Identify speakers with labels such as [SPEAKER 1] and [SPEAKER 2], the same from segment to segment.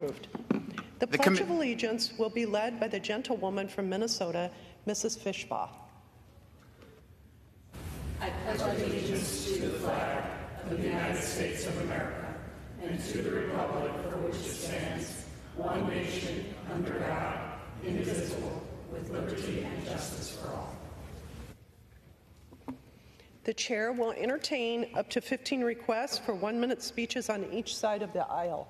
[SPEAKER 1] The Pledge of Allegiance will be led by the gentlewoman from Minnesota, Mrs. Fishbaugh.
[SPEAKER 2] I pledge allegiance to the flag of the United States of America and to the republic for which it stands, one nation, under God, indivisible, with liberty and justice for all.
[SPEAKER 1] The chair will entertain up to 15 requests for 1-minute speeches on each side of the aisle.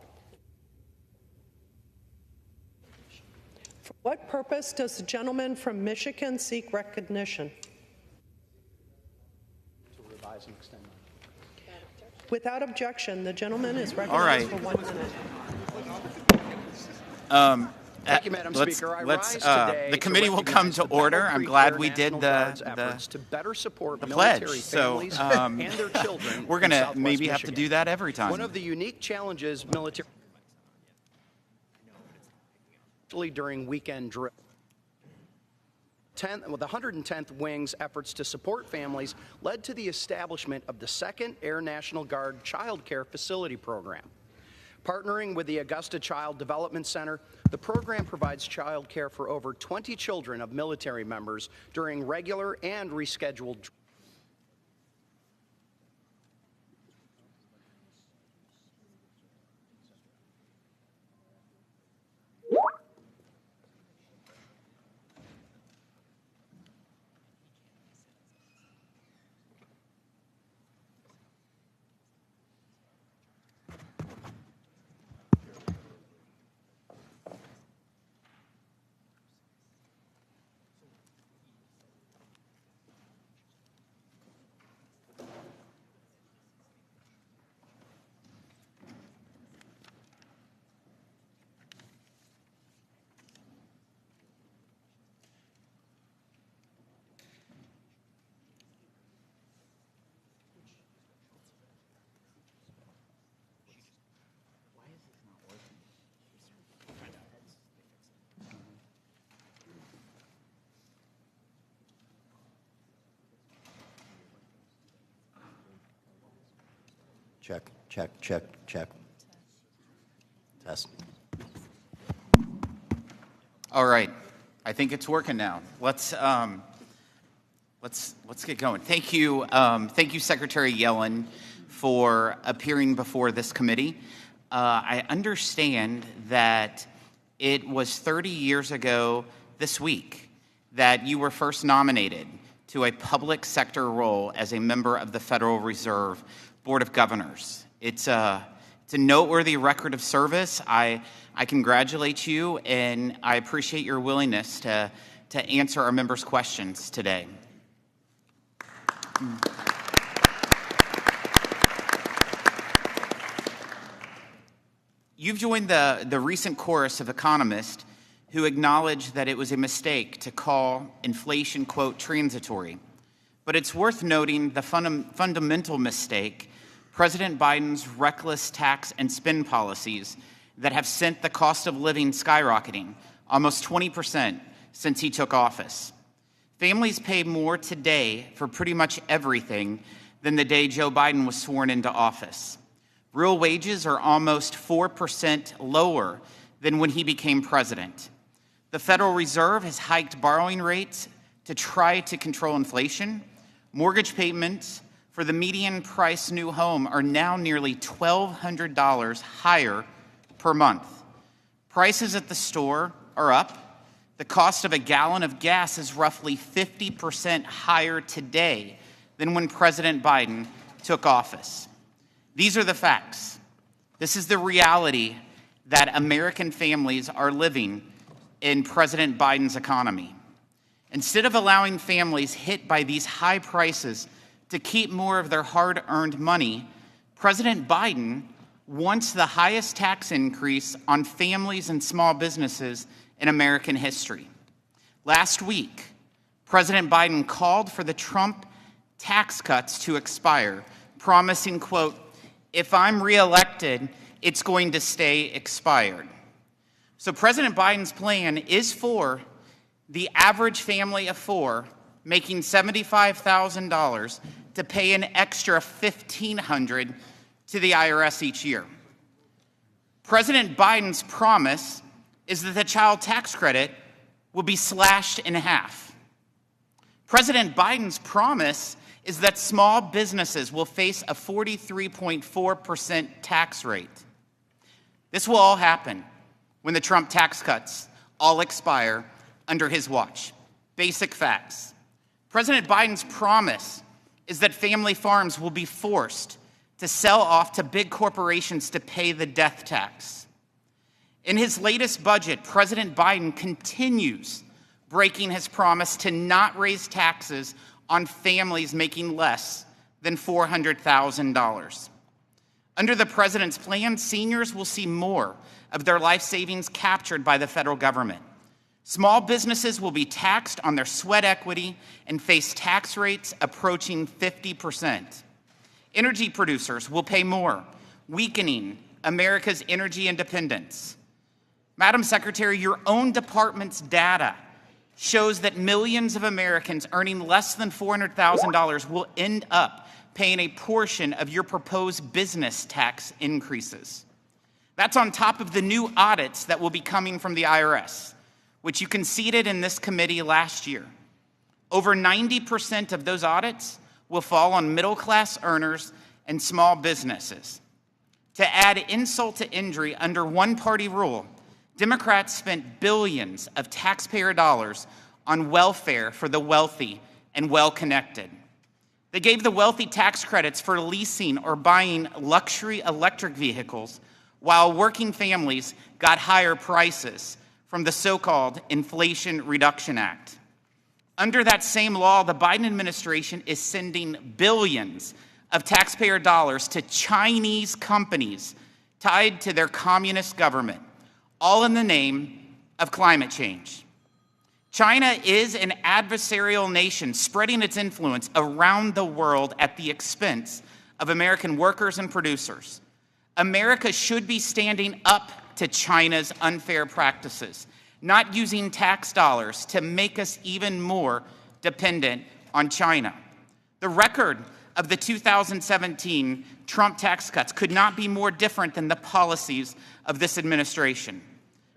[SPEAKER 1] For what purpose does the gentleman from Michigan seek recognition?
[SPEAKER 3] To revise and extend.
[SPEAKER 1] Without objection, the gentleman is recognized for 1 minute.
[SPEAKER 3] Thank you, Madam Speaker. I rise today
[SPEAKER 4] the committee will come to order. I'm glad we did the
[SPEAKER 3] to better support
[SPEAKER 4] pledge.
[SPEAKER 3] Military
[SPEAKER 4] So
[SPEAKER 3] families and their children.
[SPEAKER 4] we're going to maybe have to do that every time.
[SPEAKER 3] One of the unique challenges military during weekend drill. The 110th Wing's efforts to support families led to the establishment of the 2nd Air National Guard Child Care Facility Program. Partnering with the Augusta Child Development Center, the program provides child care for over 20 children of military members during regular and rescheduled drills.
[SPEAKER 5] Check, check, check, check. Test.
[SPEAKER 4] All right, I think it's working now. Let's get going. Thank you, Secretary Yellen, for appearing before this committee. I understand that it was 30 years ago this week that you were first nominated to a public sector role as a member of the Federal Reserve Board of Governors. It's a noteworthy record of service. I congratulate you, and I appreciate your willingness to answer our members' questions today. You've joined the recent chorus of economists who acknowledge that it was a mistake to call inflation, quote, transitory. But it's worth noting the fundamental mistake, President Biden's reckless tax and spend policies that have sent the cost of living skyrocketing almost 20% since he took office. Families pay more today for pretty much everything than the day Joe Biden was sworn into office. Real wages are almost 4% lower than when he became president. The Federal Reserve has hiked borrowing rates to try to control inflation. Mortgage payments for the median price new home are now nearly $1,200 higher per month. Prices at the store are up. The cost of a gallon of gas is roughly 50% higher today than when President Biden took office. These are the facts. This is the reality that American families are living in President Biden's economy. Instead of allowing families hit by these high prices to keep more of their hard-earned money, President Biden wants the highest tax increase on families and small businesses in American history. Last week, President Biden called for the Trump tax cuts to expire, promising, quote, "If I'm reelected, it's going to stay expired." So President Biden's plan is for the average family of four making $75,000 to pay an extra $1,500 to the IRS each year. President Biden's promise is that the child tax credit will be slashed in half. President Biden's promise is that small businesses will face a 43.4% tax rate. This will all happen when the Trump tax cuts all expire under his watch. Basic facts. President Biden's promise is that family farms will be forced to sell off to big corporations to pay the death tax. In his latest budget, President Biden continues breaking his promise to not raise taxes on families making less than $400,000. Under the president's plan, seniors will see more of their life savings captured by the federal government. Small businesses will be taxed on their sweat equity and face tax rates approaching 50%. Energy producers will pay more, weakening America's energy independence. Madam Secretary, your own department's data shows that millions of Americans earning less than $400,000 will end up paying a portion of your proposed business tax increases. That's on top of the new audits that will be coming from the IRS, which you conceded in this committee last year. Over 90% of those audits will fall on middle-class earners and small businesses. To add insult to injury, under one-party rule, Democrats spent billions of taxpayer dollars on welfare for the wealthy and well-connected. They gave the wealthy tax credits for leasing or buying luxury electric vehicles, while working families got higher prices from the so-called Inflation Reduction Act. Under that same law, the Biden administration is sending billions of taxpayer dollars to Chinese companies tied to their communist government, all in the name of climate change. China is an adversarial nation spreading its influence around the world at the expense of American workers and producers. America should be standing up to China's unfair practices, not using tax dollars to make us even more dependent on China. The record of the 2017 Trump tax cuts could not be more different than the policies of this administration.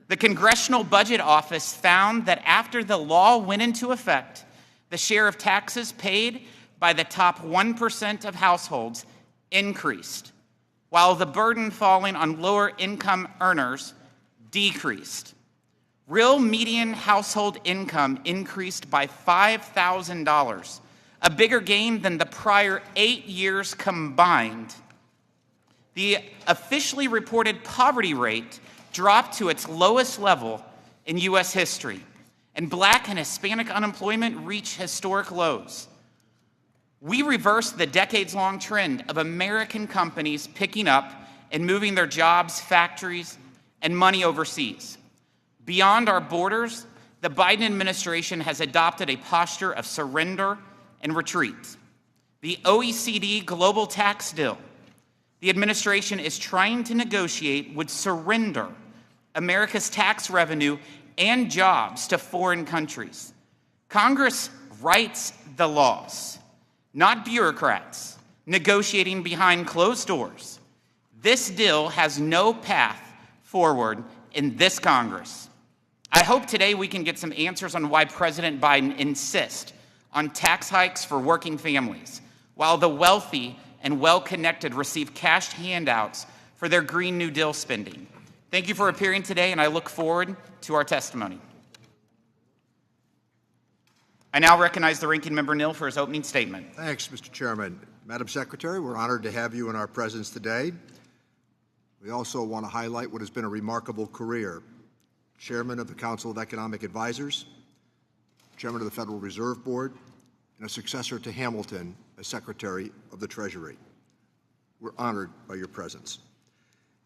[SPEAKER 4] The Congressional Budget Office found that after the law went into effect, the share of taxes paid by the top 1% of households increased, while the burden falling on lower income earners decreased. Real median household income increased by $5,000, a bigger gain than the prior 8 years combined. The officially reported poverty rate dropped to its lowest level in U.S. history, and Black and Hispanic unemployment reached historic lows. We reversed the decades-long trend of American companies picking up and moving their jobs, factories, and money overseas. Beyond our borders, the Biden administration has adopted a posture of surrender and retreat. The OECD global tax deal the administration is trying to negotiate would surrender America's tax revenue and jobs to foreign countries. Congress writes the laws, not bureaucrats negotiating behind closed doors. This deal has no path forward in this Congress. I hope today we can get some answers on why President Biden insists on tax hikes for working families, while the wealthy and well-connected receive cash handouts for their Green New Deal spending. Thank you for appearing today, and I look forward to our testimony. I now recognize the Ranking Member Nill for his opening statement.
[SPEAKER 6] Thanks, Mr. Chairman. Madam Secretary, we're honored to have you in our presence today. We also want to highlight what has been a remarkable career. Chairman of the Council of Economic Advisors, Chairman of the Federal Reserve Board, and a successor to Hamilton as Secretary of the Treasury. We're honored by your presence.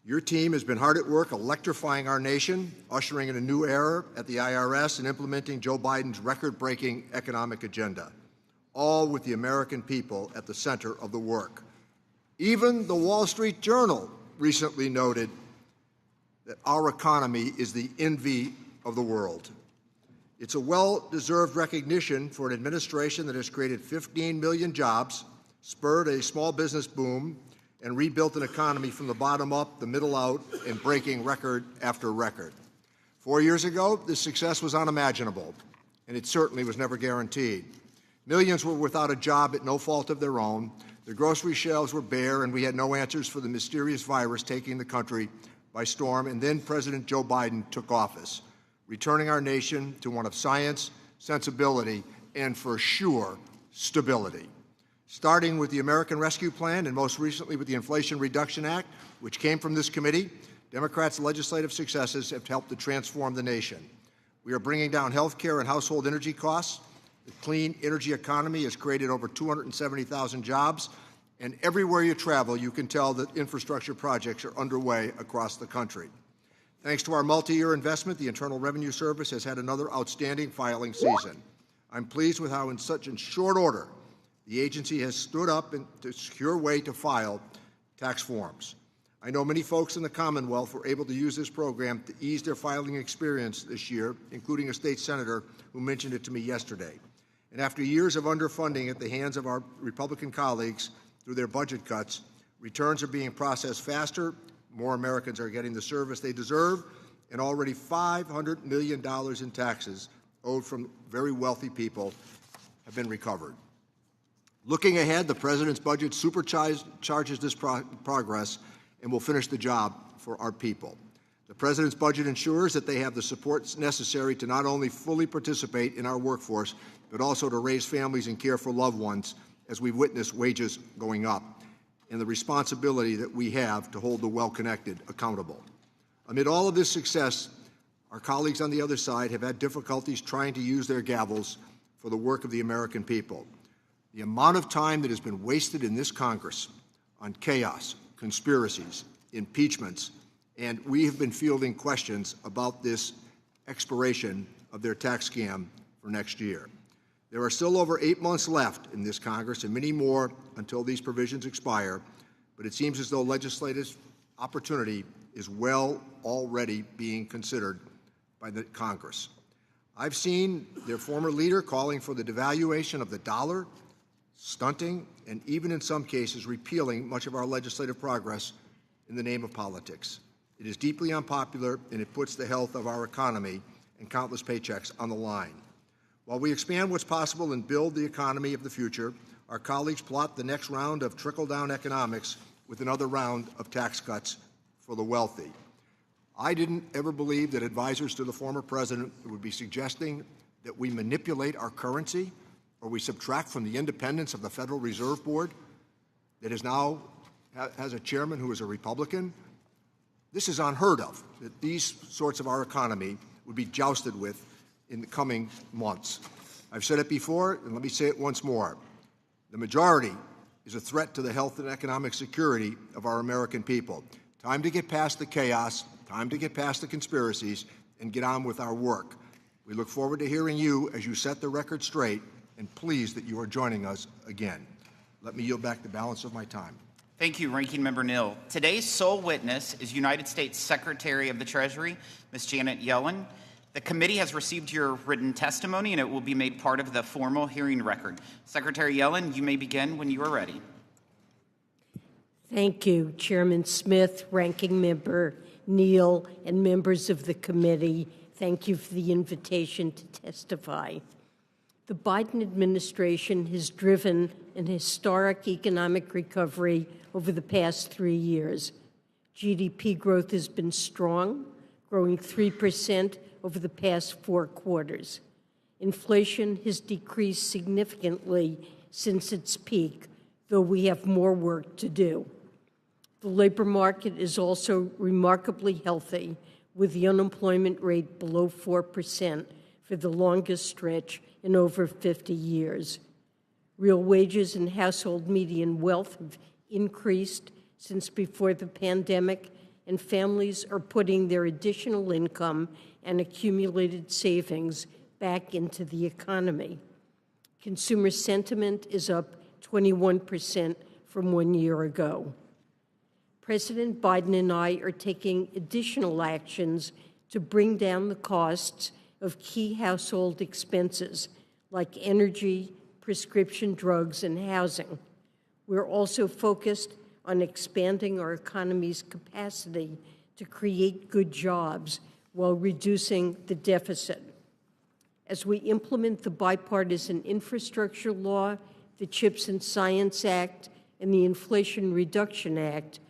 [SPEAKER 6] Your team has been hard at work electrifying our nation, ushering in a new era at the IRS, and implementing Joe Biden's record-breaking economic agenda, all with the American people at the center of the work. Even the Wall Street Journal recently noted that our economy is the envy of the world. It's a well-deserved recognition for an administration that has created 15 million jobs, spurred a small business boom, and rebuilt an economy from the bottom up, the middle out, and breaking record after record. 4 years ago, this success was unimaginable, and it certainly was never guaranteed. Millions were without a job at no fault of their own. The grocery shelves were bare, and we had no answers for the mysterious virus taking the country by storm. And then President Joe Biden took office, returning our nation to one of science, sensibility, and for sure, stability. Starting with the American Rescue Plan and most recently with the Inflation Reduction Act, which came from this committee, Democrats' legislative successes have helped to transform the nation. We are bringing down health care and household energy costs. The clean energy economy has created over 270,000 jobs, and everywhere you travel, you can tell that infrastructure projects are underway across the country. Thanks to our multi-year investment, the Internal Revenue Service has had another outstanding filing season. I'm pleased with how in such short order the agency has stood up to secure a way to file tax forms. I know many folks in the Commonwealth were able to use this program to ease their filing experience this year, including a state senator who mentioned it to me yesterday. And after years of underfunding at the hands of our Republican colleagues through their budget cuts, returns are being processed faster, more Americans are getting the service they deserve, and already $500 million in taxes owed from very wealthy people have been recovered. Looking ahead, the President's budget supercharges this progress and will finish the job for our people. The President's budget ensures that they have the supports necessary to not only fully participate in our workforce, but also to raise families and care for loved ones as we witness wages going up, and the responsibility that we have to hold the well-connected accountable. Amid all of this success, our colleagues on the other side have had difficulties trying to use their gavels for the work of the American people. The amount of time that has been wasted in this Congress on chaos, conspiracies, impeachments, and we have been fielding questions about this expiration of their tax scam for next year. There are still over 8 months left in this Congress and many more until these provisions expire, but it seems as though legislative opportunity is well already being considered by the Congress. I've seen their former leader calling for the devaluation of the dollar, stunting, and even in some cases repealing much of our legislative progress in the name of politics. It is deeply unpopular, and it puts the health of our economy and countless paychecks on the line. While we expand what's possible and build the economy of the future, our colleagues plot the next round of trickle-down economics with another round of tax cuts for the wealthy. I didn't ever believe that advisors to the former president would be suggesting that we manipulate our currency or we subtract from the independence of the Federal Reserve Board that is now has a chairman who is a Republican. This is unheard of, that these sorts of our economy would be jousted with in the coming months. I've said it before, and let me say it once more. The majority is a threat to the health and economic security of our American people. Time to get past the chaos, time to get past the conspiracies, and get on with our work. We look forward to hearing you as you set the record straight, and pleased that you are joining us again. Let me yield back the balance of my time.
[SPEAKER 4] Thank you, Ranking Member Neal. Today's sole witness is United States Secretary of the Treasury, Ms. Janet Yellen. The committee has received your written testimony, and it will be made part of the formal hearing record. Secretary Yellen, you may begin when you are ready.
[SPEAKER 7] Thank you, Chairman Smith, Ranking Member Neal, and members of the committee. Thank you for the invitation to testify. The Biden administration has driven an historic economic recovery over the past 3 years. GDP growth has been strong, growing 3% over the past 4 quarters. Inflation has decreased significantly since its peak, though we have more work to do. The labor market is also remarkably healthy, with the unemployment rate below 4% for the longest stretch in over 50 years. Real wages and household median wealth have increased since before the pandemic, and families are putting their additional income and accumulated savings back into the economy. Consumer sentiment is up 21% from 1 year ago. President Biden and I are taking additional actions to bring down the costs of key household expenses like energy, prescription drugs, and housing. We're also focused on expanding our economy's capacity to create good jobs while reducing the deficit. As we implement the bipartisan infrastructure law, the CHIPS and Science Act, and the Inflation Reduction Act,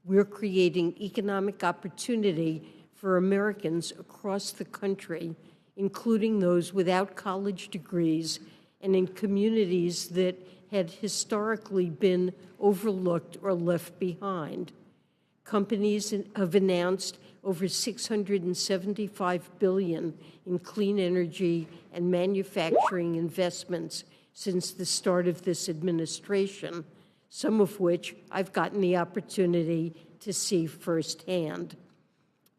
[SPEAKER 7] we're creating economic opportunity for Americans across the country, including those without college degrees and in communities that had historically been overlooked or left behind. Companies have announced over $675 billion in clean energy and manufacturing investments since the start of this administration, some of which I've gotten the opportunity to see firsthand.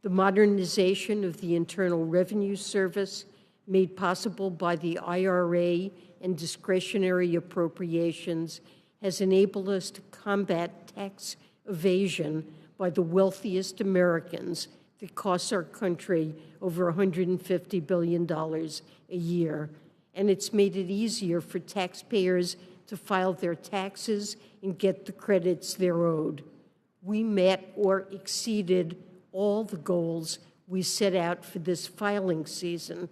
[SPEAKER 7] The modernization of the Internal Revenue Service, made possible by the IRA and discretionary appropriations, has enabled us to combat tax evasion by the wealthiest Americans that costs our country over $150 billion a year. And it's made it easier for taxpayers to file their taxes and get the credits they're owed. We met or exceeded all the goals we set out for this filing season,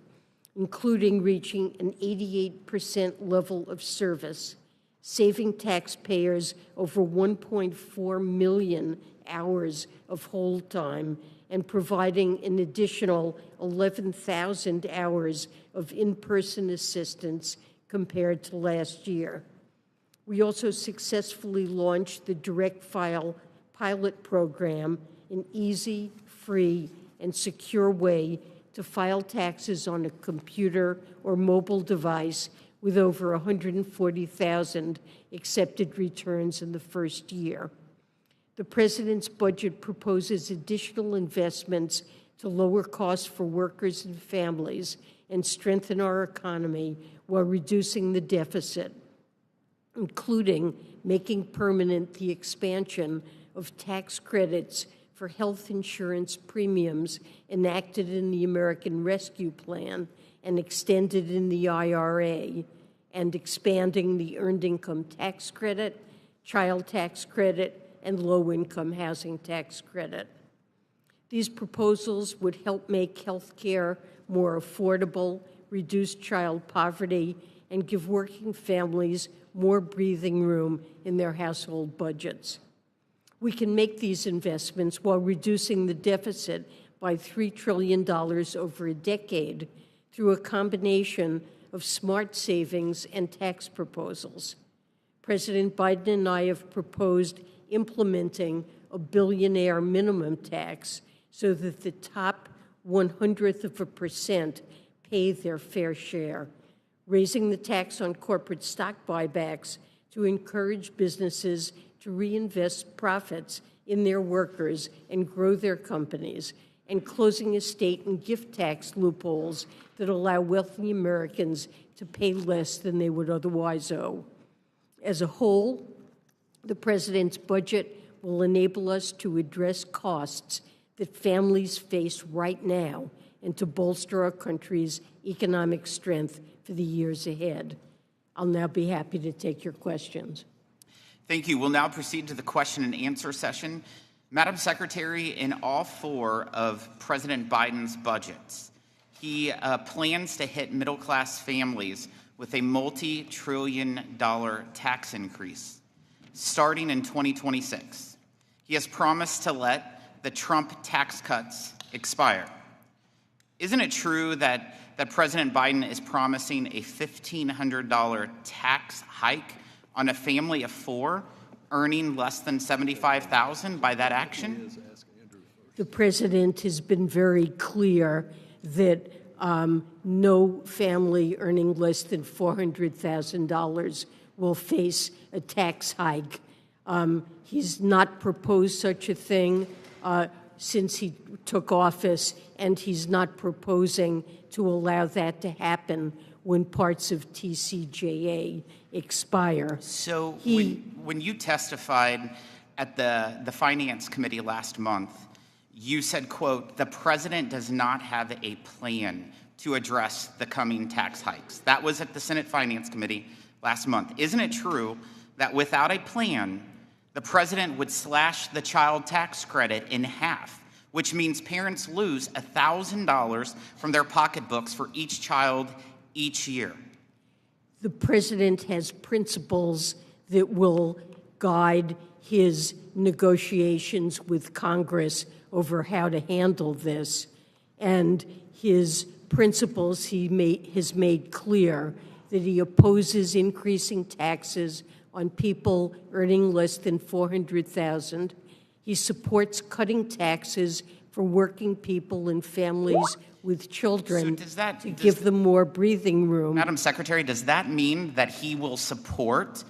[SPEAKER 7] including reaching an 88% level of service, saving taxpayers over 1.4 million hours of hold time, and providing an additional 11,000 hours of in-person assistance compared to last year. We also successfully launched the Direct File pilot program, an easy, free, and secure way to file taxes on a computer or mobile device with over 140,000 accepted returns in the first year. The President's budget proposes additional investments to lower costs for workers and families and strengthen our economy while reducing the deficit, including making permanent the expansion of tax credits for health insurance premiums enacted in the American Rescue Plan and extended in the IRA, and expanding the Earned Income Tax Credit, Child Tax Credit, and Low-Income Housing Tax Credit. These proposals would help make health care more affordable, reduce child poverty, and give working families more breathing room in their household budgets. We can make these investments while reducing the deficit by $3 trillion over a decade through a combination of smart savings and tax proposals. President Biden and I have proposed implementing a billionaire minimum tax so that the top 0.01% pay their fair share, raising the tax on corporate stock buybacks to encourage businesses to reinvest profits in their workers and grow their companies, and closing estate and gift tax loopholes that allow wealthy Americans to pay less than they would otherwise owe. As a whole, the President's budget will enable us to address costs that families face right now and to bolster our country's economic strength for the years ahead. I'll now be happy to take your questions.
[SPEAKER 4] Thank you. We'll now proceed to the question and answer session. Madam Secretary, in all four of President Biden's budgets, he plans to hit middle-class families with a multi-trillion-dollar tax increase starting in 2026. He has promised to let the Trump tax cuts expire. Isn't it true that President Biden is promising a $1,500 tax hike on a family of four earning less than $75,000 by that action?
[SPEAKER 7] The President has been very clear that no family earning less than $400,000 will face a tax hike. He's not proposed such a thing since he took office, and he's not proposing to allow that to happen when parts of TCJA expire.
[SPEAKER 4] So when you testified at the Finance Committee last month, you said, quote, "The president does not have a plan to address the coming tax hikes." That was at the Senate Finance Committee last month. Isn't it true that without a plan, the president would slash the child tax credit in half, which means parents lose $1,000 from their pocketbooks for each child each year.
[SPEAKER 7] The president has principles that will guide his negotiations with Congress over how to handle this, and his principles has made clear that he opposes increasing taxes on people earning less than $400,000. He supports cutting taxes for working people and families with children to give them more breathing room.
[SPEAKER 4] Madam Secretary, does that mean that he will support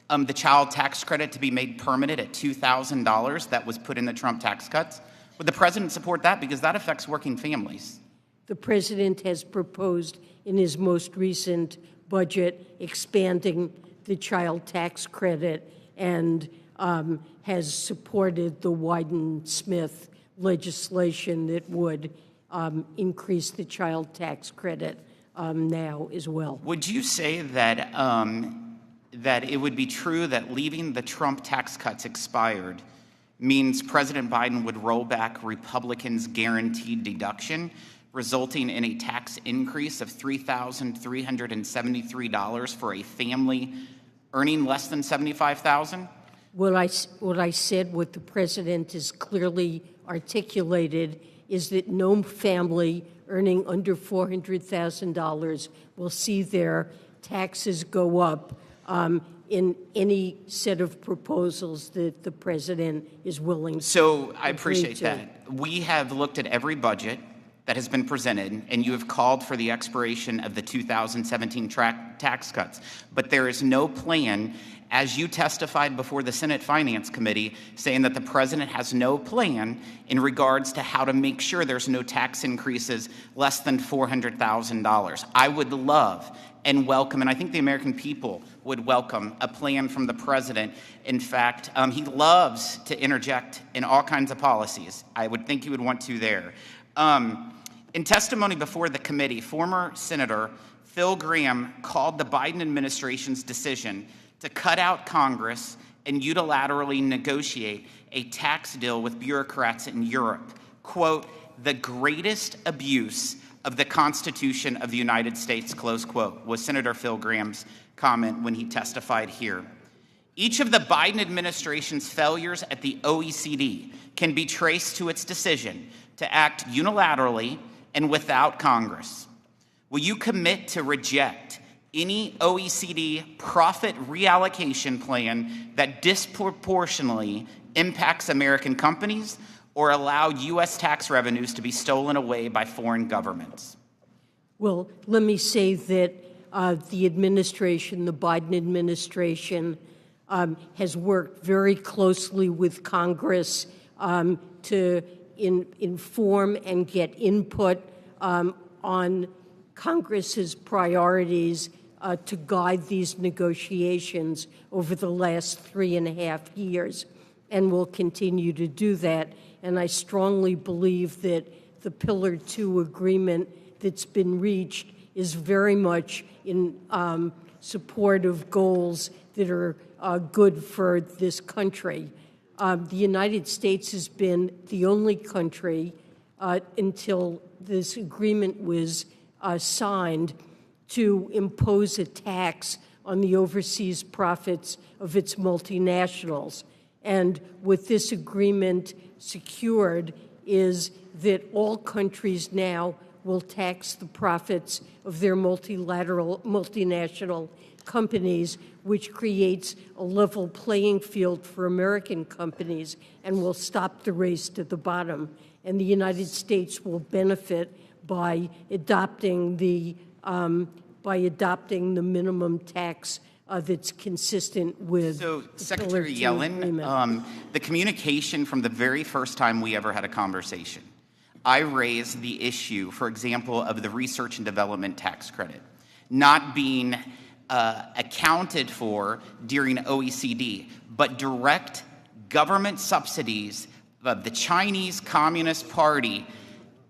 [SPEAKER 4] the child tax credit to be made permanent at $2,000 that was put in the Trump tax cuts? Would the president support that? Because that affects working families.
[SPEAKER 7] The president has proposed in his most recent budget expanding the child tax credit and has supported the Wyden-Smith legislation that would increase the child tax credit now as well.
[SPEAKER 4] Would you say that that it would be true that leaving the Trump tax cuts expired means President Biden would roll back Republicans' guaranteed deduction, resulting in a tax increase of $3,373 for a family earning less than $75,000?
[SPEAKER 7] What I said, what the president has clearly articulated, is that no family earning under $400,000 will see their taxes go up in any set of proposals that the president is willing to
[SPEAKER 4] So I appreciate
[SPEAKER 7] to.
[SPEAKER 4] that. We have looked at every budget that has been presented, and you have called for the expiration of the 2017 tax cuts. But there is no plan, as you testified before the Senate Finance Committee, saying that the president has no plan in regards to how to make sure there's no tax increases less than $400,000. I would love and welcome, and I think the American people would welcome, a plan from the president. In fact, he loves to interject in all kinds of policies. I would think he would want to there. In testimony before the committee, former Senator Phil Gramm called the Biden administration's decision to cut out Congress and unilaterally negotiate a tax deal with bureaucrats in Europe, quote, the greatest abuse of the Constitution of the United States, close quote, was Senator Phil Gramm's comment when he testified here. Each of the Biden administration's failures at the OECD can be traced to its decision to act unilaterally and without Congress. Will you commit to reject any OECD profit reallocation plan that disproportionately impacts American companies or allow U.S. tax revenues to be stolen away by foreign governments?
[SPEAKER 7] Well, let me say that the administration, the Biden administration, has worked very closely with Congress to inform and get input on Congress's priorities to guide these negotiations over the last 3.5 years, and will continue to do that. And I strongly believe that the Pillar 2 agreement that's been reached is very much in support of goals that are good for this country. The United States has been the only country until this agreement was signed to impose a tax on the overseas profits of its multinationals. And what this agreement secured is that all countries now will tax the profits of their multinational companies, which creates a level playing field for American companies and will stop the race to the bottom. And the United States will benefit by adopting the minimum tax that's consistent with
[SPEAKER 4] Secretary Yellen, the communication from the very first time we ever had a conversation, I raised the issue, for example, of the research and development tax credit not being accounted for during OECD, but direct government subsidies of the Chinese Communist Party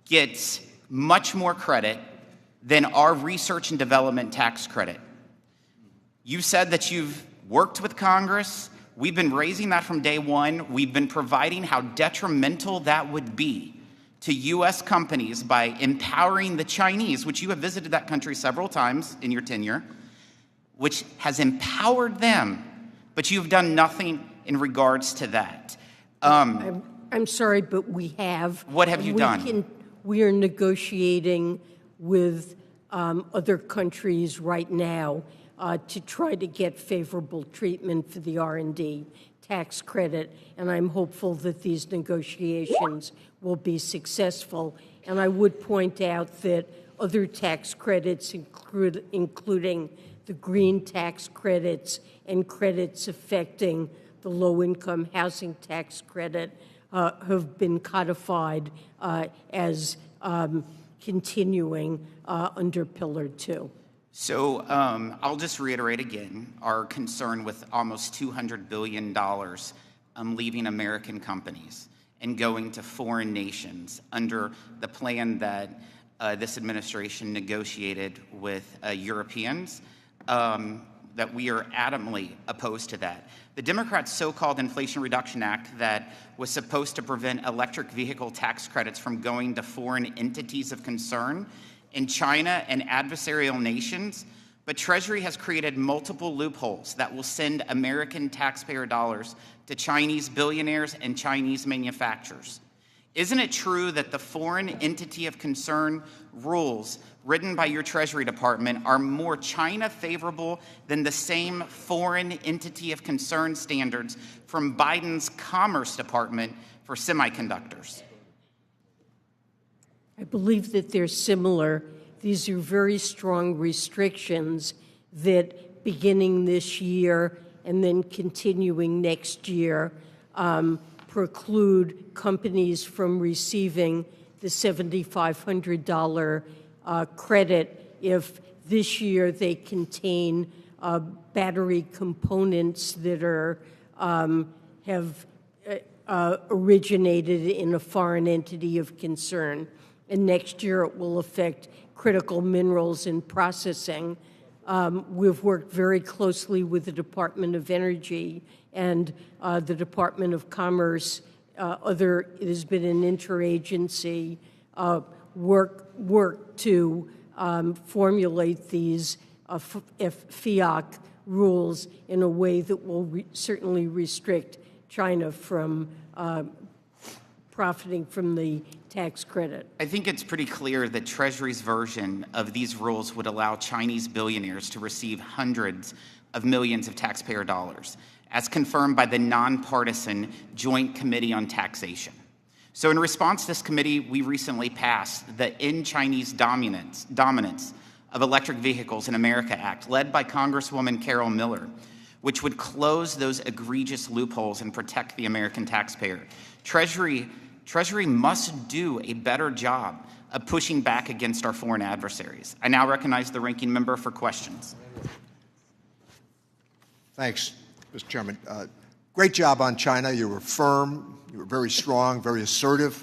[SPEAKER 4] gets much more credit than our research and development tax credit. You said that you've worked with Congress We've been raising that from day one. We've been providing how detrimental that would be to U.S. companies by empowering the Chinese, which you have visited that country several times in your tenure, which has empowered them, but you've done nothing in regards to that.
[SPEAKER 7] I'm sorry, but we have.
[SPEAKER 4] What have you done?
[SPEAKER 7] We are negotiating with other countries right now to try to get favorable treatment for the R&D tax credit, and I'm hopeful that these negotiations will be successful. And I would point out that other tax credits, including the green tax credits and credits affecting the low-income housing tax credit, have been codified as continuing under Pillar 2.
[SPEAKER 4] So I'll just reiterate again our concern with almost $200 billion leaving American companies and going to foreign nations under the plan that this administration negotiated with Europeans, that we are adamantly opposed to that. The Democrats' so-called Inflation Reduction Act that was supposed to prevent electric vehicle tax credits from going to foreign entities of concern in China and adversarial nations, but Treasury has created multiple loopholes that will send American taxpayer dollars to Chinese billionaires and Chinese manufacturers. Isn't it true that the foreign entity of concern rules written by your Treasury Department are more China favorable than the same foreign entity of concern standards from Biden's Commerce Department for semiconductors?
[SPEAKER 7] I believe that they're similar. These are very strong restrictions that, beginning this year and then continuing next year, preclude companies from receiving the $7,500 credit if this year they contain battery components that are have originated in a foreign entity of concern. And next year it will affect critical minerals in processing. We've worked very closely with the Department of Energy and the Department of Commerce. It has been an interagency work to formulate these FIAC rules in a way that will certainly restrict China from profiting from the tax credit.
[SPEAKER 4] I think it's pretty clear that Treasury's version of these rules would allow Chinese billionaires to receive hundreds of millions of taxpayer dollars, as confirmed by the nonpartisan Joint Committee on Taxation. So in response to this committee, we recently passed the End Chinese Dominance of Electric Vehicles in America Act, led by Congresswoman Carol Miller, which would close those egregious loopholes and protect the American taxpayer. Treasury must do a better job of pushing back against our foreign adversaries. I now recognize the ranking member for questions.
[SPEAKER 6] Thanks, Mr. Chairman. Great job on China. You were firm, you were very strong, very assertive.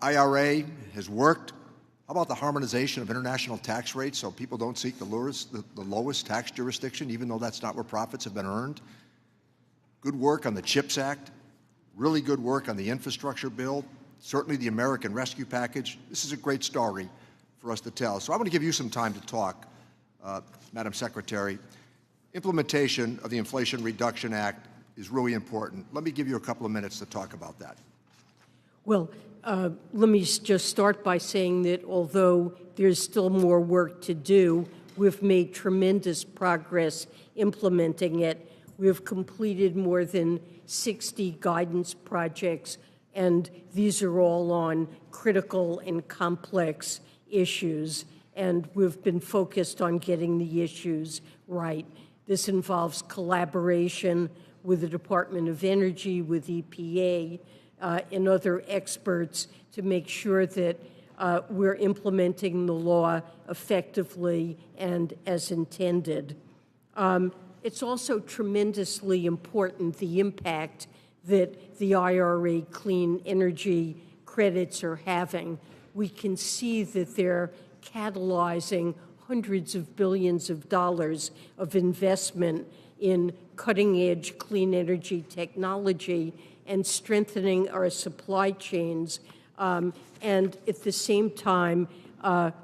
[SPEAKER 6] The IRA has worked. How about the harmonization of international tax rates so people don't seek the lowest tax jurisdiction, even though that's not where profits have been earned? Good work on the CHIPS Act. Really good work on the infrastructure bill, certainly the American Rescue Package. This is a great story for us to tell. So I want to give you some time to talk, Madam Secretary. Implementation of the Inflation Reduction Act is really important. Let me give you a couple of minutes to talk about that.
[SPEAKER 7] Well, let me just start by saying that although there's still more work to do, we've made tremendous progress implementing it. We've completed more than 60 guidance projects, and these are all on critical and complex issues, and we've been focused on getting the issues right. This involves collaboration with the Department of Energy, with EPA, and other experts to make sure that we're implementing the law effectively and as intended. It's also tremendously important, the impact that the IRA clean energy credits are having. We can see that they're catalyzing hundreds of billions of dollars of investment in cutting-edge clean energy technology and strengthening our supply chains, and at the same time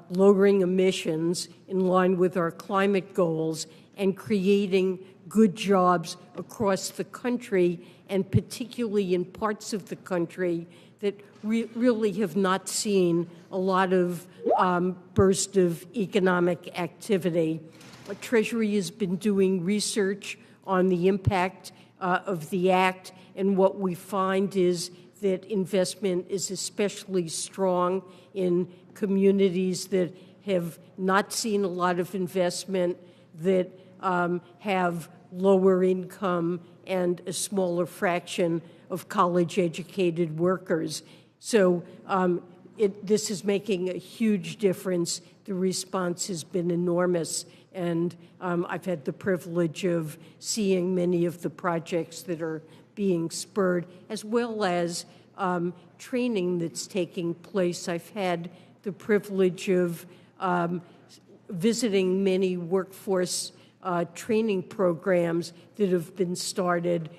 [SPEAKER 7] lowering emissions in line with our climate goals and creating good jobs across the country, and particularly in parts of the country that really have not seen a lot of burst of economic activity. Treasury has been doing research on the impact of the Act, and what we find is that investment is especially strong in communities that have not seen a lot of investment, that have lower income and a smaller fraction of college-educated workers. So this is making a huge difference. The response has been enormous, and I've had the privilege of seeing many of the projects that are being spurred, as well as training that's taking place. I've had the privilege of visiting many workforce training programs that have been started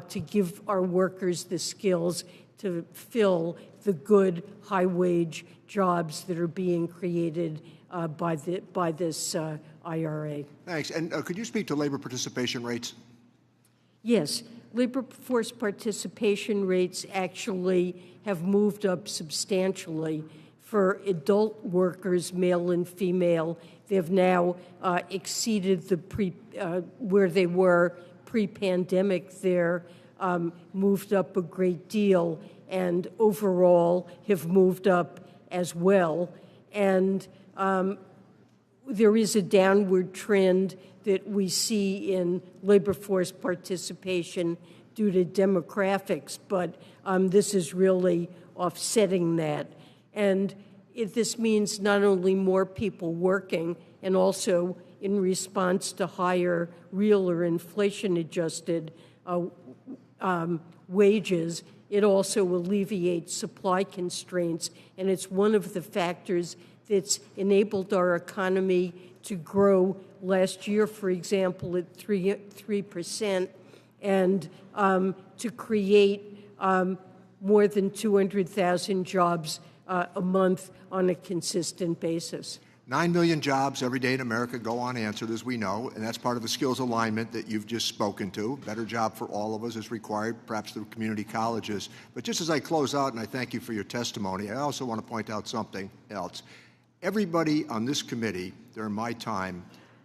[SPEAKER 7] to give our workers the skills to fill the good, high-wage jobs that are being created by this IRA.
[SPEAKER 6] Thanks. And could you speak to labor participation rates?
[SPEAKER 7] Yes. Labor force participation rates actually have moved up substantially. For adult workers, male and female, they have now exceeded the where they were pre-pandemic. They're moved up a great deal, and overall have moved up as well. And there is a downward trend that we see in labor force participation due to demographics, but this is really offsetting that. And this means not only more people working, and also in response to higher real or inflation-adjusted wages, it also alleviates supply constraints, and it's one of the factors that's enabled our economy to grow last year, for example, at 3%, and to create more than 200,000 jobs a month on a consistent basis.
[SPEAKER 6] 9 million jobs every day in America go unanswered, as we know, and that's part of the skills alignment that you've just spoken to. Better job for all of us is required, perhaps through community colleges. But just as I close out, and I thank you for your testimony, I also want to point out something else. Everybody on this committee during my time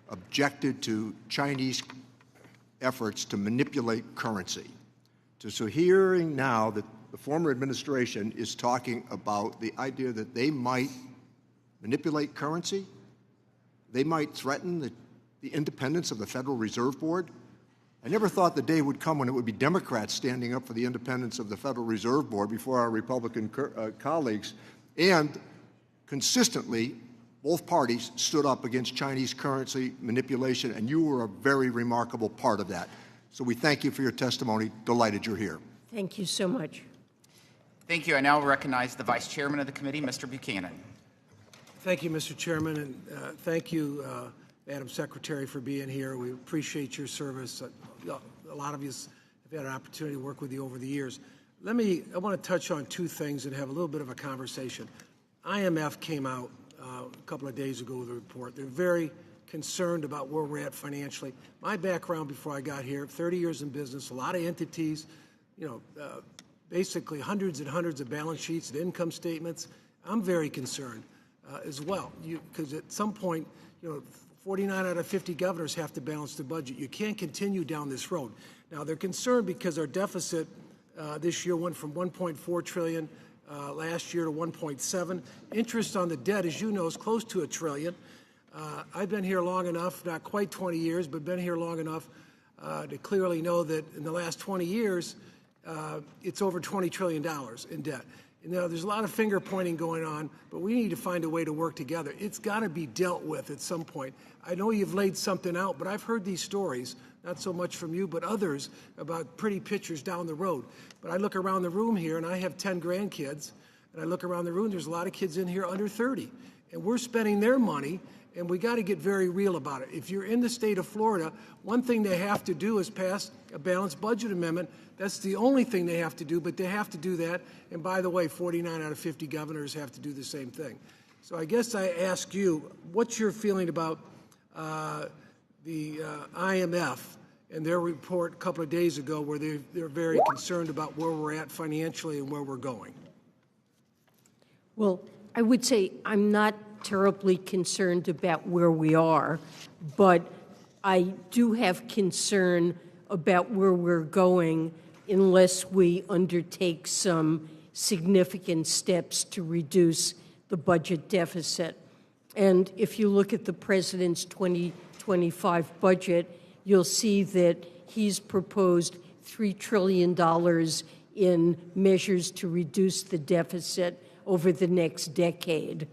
[SPEAKER 6] objected to Chinese efforts to manipulate currency. So hearing now that the former administration is talking about the idea that they might manipulate currency, they might threaten the independence of the Federal Reserve Board. I never thought the day would come when it would be Democrats standing up for the independence of the Federal Reserve Board before our Republican colleagues. And consistently, both parties stood up against Chinese currency manipulation, and you were a very remarkable part of that. So we thank you for your testimony. Delighted you're here.
[SPEAKER 7] Thank you so much.
[SPEAKER 4] Thank you. I now recognize the Vice Chairman of the committee, Mr. Buchanan.
[SPEAKER 8] Thank you, Mr. Chairman, and thank you, Madam Secretary, for being here. We appreciate your service. A lot of us have had an opportunity to work with you over the years. I want to touch on two things and have a little bit of a conversation. IMF came out a couple of days ago with a report. They're very concerned about where we're at financially. My background before I got here, 30 years in business, a lot of entities, basically hundreds and hundreds of balance sheets and income statements. I'm very concerned as well, because at some point, 49 out of 50 governors have to balance the budget. You can't continue down this road. Now, they're concerned because our deficit this year went from $1.4 trillion last year to 1.7. Interest on the debt, as you know, is close to $1 trillion. I've been here long enough, not quite 20 years, but been here long enough to clearly know that in the last 20 years, it's over $20 trillion in debt. There's a lot of finger pointing going on, but we need to find a way to work together. It's got to be dealt with at some point. I know you've laid something out, but I've heard these stories, not so much from you, but others, about pretty pictures down the road. But I look around the room here, and I have 10 grandkids, and I look around the room, there's a lot of kids in here under 30. And we're spending their money, and we got to get very real about it. If you're in the state of Florida, one thing they have to do is pass a balanced budget amendment. That's the only thing they have to do, but they have to do that. And by the way, 49 out of 50 governors have to do the same thing. So I guess I ask you, what's your feeling about the IMF and their report a couple of days ago where they're very concerned about where we're at financially and where we're going?
[SPEAKER 7] Well, I would say I'm not terribly concerned about where we are, but I do have concern about where we're going unless we undertake some significant steps to reduce the budget deficit. And if you look at the president's 2025 budget, you'll see that he's proposed $3 trillion in measures to reduce the deficit over the next decade.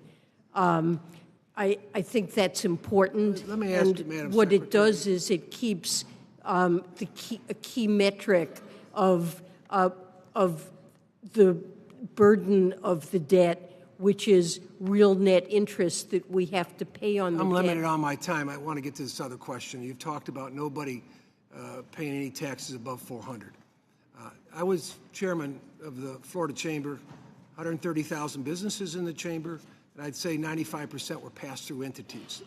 [SPEAKER 7] I think that's important.
[SPEAKER 8] Let me ask you, Madam
[SPEAKER 7] what
[SPEAKER 8] Secretary.
[SPEAKER 7] it does is it keeps a key metric of the burden of the debt, which is real net interest that we have to pay on the debt.
[SPEAKER 8] I'm limited on my time. I want to get to this other question. You've talked about nobody paying any taxes above 400. I was chairman of the Florida Chamber, 130,000 businesses in the chamber, and I'd say 95% were pass-through entities.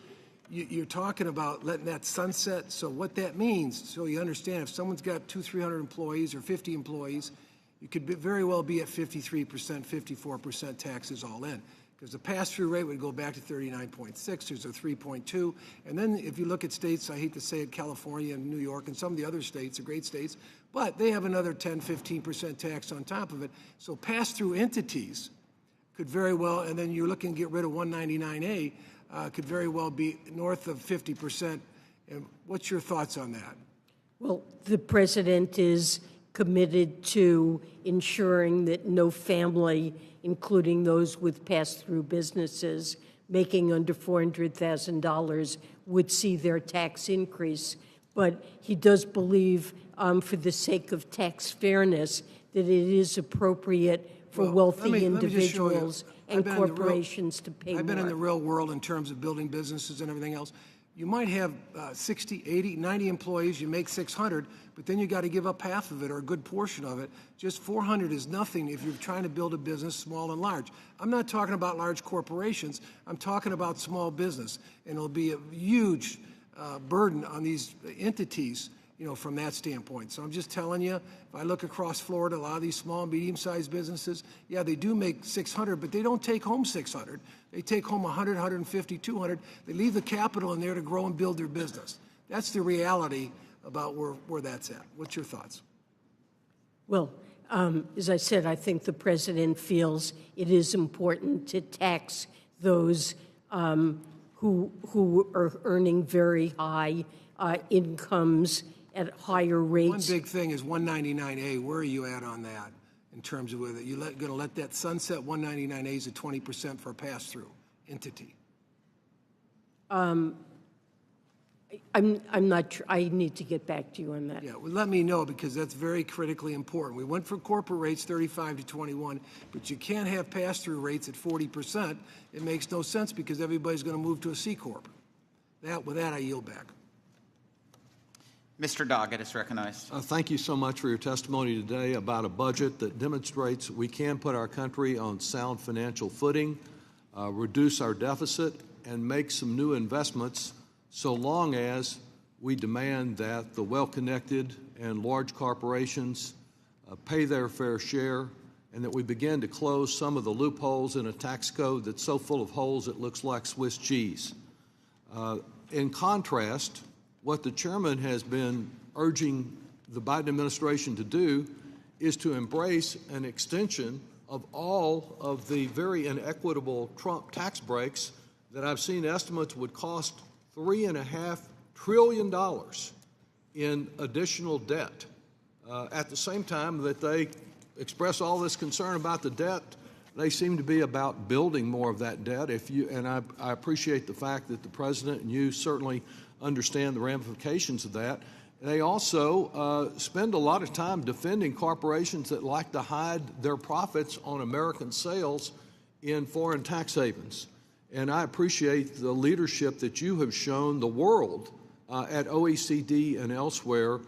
[SPEAKER 8] You're talking about letting that sunset. So what that means, so you understand, if someone's got 200-300 employees or 50 employees, you could very well be at 53%, 54% taxes all in, because the pass-through rate would go back to 39.6. There's a 3.2, and then if you look at states, I hate to say it, California and New York and some of the other states are great states, but they have another 10, 15% tax on top of it. So pass-through entities could very well, and then you're looking to get rid of 199A, could very well be north of 50%. And what's your thoughts on that?
[SPEAKER 7] Well, the president is committed to ensuring that no family, including those with pass-through businesses making under $400,000, would see their tax increase. But he does believe, for the sake of tax fairness, that it is appropriate for wealthy individuals and corporations to pay more.
[SPEAKER 8] I've been in the real world in terms of building businesses and everything else. You might have 60, 80, 90 employees, you make 600, but then you got to give up half of it or a good portion of it. Just 400 is nothing if you're trying to build a business small and large. I'm not talking about large corporations. I'm talking about small business, and it'll be a huge burden on these entities, from that standpoint. So I'm just telling you, if I look across Florida, a lot of these small and medium-sized businesses, yeah, they do make 600, but they don't take home 600. They take home 100, 150, 200. They leave the capital in there to grow and build their business. That's the reality about where that's at. What's your thoughts?
[SPEAKER 7] Well, as I said, I think the president feels it is important to tax those who are earning very high incomes at higher rates.
[SPEAKER 8] One big thing is 199A. Where are you at on that in terms of whether you're going to let that sunset? 199A is at 20% for a pass-through entity.
[SPEAKER 7] I'm not sure. I need to get back to you on that.
[SPEAKER 8] Yeah, well, let me know, because that's very critically important. We went for corporate rates 35 to 21, but you can't have pass-through rates at 40%. It makes no sense because everybody's going to move to a C corp. With that, I yield back.
[SPEAKER 4] Mr. Doggett is recognized.
[SPEAKER 9] Thank you so much for your testimony today about a budget that demonstrates we can put our country on sound financial footing, reduce our deficit, and make some new investments, so long as we demand that the well-connected and large corporations pay their fair share, and that we begin to close some of the loopholes in a tax code that's so full of holes it looks like Swiss cheese. In contrast, what the chairman has been urging the Biden administration to do is to embrace an extension of all of the very inequitable Trump tax breaks that I've seen estimates would cost $3.5 trillion in additional debt. At the same time that they express all this concern about the debt, they seem to be about building more of that debt. I appreciate the fact that the president and you certainly understand the ramifications of that. They also spend a lot of time defending corporations that like to hide their profits on American sales in foreign tax havens. And I appreciate the leadership that you have shown the world at OECD and elsewhere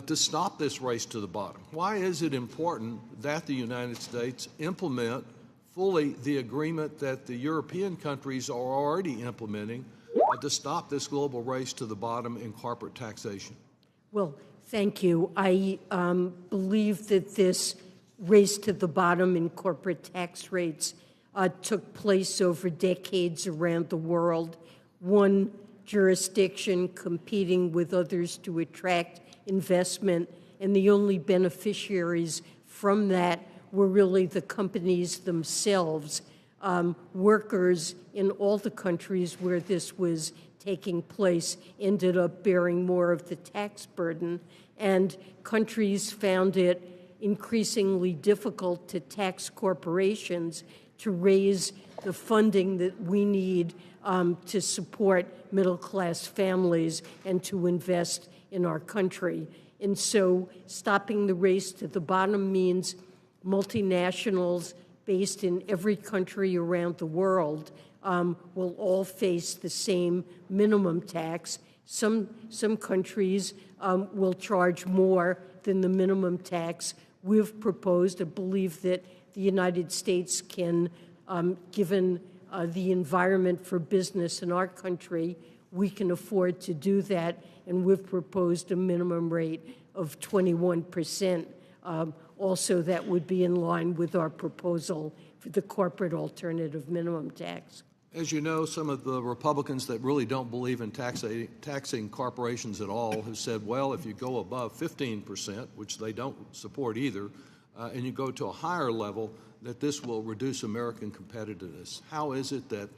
[SPEAKER 9] to stop this race to the bottom. Why is it important that the United States implement fully the agreement that the European countries are already implementing to stop this global race to the bottom in corporate taxation?
[SPEAKER 7] Well, thank you. I believe that this race to the bottom in corporate tax rates took place over decades around the world, one jurisdiction competing with others to attract investment, and the only beneficiaries from that were really the companies themselves. Workers in all the countries where this was taking place ended up bearing more of the tax burden, and countries found it increasingly difficult to tax corporations to raise the funding that we need to support middle-class families and to invest in our country. And so stopping the race to the bottom means multinationals based in every country around the world will all face the same minimum tax. Some countries will charge more than the minimum tax we've proposed. I believe that the United States can, given the environment for business in our country, we can afford to do that, and we've proposed a minimum rate of 21%. Also, that would be in line with our proposal for the corporate alternative minimum tax.
[SPEAKER 9] As you know, some of the Republicans that really don't believe in taxing corporations at all have said, well, if you go above 15%, which they don't support either, and you go to a higher level, that this will reduce American competitiveness. How is it that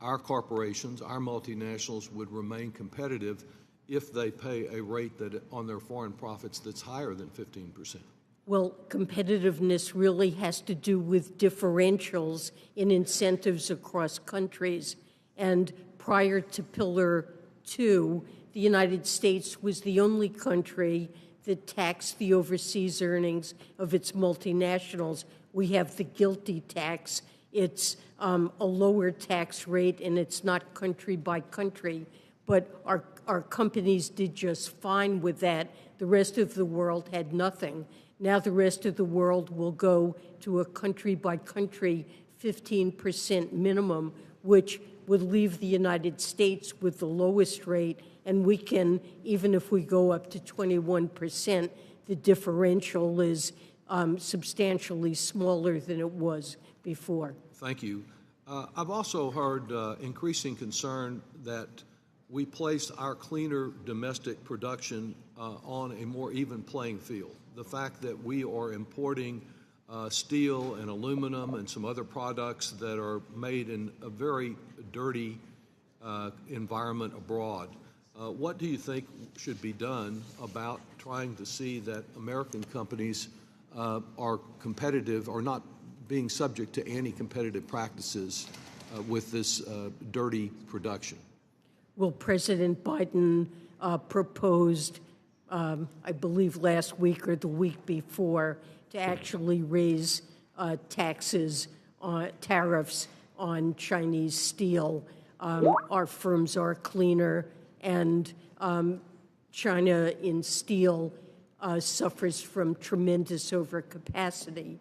[SPEAKER 9] our corporations, our multinationals, would remain competitive if they pay a rate that on their foreign profits that's higher than 15%?
[SPEAKER 7] Well, competitiveness really has to do with differentials in incentives across countries. And prior to Pillar 2, the United States was the only country that taxed the overseas earnings of its multinationals. We have the GILTI tax. It's a lower tax rate, and it's not country by country. But our companies did just fine with that. The rest of the world had nothing. Now the rest of the world will go to a country-by-country 15% minimum, which would leave the United States with the lowest rate, and we can, even if we go up to 21%, the differential is substantially smaller than it was before.
[SPEAKER 9] Thank you. I've also heard increasing concern that we place our cleaner domestic production on a more even playing field. The fact that we are importing steel and aluminum and some other products that are made in a very dirty environment abroad. What do you think should be done about trying to see that American companies are competitive or not being subject to anti-competitive practices with this dirty production?
[SPEAKER 7] Well, President Biden proposed, I believe last week or the week before, to actually raise tariffs on Chinese steel. Our firms are cleaner, and China in steel suffers from tremendous overcapacity,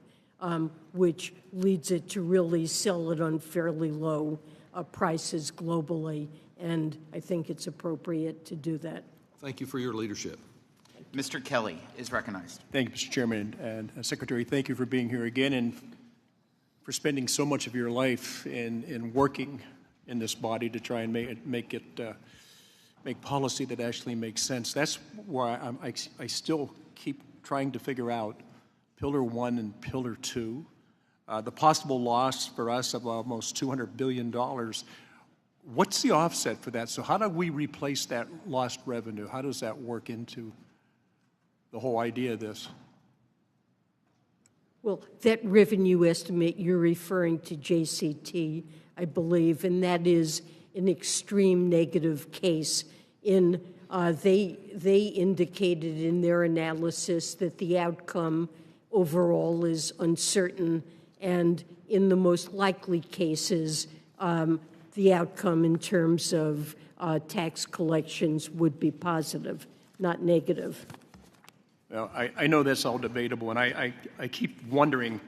[SPEAKER 7] which leads it to really sell at unfairly low prices globally, and I think it's appropriate to do that.
[SPEAKER 9] Thank you for your leadership.
[SPEAKER 4] Mr. Kelly is recognized.
[SPEAKER 10] Thank you, Mr. Chairman. And Secretary, thank you for being here again and for spending so much of your life in working in this body to try and make policy that actually makes sense. That's where I still keep trying to figure out Pillar 1 and Pillar 2, the possible loss for us of almost $200 billion. What's the offset for that? So how do we replace that lost revenue? How does that work into the whole idea of this?
[SPEAKER 7] Well, that revenue estimate, you're referring to JCT, I believe, and that is an extreme negative case. They indicated in their analysis that the outcome overall is uncertain, and in the most likely cases, the outcome in terms of tax collections would be positive, not negative.
[SPEAKER 10] Well, I know that's all debatable, and I keep wondering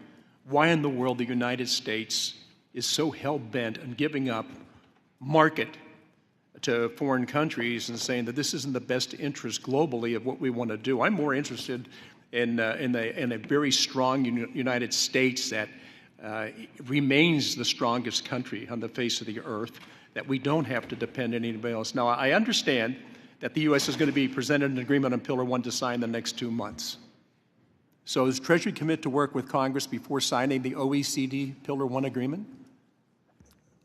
[SPEAKER 10] why in the world the United States is so hell-bent on giving up market to foreign countries and saying that this isn't the best interest globally of what we want to do. I'm more interested in a very strong United States that remains the strongest country on the face of the earth, that we don't have to depend on anybody else. Now, I understand that the U.S. is going to be presented an agreement on Pillar 1 to sign the next 2 months. So does Treasury commit to work with Congress before signing the OECD Pillar 1 agreement?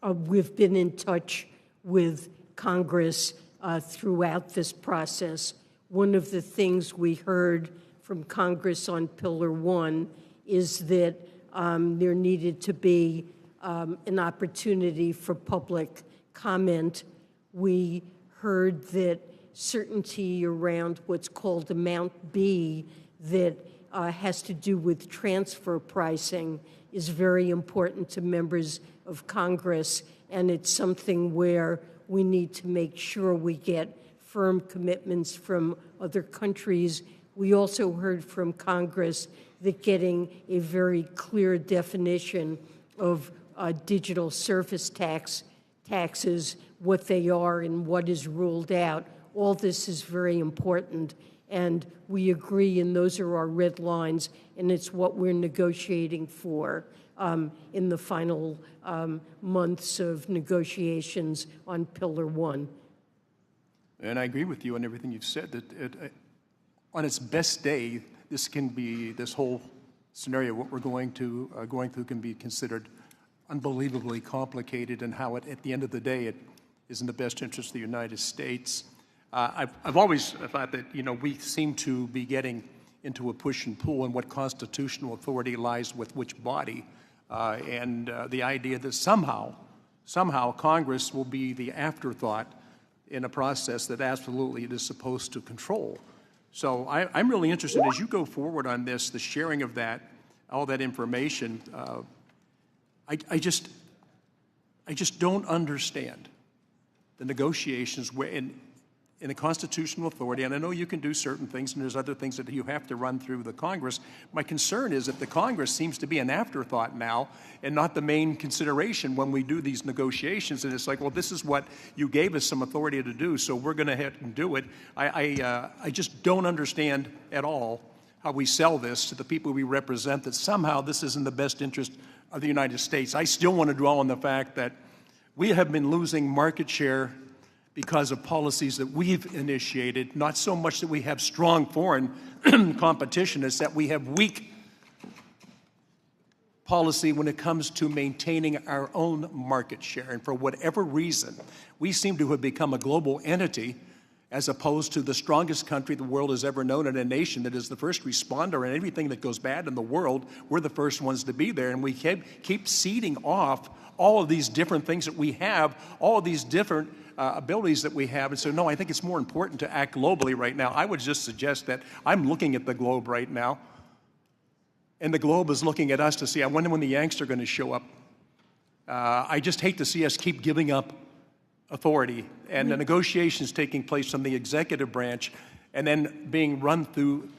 [SPEAKER 7] We've been in touch with Congress throughout this process. One of the things we heard from Congress on Pillar 1 is that there needed to be an opportunity for public comment. We heard that certainty around what's called Amount B that has to do with transfer pricing is very important to members of Congress, and it's something where we need to make sure we get firm commitments from other countries. We also heard from Congress that getting a very clear definition of digital service taxes, what they are and what is ruled out, all this is very important, and we agree, and those are our red lines, and it's what we're negotiating for in the final months of negotiations on Pillar 1.
[SPEAKER 10] And I agree with you on everything you've said, that on its best day, this whole scenario, what we're going through can be considered unbelievably complicated, and how at the end of the day, it is in the best interest of the United States. I've always thought that, we seem to be getting into a push and pull on what constitutional authority lies with which body, and the idea that somehow Congress will be the afterthought in a process that absolutely it is supposed to control. So I'm really interested, as you go forward on this, the sharing of all that information. I just don't understand the negotiations where in a constitutional authority, and I know you can do certain things, and there's other things that you have to run through the Congress. My concern is that the Congress seems to be an afterthought now and not the main consideration when we do these negotiations. And it's like, well, this is what you gave us some authority to do, so we're going to have to do it. I just don't understand at all how we sell this to the people we represent, that somehow this is in the best interest of the United States. I still want to dwell on the fact that we have been losing market share because of policies that we've initiated, not so much that we have strong foreign competition, it's that we have weak policy when it comes to maintaining our own market share. And for whatever reason, we seem to have become a global entity as opposed to the strongest country the world has ever known, and a nation that is the first responder in everything that goes bad in the world. We're the first ones to be there, and we keep ceding off all of these different things that we have, all of these different abilities that we have. And so, no, I think it's more important to act globally right now. I would just suggest that I'm looking at the globe right now, and the globe is looking at us to see, I wonder when the Yanks are going to show up. I just hate to see us keep giving up authority and the negotiations taking place from the executive branch and then being run through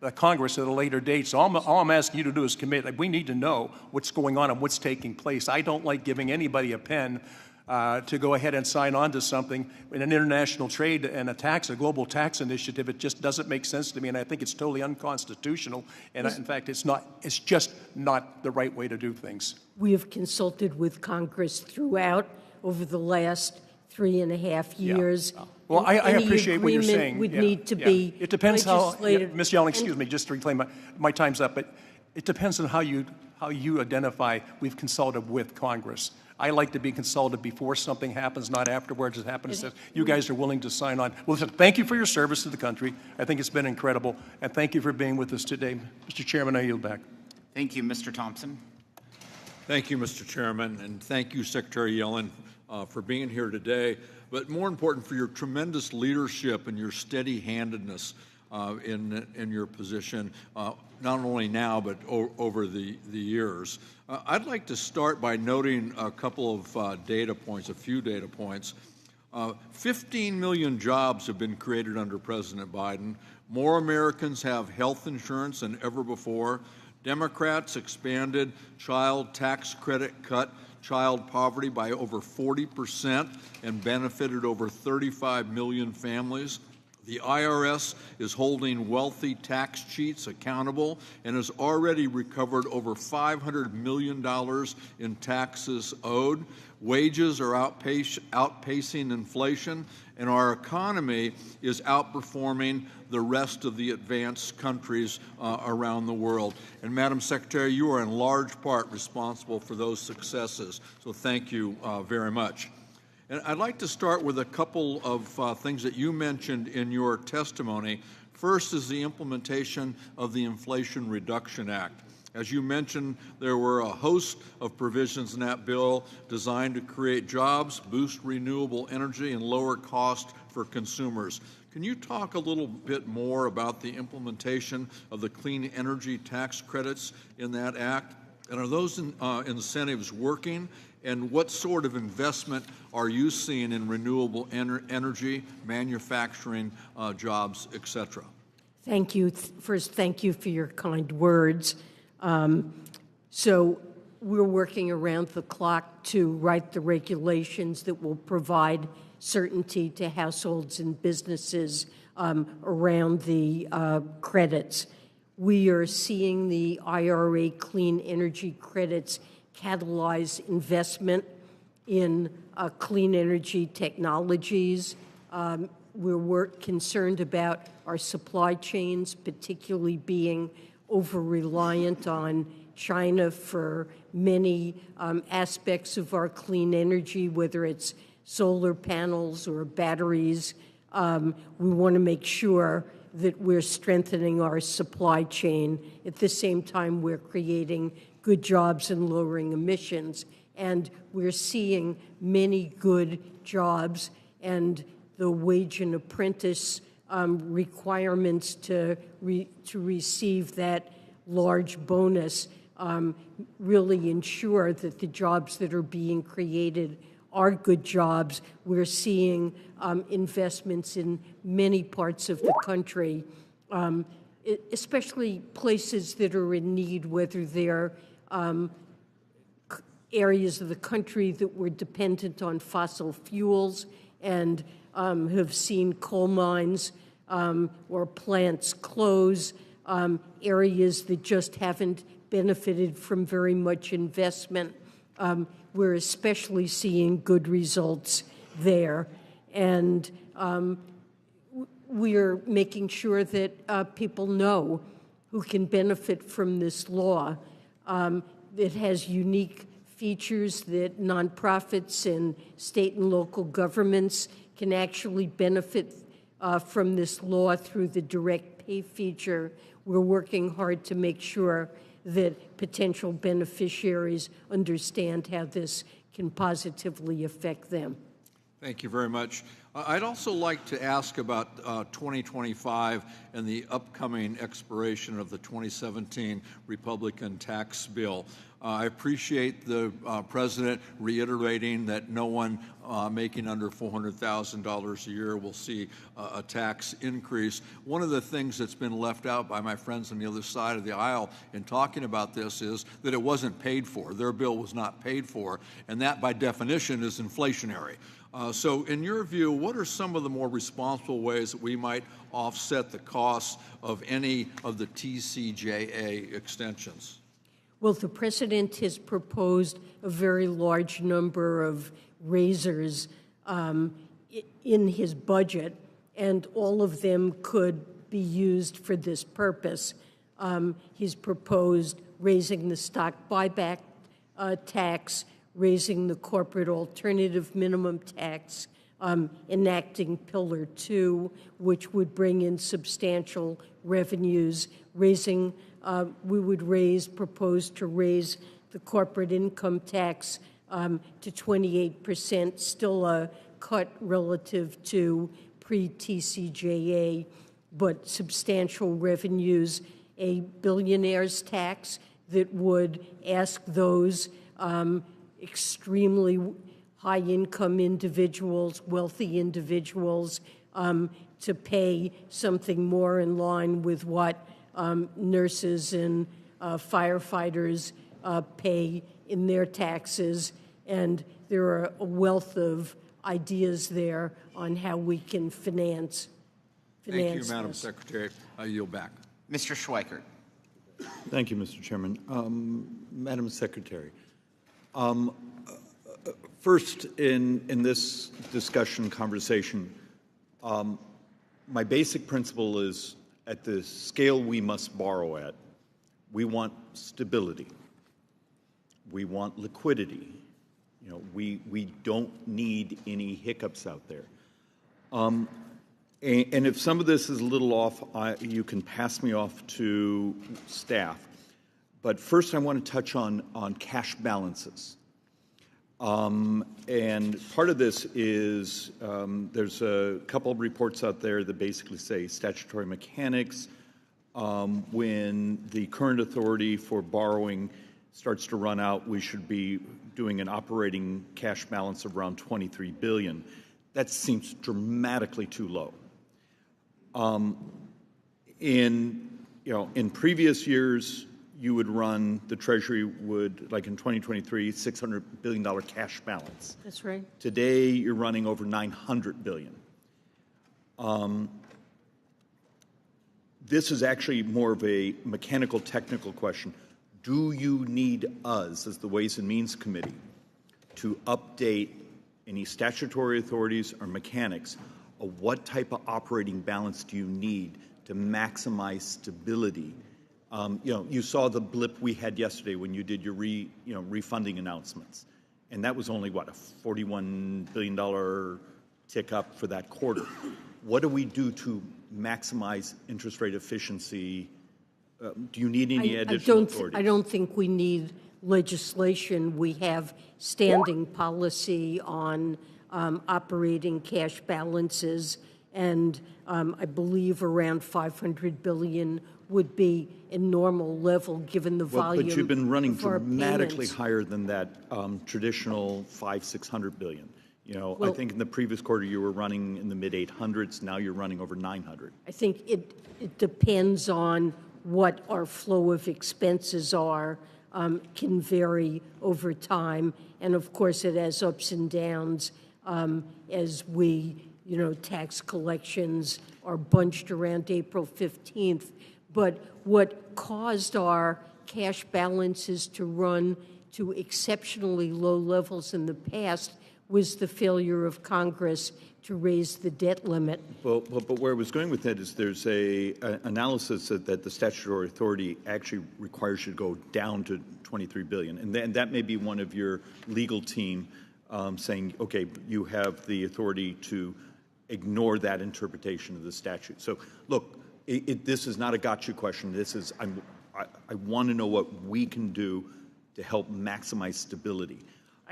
[SPEAKER 10] the Congress at a later date. So all I'm asking you to do is commit. Like, we need to know what's going on and what's taking place. I don't like giving anybody a pen to go ahead and sign on to something in an international trade and a global tax initiative. It just doesn't make sense to me, and I think it's totally unconstitutional. And in fact, it's just not the right way to do things.
[SPEAKER 7] We have consulted with Congress throughout over the last 3.5 years.
[SPEAKER 10] Yeah. Well, I appreciate what you're saying.
[SPEAKER 7] Would need to be.
[SPEAKER 10] It depends how,
[SPEAKER 7] legislative.
[SPEAKER 10] Ms. Yellen, excuse me, just to reclaim my time's up, but it depends on how you identify we've consulted with Congress. I like to be consulted before something happens, not afterwards. It happens that you guys are willing to sign on. Well, thank you for your service to the country. I think it's been incredible, and thank you for being with us today. Mr. Chairman, I yield back.
[SPEAKER 4] Thank you, Mr. Thompson.
[SPEAKER 11] Thank you, Mr. Chairman, and thank you, Secretary Yellen, for being here today, but more important, for your tremendous leadership and your steady-handedness in your position, not only now but over the years. I'd like to start by noting a couple of data points, a few data points. 15 million jobs have been created under President Biden. More Americans have health insurance than ever before. Democrats expanded child tax credit, cut child poverty by over 40% and benefited over 35 million families. The IRS is holding wealthy tax cheats accountable and has already recovered over $500 million in taxes owed. Wages are outpacing inflation, and our economy is outperforming the rest of the advanced countries around the world. And Madam Secretary, you are in large part responsible for those successes, so thank you very much. And I'd like to start with a couple of things that you mentioned in your testimony. First is the implementation of the Inflation Reduction Act. As you mentioned, there were a host of provisions in that bill designed to create jobs, boost renewable energy, and lower cost for consumers. Can you talk a little bit more about the implementation of the clean energy tax credits in that act? And are those incentives working? And what sort of investment are you seeing in renewable energy, manufacturing, jobs, et cetera?
[SPEAKER 7] Thank you. First, thank you for your kind words. So we're working around the clock to write the regulations that will provide certainty to households and businesses around the credits. We are seeing the IRA clean energy credits catalyze investment in clean energy technologies. We're concerned about our supply chains, particularly being over-reliant on China for many aspects of our clean energy, whether it's solar panels or batteries. We want to make sure that we're strengthening our supply chain. At the same time, we're creating good jobs and lowering emissions. And we're seeing many good jobs, and the wage and apprentice requirements to receive that large bonus really ensure that the jobs that are being created are good jobs. We're seeing investments in many parts of the country, especially places that are in need, whether they're areas of the country that were dependent on fossil fuels and have seen coal mines or plants close, areas that just haven't benefited from very much investment. We're especially seeing good results there. And we're making sure that people know who can benefit from this law. It has unique features that nonprofits and state and local governments can actually benefit from this law through the direct pay feature. We're working hard to make sure that potential beneficiaries understand how this can positively affect them.
[SPEAKER 11] Thank you very much. I'd also like to ask about 2025 and the upcoming expiration of the 2017 Republican tax bill. I appreciate the President reiterating that no one making under $400,000 a year will see a tax increase. One of the things that's been left out by my friends on the other side of the aisle in talking about this is that it wasn't paid for. Their bill was not paid for, and that by definition is inflationary. So in your view, what are some of the more responsible ways that we might offset the costs of any of the TCJA extensions?
[SPEAKER 7] Well, the President has proposed a very large number of raisers in his budget, and all of them could be used for this purpose. He's proposed raising the stock buyback tax, raising the corporate alternative minimum tax, enacting Pillar 2, which would bring in substantial revenues, raising, propose to raise the corporate income tax to 28%, still a cut relative to pre-TCJA. but substantial revenues, a billionaire's tax that would ask those extremely high-income individuals, wealthy individuals, to pay something more in line with what nurses and firefighters pay in their taxes. And there are a wealth of ideas there on how we can finance
[SPEAKER 11] Thank you, Madam
[SPEAKER 7] this.
[SPEAKER 11] Secretary. I yield back.
[SPEAKER 4] Mr. Schweikert.
[SPEAKER 12] Thank you, Mr. Chairman. Madam Secretary, first in this discussion conversation, my basic principle is at the scale we must borrow at, we want stability. We want liquidity. You know, we don't need any hiccups out there. And if some of this is a little off, you can pass me off to staff. But first I want to touch on cash balances. And part of this is there's a couple of reports out there that basically say statutory mechanics, when the current authority for borrowing starts to run out, we should be doing an operating cash balance of around $23 billion. That seems dramatically too low. In previous years, you would run, the Treasury would, like in 2023, $600 billion cash balance.
[SPEAKER 7] That's right.
[SPEAKER 12] Today, you're running over $900 billion. This is actually more of a mechanical, technical question. Do you need us, as the Ways and Means Committee, to update any statutory authorities or mechanics of what type of operating balance do you need to maximize stability? You saw the blip we had yesterday when you did your refunding announcements, and that was only what, a $41 billion tick up for that quarter. What do we do to maximize interest rate efficiency? Do you need any additional authority?
[SPEAKER 7] I don't think we need legislation. We have standing policy on operating cash balances, and I believe around $500 billion would be a normal level given the volume.
[SPEAKER 12] But you've been running
[SPEAKER 7] of our
[SPEAKER 12] dramatically
[SPEAKER 7] payments.
[SPEAKER 12] higher than that traditional $500-600 billion. I think in the previous quarter you were running in the mid 800s. Now you're running over 900.
[SPEAKER 7] I think it depends on what our flow of expenses are, can vary over time. And of course, it has ups and downs as we, tax collections are bunched around April 15th. But what caused our cash balances to run to exceptionally low levels in the past was the failure of Congress to raise the debt limit.
[SPEAKER 12] But where I was going with that is there's a analysis that the statutory authority actually requires you to go down to $23 billion. And that may be one of your legal team saying, okay, you have the authority to ignore that interpretation of the statute. So look, this is not a gotcha question. This is, I want to know what we can do to help maximize stability.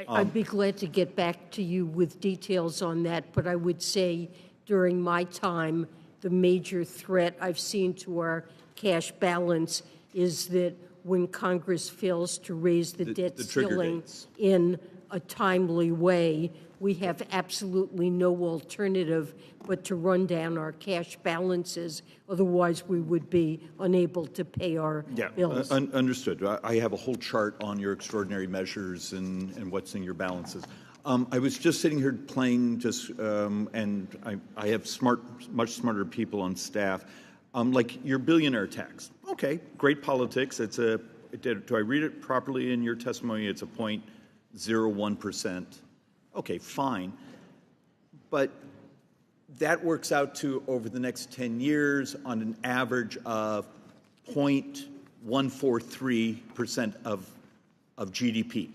[SPEAKER 7] I'd be glad to get back to you with details on that, but I would say during my time, the major threat I've seen to our cash balance is that when Congress fails to raise the debt ceiling in a timely way, we have absolutely no alternative but to run down our cash balances. Otherwise, we would be unable to pay our bills.
[SPEAKER 12] Understood. I have a whole chart on your extraordinary measures and what's in your balances. I was just sitting here playing and I have much smarter people on staff, like your billionaire tax. Okay, great politics. Do I read it properly in your testimony? It's a 0.01%. Okay, fine. But that works out to, over the next 10 years, on an average of 0.143% of GDP.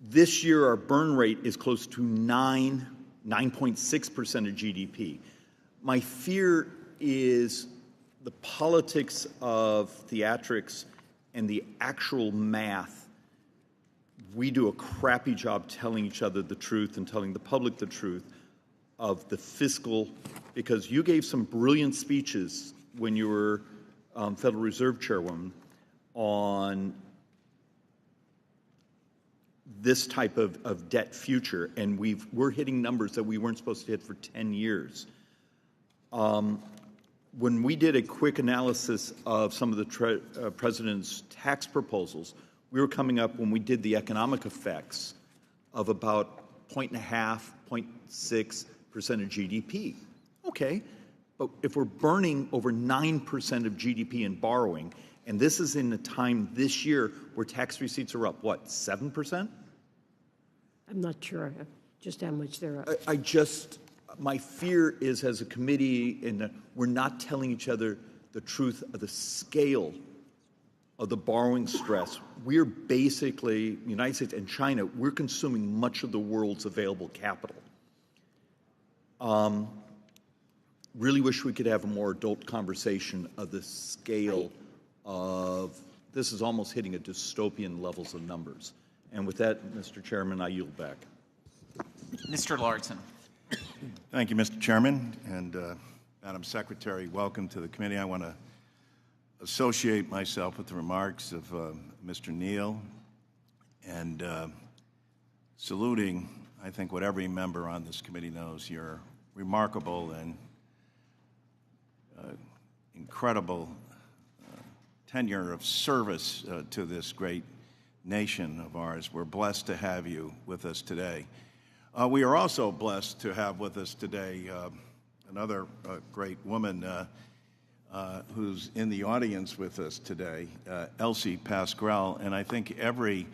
[SPEAKER 12] This year, our burn rate is close to 9.6% of GDP. My fear is the politics of theatrics and the actual math. We do a crappy job telling each other the truth and telling the public the truth of the fiscal because you gave some brilliant speeches when you were Federal Reserve Chairwoman on this type of debt future, and we're hitting numbers that we weren't supposed to hit for 10 years. When we did a quick analysis of some of the president's tax proposals, we were coming up, when we did the economic effects, of about 0.5, 0.6% of GDP. Okay, but if we're burning over 9% of GDP in borrowing, and this is in a time this year where tax receipts are up, what, 7%?
[SPEAKER 7] I'm not sure just how much they're up.
[SPEAKER 12] My fear is, as a committee, we're not telling each other the truth of the scale of the borrowing stress. We're basically, United States and China, we're consuming much of the world's available capital. Really wish we could have a more adult conversation of the scale of, this is almost hitting a dystopian levels of numbers. And with that, Mr. Chairman, I yield back.
[SPEAKER 4] Mr. Larson.
[SPEAKER 13] Thank you, Mr. Chairman, and Madam Secretary, welcome to the committee. I want to associate myself with the remarks of Mr. Neal and saluting, I think, what every member on this committee knows, your remarkable and incredible tenure of service to this great nation of ours. We're blessed to have you with us today. We are also blessed to have with us today another great woman who's in the audience with us today, Elsie Pasquale, and I think every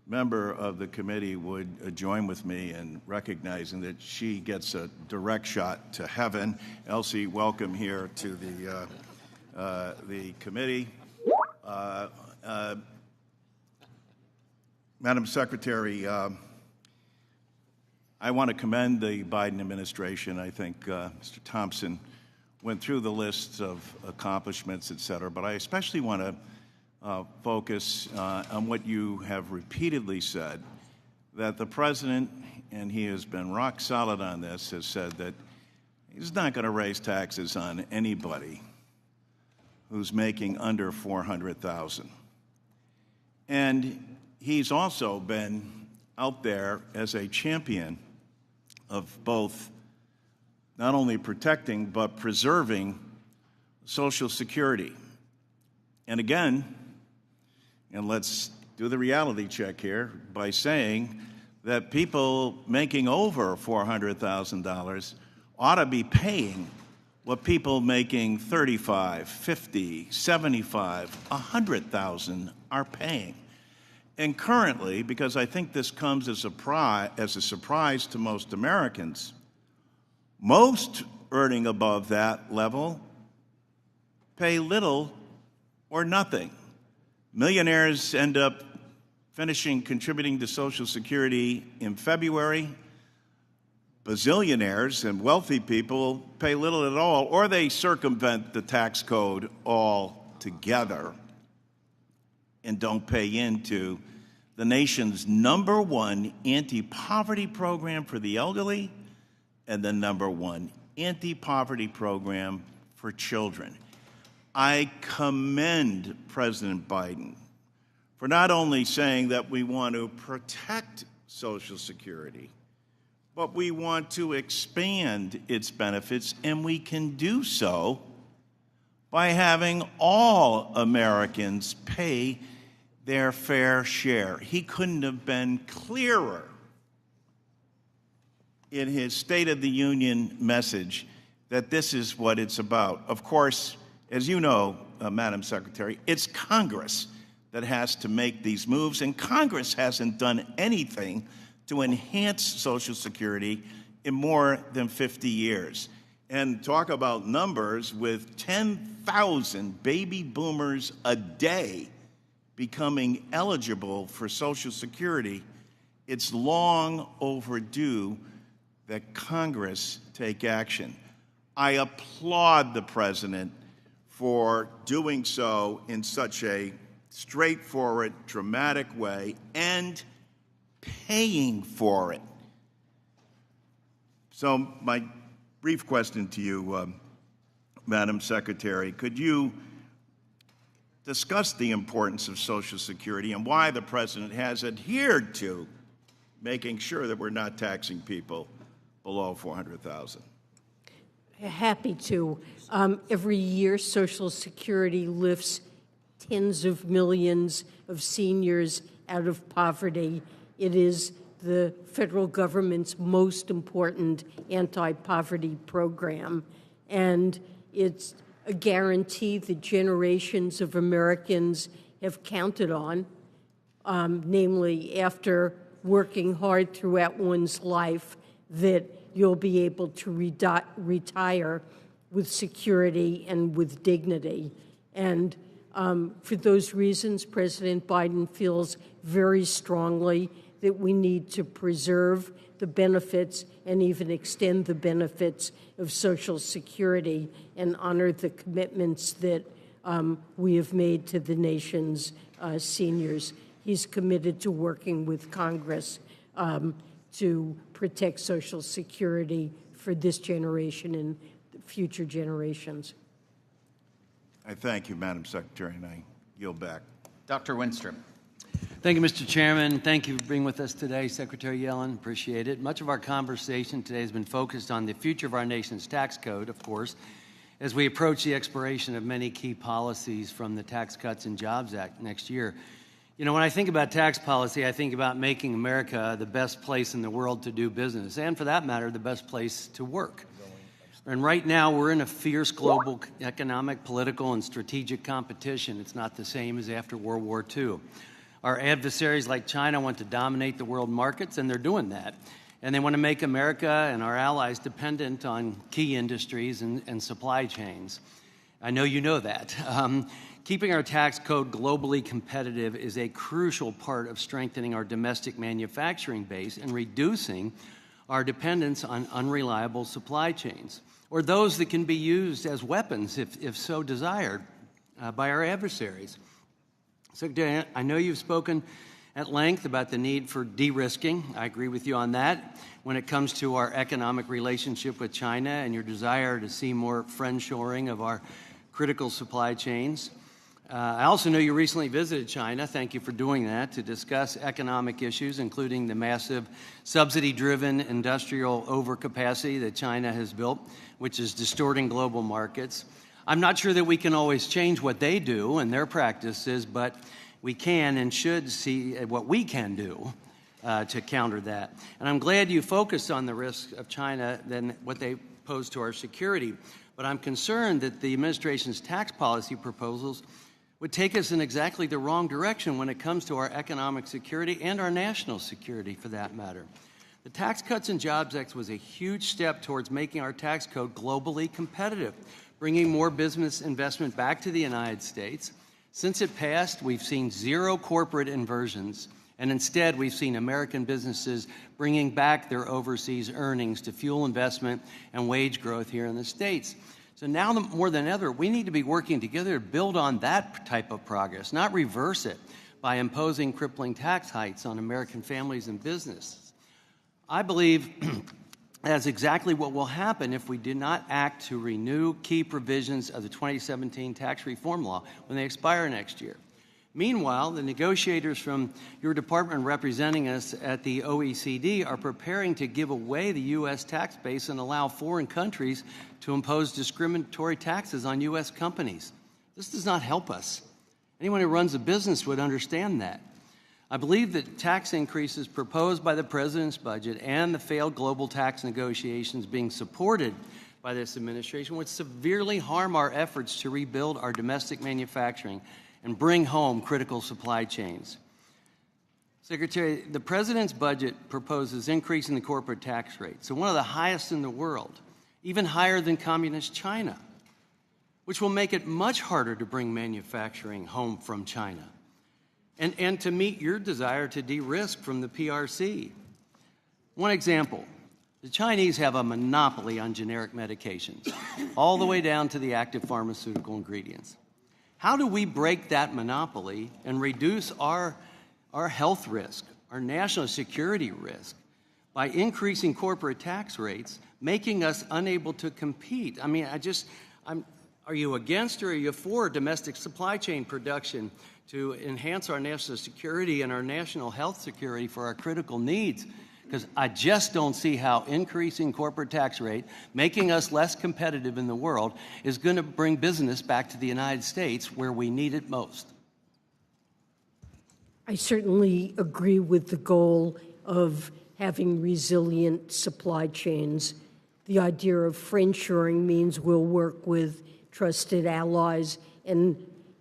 [SPEAKER 13] member of the committee would join with me in recognizing that she gets a direct shot to heaven. Elsie, welcome here to the committee. Madam Secretary, I want to commend the Biden administration. I think Mr. Thompson went through the lists of accomplishments, et cetera, but I especially want to focus on what you have repeatedly said, that the president, and he has been rock solid on this, has said that he's not going to raise taxes on anybody who's making under $400,000. And he's also been out there as a champion of both not only protecting but preserving Social Security. And again, and let's do the reality check here by saying that people making over $400,000 ought to be paying what people making $35,000, $50,000, $75,000, $100,000 are paying. And currently, because I think this comes as a surprise to most Americans, most earning above that level pay little or nothing. Millionaires end up finishing contributing to Social Security in February. Bazillionaires and wealthy people pay little at all, or they circumvent the tax code altogether and don't pay into the nation's #1 anti-poverty program for the elderly and the #1 anti-poverty program for children. I commend President Biden for not only saying that we want to protect Social Security, but we want to expand its benefits, and we can do so by having all Americans pay their fair share. He couldn't have been clearer in his State of the Union message that this is what it's about. Of course, as you know, Madam Secretary, it's Congress that has to make these moves, and Congress hasn't done anything to enhance Social Security in more than 50 years. And talk about numbers, with 10,000 baby boomers a day becoming eligible for Social Security, it's long overdue that Congress take action. I applaud the president for doing so in such a straightforward, dramatic way and paying for it. So my brief question to you, Madam Secretary. Could you discuss the importance of Social Security and why the President has adhered to making sure that we're not taxing people below $400,000?
[SPEAKER 7] Happy to. Every year, Social Security lifts tens of millions of seniors out of poverty. It is the federal government's most important anti-poverty program, and it's a guarantee that generations of Americans have counted on, namely after working hard throughout one's life, that you'll be able to retire with security and with dignity. And for those reasons, President Biden feels very strongly that we need to preserve the benefits and even extend the benefits of Social Security and honor the commitments that we have made to the nation's seniors. He's committed to working with Congress to protect Social Security for this generation and future generations.
[SPEAKER 13] I thank you, Madam Secretary, and I yield back.
[SPEAKER 4] Dr. Winstrom.
[SPEAKER 14] Thank you, Mr. Chairman. Thank you for being with us today, Secretary Yellen. Appreciate it. Much of our conversation today has been focused on the future of our nation's tax code, of course, as we approach the expiration of many key policies from the Tax Cuts and Jobs Act next year. You know, when I think about tax policy, I think about making America the best place in the world to do business, and for that matter, the best place to work. And right now, we're in a fierce global economic, political, and strategic competition. It's not the same as after World War II. Our adversaries like China want to dominate the world markets, and they're doing that. And they want to make America and our allies dependent on key industries and supply chains. I know you know that. Keeping our tax code globally competitive is a crucial part of strengthening our domestic manufacturing base and reducing our dependence on unreliable supply chains, or those that can be used as weapons, if so desired, by our adversaries. Secretary, I know you've spoken at length about the need for de-risking. I agree with you on that when it comes to our economic relationship with China and your desire to see more friendshoring of our critical supply chains. I also know you recently visited China, thank you for doing that, to discuss economic issues, including the massive subsidy-driven industrial overcapacity that China has built, which is distorting global markets. I'm not sure that we can always change what they do and their practices, but we can and should see what we can do to counter that. And I'm glad you focused on the risks of China than what they pose to our security. But I'm concerned that the administration's tax policy proposals would take us in exactly the wrong direction when it comes to our economic security and our national security, for that matter. The Tax Cuts and Jobs Act was a huge step towards making our tax code globally competitive, bringing more business investment back to the United States. Since it passed, we've seen zero corporate inversions, and instead we've seen American businesses bringing back their overseas earnings to fuel investment and wage growth here in the States. So now more than ever, we need to be working together to build on that type of progress, not reverse it by imposing crippling tax hikes on American families and businesses. I believe that's exactly what will happen if we do not act to renew key provisions of the 2017 tax reform law when they expire next year. Meanwhile, the negotiators from your department representing us at the OECD are preparing to give away the U.S. tax base and allow foreign countries to impose discriminatory taxes on U.S. companies. This does not help us. Anyone who runs a business would understand that. I believe that tax increases proposed by the President's budget and the failed global tax negotiations being supported by this administration would severely harm our efforts to rebuild our domestic manufacturing and bring home critical supply chains. Secretary, the President's budget proposes increasing the corporate tax rate, so one of the highest in the world, even higher than communist China, which will make it much harder to bring manufacturing home from China, and to meet your desire to de-risk from the PRC. One example, the Chinese have a monopoly on generic medications, all the way down to the active pharmaceutical ingredients. How do we break that monopoly and reduce our health risk, our national security risk, by increasing corporate tax rates, making us unable to compete. I mean, are you against or are you for domestic supply chain production to enhance our national security and our national health security for our critical needs? Because I just don't see how increasing corporate tax rate, making us less competitive in the world, is going to bring business back to the United States where we need it most.
[SPEAKER 7] I certainly agree with the goal of having resilient supply chains. The idea of friendshoring means we'll work with trusted allies, and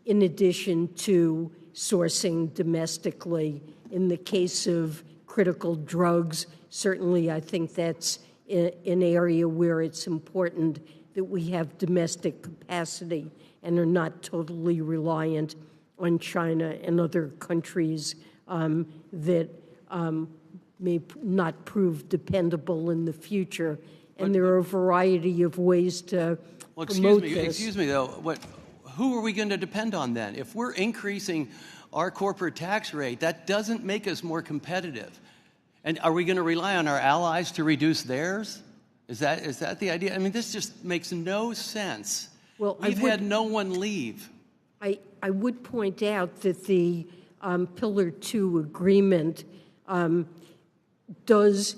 [SPEAKER 7] in addition to sourcing domestically. In the case of critical drugs, certainly I think that's an area where it's important that we have domestic capacity and are not totally reliant on China and other countries that may not prove dependable in the future. And there are a variety of ways to promote this.
[SPEAKER 14] Excuse me, though. Who are we going to depend on then? If we're increasing our corporate tax rate, that doesn't make us more competitive. And are we going to rely on our allies to reduce theirs? Is that the idea? I mean, this just makes no sense.
[SPEAKER 7] Well,
[SPEAKER 14] we've had no one leave.
[SPEAKER 7] I would point out that the Pillar 2 agreement does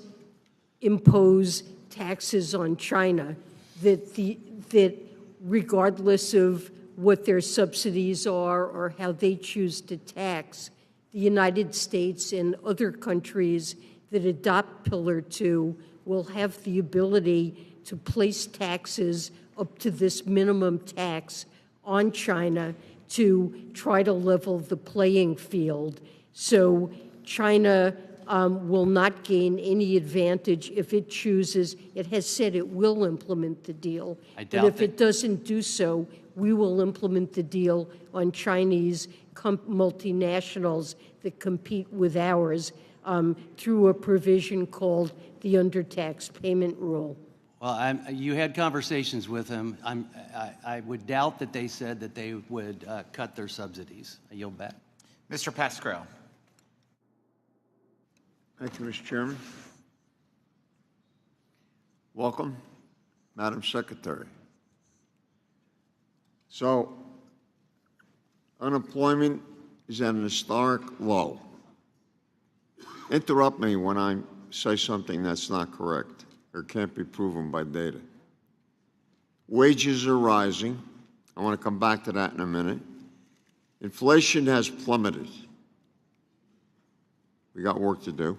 [SPEAKER 7] impose taxes on China that regardless of what their subsidies are or how they choose to tax, the United States and other countries that adopt Pillar 2 will have the ability to place taxes up to this minimum tax on China to try to level the playing field. So China will not gain any advantage if it chooses. It has said it will implement the deal. But if it doesn't do so, we will implement the deal on Chinese multinationals that compete with ours through a provision called the undertax payment rule.
[SPEAKER 14] Well, you had conversations with them. I would doubt that they said that they would cut their subsidies. I yield back.
[SPEAKER 4] Mr. Pascrell.
[SPEAKER 15] Thank you, Mr. Chairman. Welcome, Madam Secretary. So, unemployment is at an historic low. Interrupt me when I say something that's not correct or can't be proven by data. Wages are rising. I want to come back to that in a minute. Inflation has plummeted. We got work to do.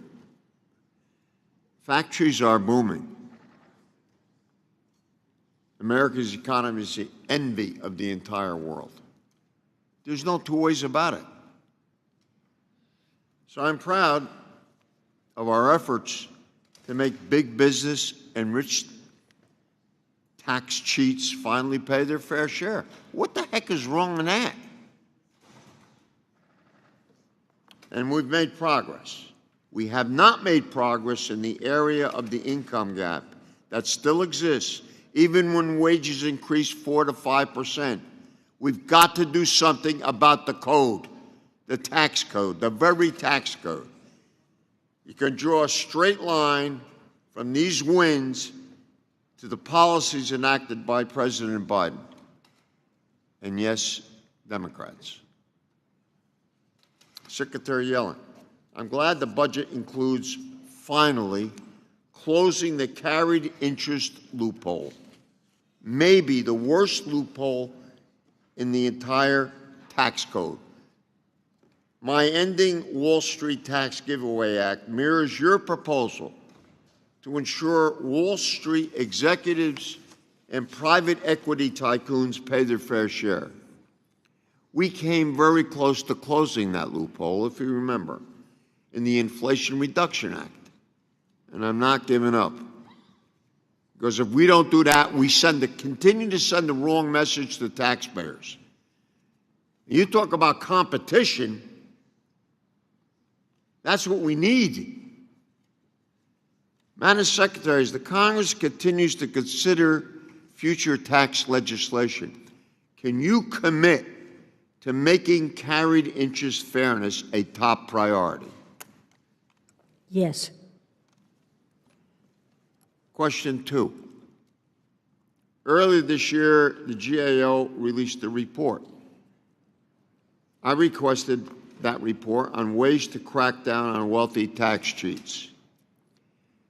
[SPEAKER 15] Factories are booming. America's economy is the envy of the entire world. There's no two ways about it. So I'm proud of our efforts to make big business and rich tax cheats finally pay their fair share. What the heck is wrong with that? And we've made progress. We have not made progress in the area of the income gap that still exists, even when wages increase 4 to 5%. We've got to do something about the code, the tax code, the very tax code. You can draw a straight line from these wins to the policies enacted by President Biden. And yes, Democrats. Secretary Yellen, I'm glad the budget includes, finally, closing the carried interest loophole. Maybe the worst loophole in the entire tax code. My Ending Wall Street Tax Giveaway Act mirrors your proposal to ensure Wall Street executives and private equity tycoons pay their fair share. We came very close to closing that loophole, if you remember, in the Inflation Reduction Act. And I'm not giving up. Because if we don't do that, we continue to send the wrong message to taxpayers. You talk about competition, that's what we need. Madam Secretary, as the Congress continues to consider future tax legislation, can you commit to making carried interest fairness a top priority?
[SPEAKER 7] Yes.
[SPEAKER 15] Question 2. Earlier this year, the GAO released a report. I requested that report on ways to crack down on wealthy tax cheats.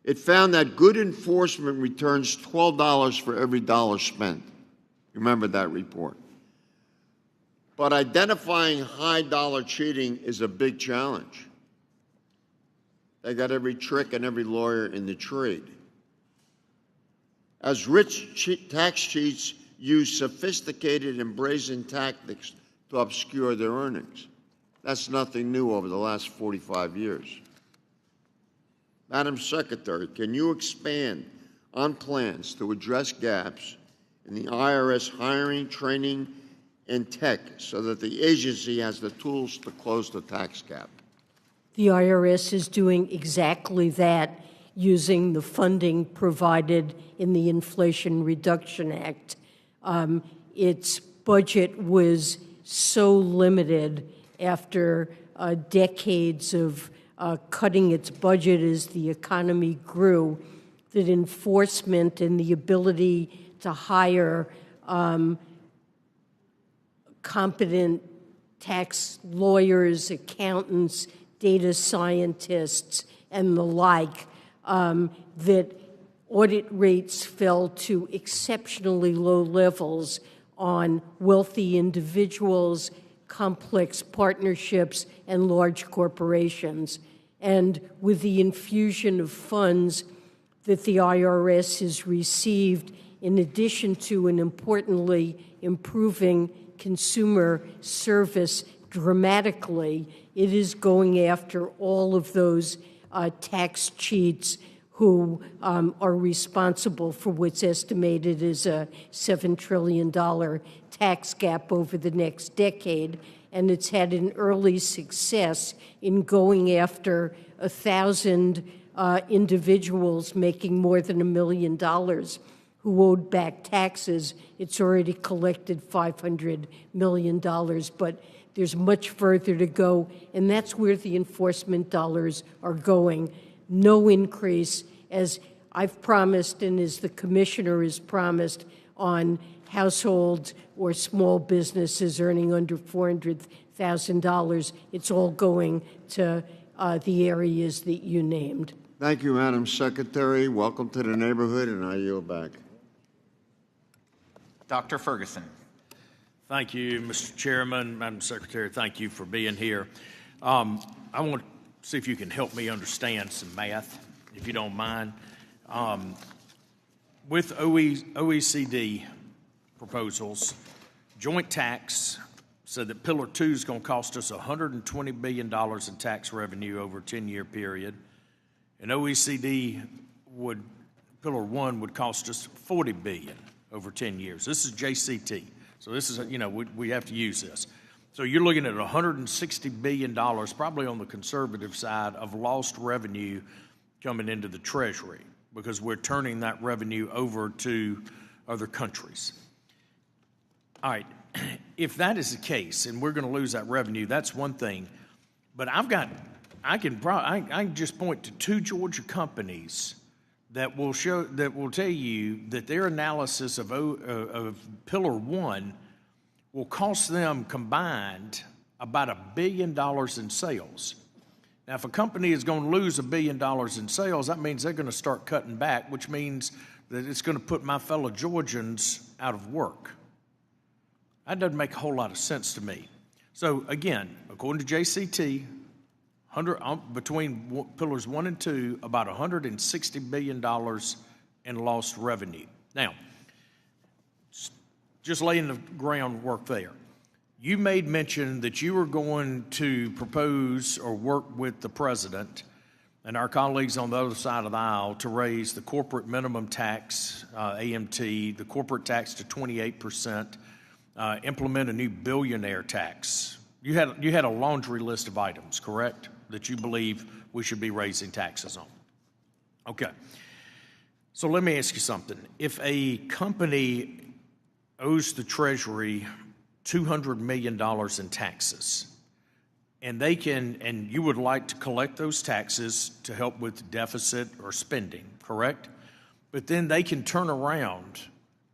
[SPEAKER 15] It found that good enforcement returns $12 for every dollar spent. Remember that report. But identifying high-dollar cheating is a big challenge. They got every trick and every lawyer in the trade. As rich tax cheats use sophisticated and brazen tactics to obscure their earnings. That's nothing new over the last 45 years. Madam Secretary, can you expand on plans to address gaps in the IRS hiring, training, and tech so that the agency has the tools to close the tax gap?
[SPEAKER 7] The IRS is doing exactly that using the funding provided in the Inflation Reduction Act. Its budget was so limited after decades of cutting its budget as the economy grew that enforcement and the ability to hire competent tax lawyers, accountants, data scientists, and the like, that audit rates fell to exceptionally low levels on wealthy individuals, complex partnerships, and large corporations. And with the infusion of funds that the IRS has received, in addition to and importantly improving consumer service dramatically, it is going after all of those tax cheats who are responsible for what's estimated as a $7 trillion tax gap over the next decade. And it's had an early success in going after 1,000 individuals making more than $1 million who owed back taxes. It's already collected $500 million, but there's much further to go, and that's where the enforcement dollars are going. No increase, as I've promised and as the Commissioner has promised, on households or small businesses earning under $400,000. It's all going to the areas that you named.
[SPEAKER 15] Thank you, Madam Secretary. Welcome to the neighborhood, and I yield back.
[SPEAKER 4] Dr. Ferguson.
[SPEAKER 16] Thank you, Mr. Chairman. Madam Secretary, thank you for being here. I want to see if you can help me understand some math, if you don't mind. With OECD proposals, joint tax said that Pillar 2 is going to cost us $120 billion in tax revenue over a 10-year period, and OECD Pillar 1 would cost us $40 billion over 10 years. This is JCT. So this is, we have to use this. So you're looking at $160 billion, probably on the conservative side, of lost revenue coming into the Treasury because we're turning that revenue over to other countries. All right, if that is the case and we're going to lose that revenue, that's one thing. But I can just point to 2 Georgia companies that will tell you that their analysis of Pillar 1 will cost them combined about $1 billion in sales. Now, if a company is going to lose $1 billion in sales, that means they're going to start cutting back, which means that it's going to put my fellow Georgians out of work. That doesn't make a whole lot of sense to me. So, again, according to JCT, between Pillars 1 and 2, about $160 billion in lost revenue. Now, just laying the groundwork there. You made mention that you were going to propose or work with the President and our colleagues on the other side of the aisle to raise the corporate minimum tax, AMT, the corporate tax to 28%, implement a new billionaire tax. You had a laundry list of items, correct, that you believe we should be raising taxes on. Okay. So let me ask you something. If a company owes the Treasury $200 million in taxes, and you would like to collect those taxes to help with deficit or spending, correct? but then they can turn around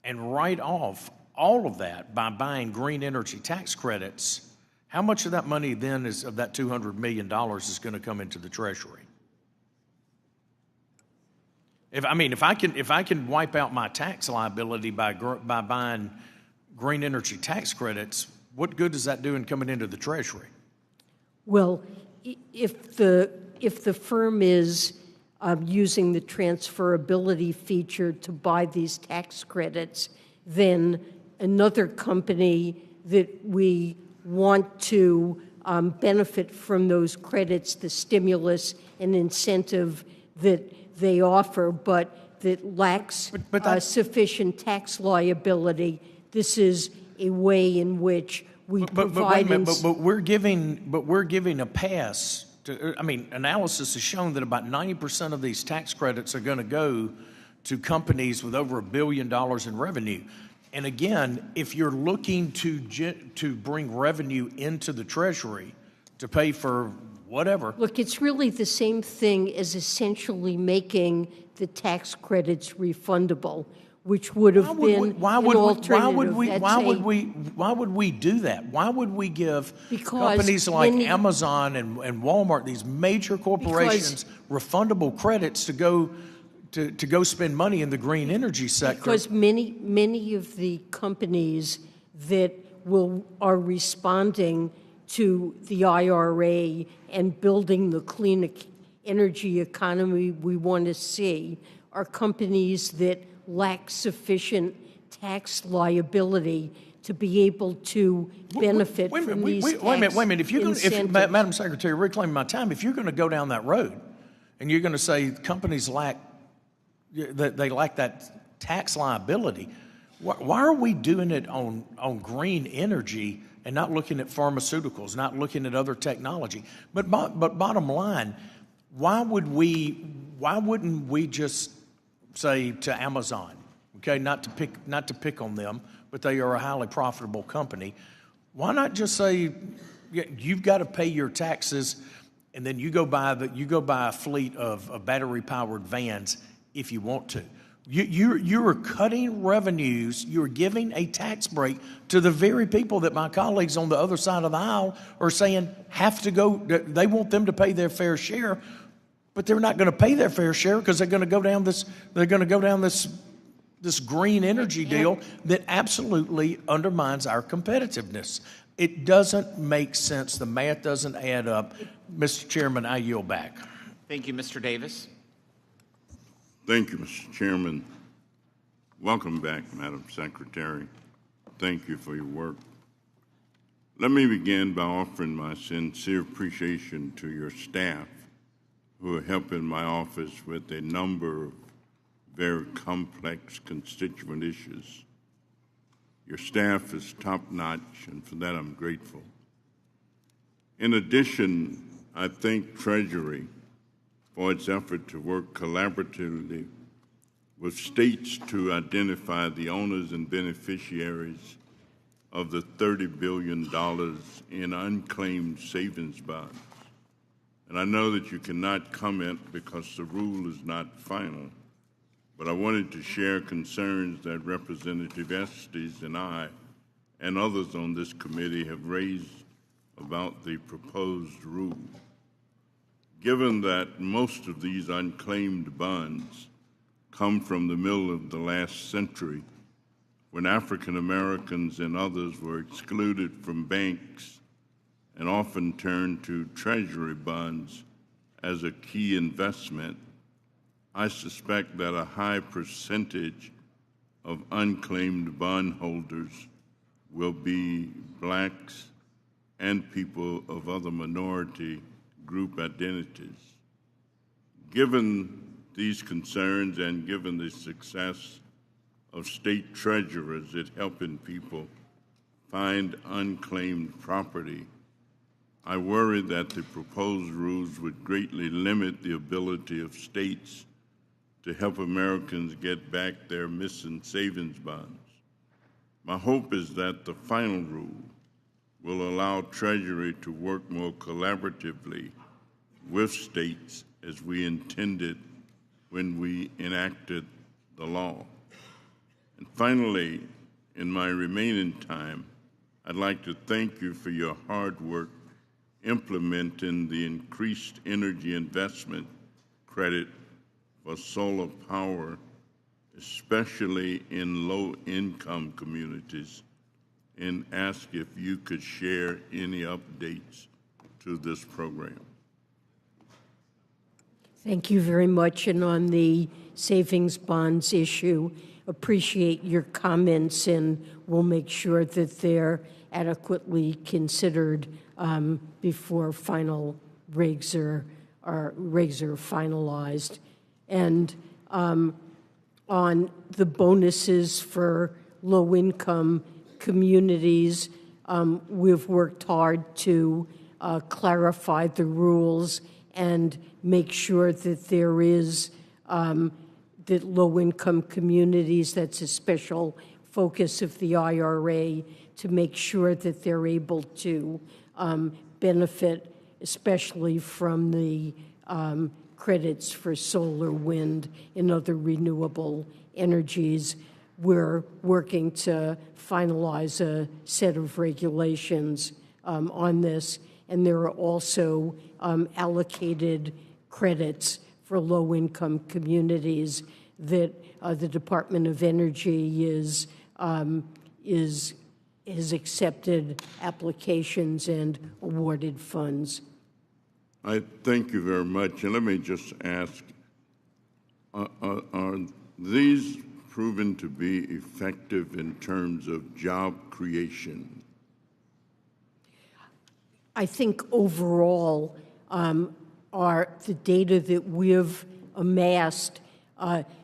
[SPEAKER 16] and write off all of that by buying green energy tax credits, how much of that money then is of that $200 million is going to come into the Treasury? If I can wipe out my tax liability by buying green energy tax credits, what good does that do in coming into the Treasury?
[SPEAKER 7] Well, if the firm is using the transferability feature to buy these tax credits, then another company that we want to benefit from those credits, the stimulus and incentive that they offer, but that lacks sufficient tax liability. This is a way in which we provide.
[SPEAKER 16] But we're giving a pass to. Analysis has shown that about 90% of these tax credits are going to go to companies with over $1 billion in revenue. And again, if you're looking to bring revenue into the Treasury to pay for whatever.
[SPEAKER 7] Look, it's really the same thing as essentially making the tax credits refundable, which would have been an alternative.
[SPEAKER 16] Why would we do that? Why would we give companies like Amazon and Walmart, these major corporations, refundable credits to go spend money in the green energy sector?
[SPEAKER 7] Because many of the companies that are responding to the IRA and building the clean energy economy we want to see are companies that lack sufficient tax liability to be able to benefit from these tax incentives.
[SPEAKER 16] Wait a minute. Madam Secretary, reclaiming my time, if you're going to go down that road and you're going to say companies lack that tax liability, why are we doing it on green energy and not looking at pharmaceuticals, not looking at other technology? But bottom line, why wouldn't we just say to Amazon, okay, not to pick on them, but they are a highly profitable company. Why not just say you've got to pay your taxes, and then you go buy a fleet of battery powered vans if you want to. You are cutting revenues. You're giving a tax break to the very people that my colleagues on the other side of the aisle are saying have to go. They want them to pay their fair share, but they're not going to pay their fair share because they're going to go down this. They're going to go down this green energy deal that absolutely undermines our competitiveness. It doesn't make sense. The math doesn't add up. Mr. Chairman, I yield back.
[SPEAKER 4] Thank you, Mr. Davis.
[SPEAKER 17] Thank you, Mr. Chairman. Welcome back, Madam Secretary. Thank you for your work. Let me begin by offering my sincere appreciation to your staff who are helping my office with a number of very complex constituent issues. Your staff is top-notch, and for that I'm grateful. In addition, I thank Treasury for its effort to work collaboratively with states to identify the owners and beneficiaries of the $30 billion in unclaimed savings bonds. And I know that you cannot comment because the rule is not final, but I wanted to share concerns that Representative Estes and I and others on this committee have raised about the proposed rule. Given that most of these unclaimed bonds come from the middle of the last century, when African Americans and others were excluded from banks and often turned to Treasury bonds as a key investment, I suspect that a high percentage of unclaimed bondholders will be blacks and people of other minority group identities. Given these concerns and given the success of state treasurers at helping people find unclaimed property, I worry that the proposed rules would greatly limit the ability of states to help Americans get back their missing savings bonds. My hope is that the final rule will allow Treasury to work more collaboratively with states as we intended when we enacted the law. And finally, in my remaining time, I'd like to thank you for your hard work implementing the increased energy investment credit for solar power, especially in low-income communities, and ask if you could share any updates to this program.
[SPEAKER 7] Thank you very much. And on the savings bonds issue, appreciate your comments, and we'll make sure that they're adequately considered before final regs are finalized. And on the bonuses for low-income communities, we've worked hard to clarify the rules and make sure that there is that low-income communities, that's a special focus of the IRA, to make sure that they're able to benefit, especially from the credits for solar, wind, and other renewable energies. We're working to finalize a set of regulations on this, and there are also allocated credits for low-income communities that the Department of Energy has accepted applications and awarded funds.
[SPEAKER 17] I thank you very much. And let me just ask, are these proven to be effective in terms of job creation?
[SPEAKER 7] I think overall, the data that we've amassed